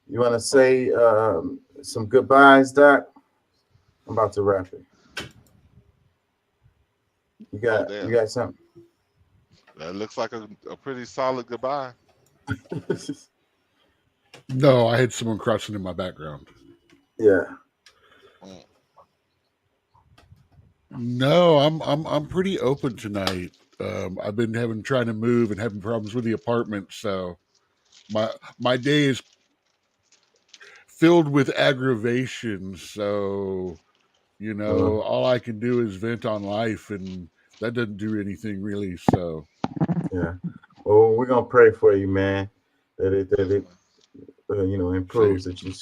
You want to say some goodbyes, Doc? I'm about to wrap it. You got something? That looks like a pretty solid goodbye. No, I had someone crouching in my background. Yeah. No, I'm pretty open tonight. I've been trying to move and having problems with the apartment, so my day is filled with aggravation. So, all I can do is vent on life, and that doesn't do anything really. So, yeah. Well, we're gonna pray for you, man. That it improves. That you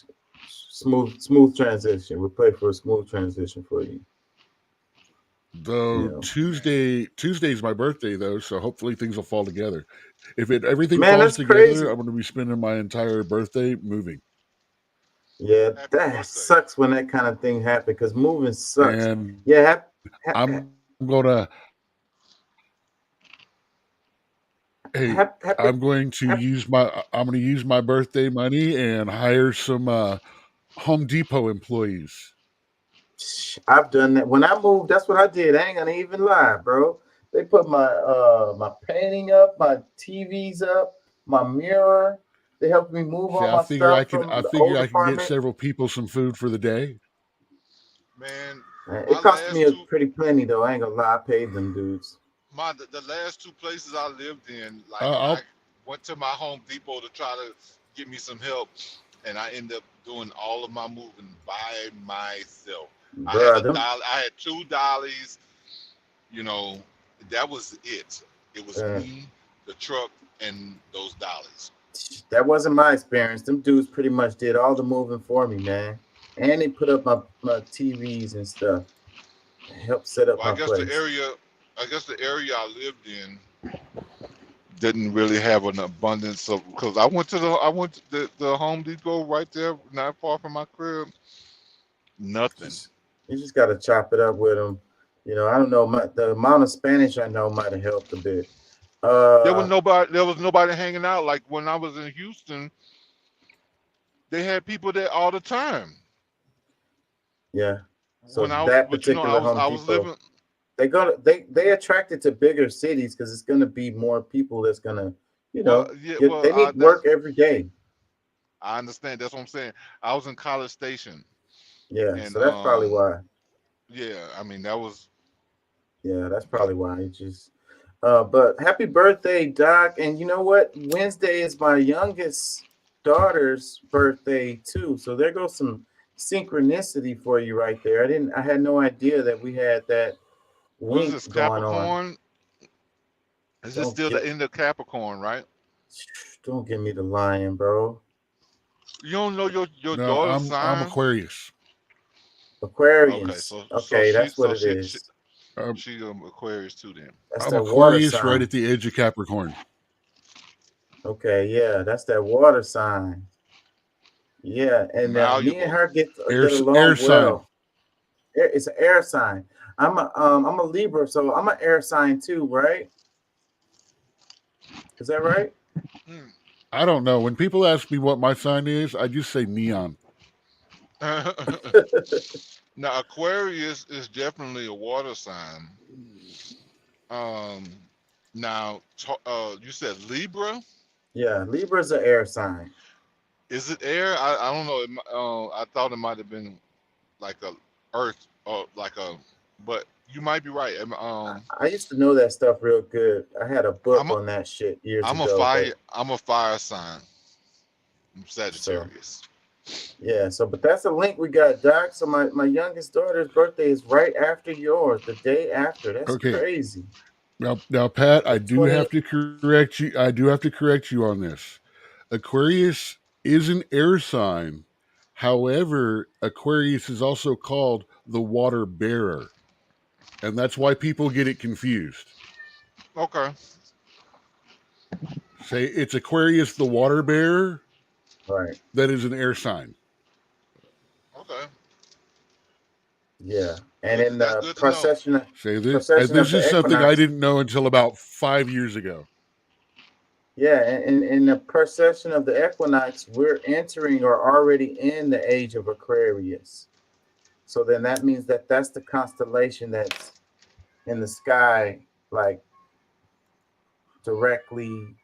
smooth transition. We pray for a smooth transition for you. Though Tuesday's my birthday though, so hopefully things will fall together. If everything Man, falls that's together, crazy. I'm going to be spending my entire birthday moving. Yeah, that sucks when that kind of thing happens because moving sucks. And yeah, I'm gonna. Hey, I'm going to use my birthday money and hire some Home Depot employees. I've done that. When I moved, that's what I did. I ain't gonna even lie, bro. They put my my painting up, my TVs up, my mirror. They helped me move all my stuff. I figure I can get several people some food for the day. Man, it cost me a pretty plenty though. I ain't gonna lie. I paid them dudes. The last two places I lived in, I went to my Home Depot to try to get me some help, and I ended up doing all of my moving by myself. I Bruh, had them, I had 2 dollies. You know, that was it. It was uh, me, the truck, and those dollies. that wasn't my experience. Them dudes pretty much did all the moving for me, man. And they put up my TVs and stuff. Helped set up Well, my place. I guess the area I lived in didn't really have an abundance of, because I went to the Home Depot right there, not far from my crib. Nothing. You just got to chop it up with them. You know, I don't know. The amount of Spanish I know might have helped a bit. There was nobody hanging out. Like when I was in Houston, they had people there all the time. Yeah. So When I, that but you know, particular Home I was Depot, living. they attracted to bigger cities because it's going to be more people that's going to, you know, Well, yeah, they need work every day. I understand. That's what I'm saying. I was in College Station. Yeah. And So that's probably why. yeah, I mean that was. Yeah, that's probably why. It just. But happy birthday, Doc! And you know what? Wednesday is my youngest daughter's birthday too. So there goes some synchronicity for you right there. I had no idea that we had that What is link this, going on. Capricorn? Is this still the end of Capricorn, right? Don't give me the lion, bro. You don't know your No, daughter's I'm sign? Aquarius. Aquarius. Okay, Okay, that's what it is. She Aquarius too then. That's I'm that water Aquarius sign. right at the edge of Capricorn. Okay, yeah, that's that water sign. Yeah, and me and her get along Air sign. well. It's an air sign. I'm a Libra, so I'm an air sign too, right? Is that right? I don't know. When people ask me what my sign is, I just say neon. Now Aquarius is definitely a water sign. Now you said Libra. Yeah, Libra's an air sign. Is it air? I don't know. I thought it might have been like a Earth or like a, but you might be right. I used to know that stuff real good. I had a book on that shit years I'm ago. I'm a fire sign. I'm Sagittarius. Yeah, but that's a link we got, Doc. So my youngest daughter's birthday is right after yours, the day after. That's crazy. Now, Pat, I do have to correct you. I do have to correct you on this. Aquarius is an air sign. However, Aquarius is also called the water bearer. And that's why people get it confused. Okay. Say it's Aquarius the water bearer. Right. That is an air sign. Okay. Yeah. And in the procession this is something I didn't know until about 5 years ago. Yeah, and in the procession of the equinox, we're entering or already in the age of Aquarius. So then that means that that's the constellation that's in the sky, like directly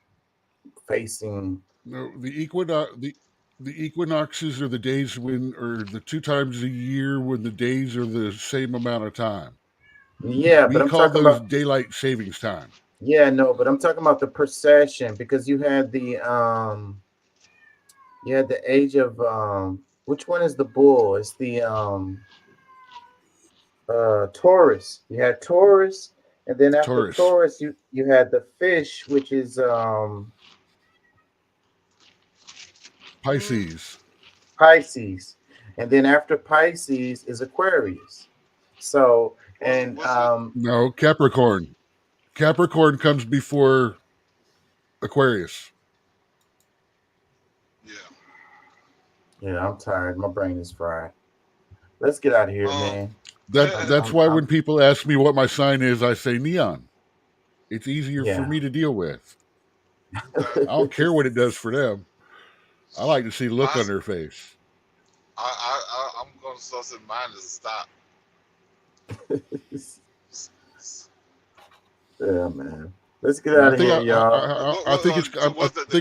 facing. No, the equinoxes are the days when, or the 2 times a year when the days are the same amount of time. Yeah, we but I'm call talking those about daylight savings time. Yeah, no, but I'm talking about the procession because you had the age of which one is the bull? It's the Taurus. You had Taurus, and then after Taurus you had the fish, which is Pisces. And then after Pisces is Aquarius. So and no, Capricorn. Capricorn comes before Aquarius. Yeah, I'm tired. My brain is fried. Let's get out of here, man. That's why when people ask me what my sign is, I say neon. It's easier for me to deal with. I don't care what it does for them. I like to see the look on their face. I'm going to suss in mine is stop. Yeah, man. Let's get out of here, y'all. I think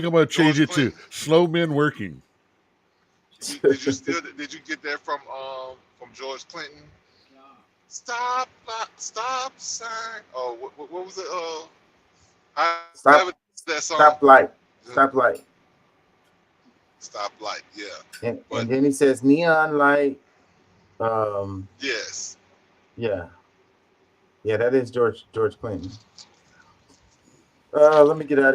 I'm going to change it to slow men working. Did you get that from George Clinton? Stop sign. Oh, what was it? Stop light. Stop light. stoplight. Yeah. And then he says neon light. Yes. Yeah, that is George Clinton. Let me get out of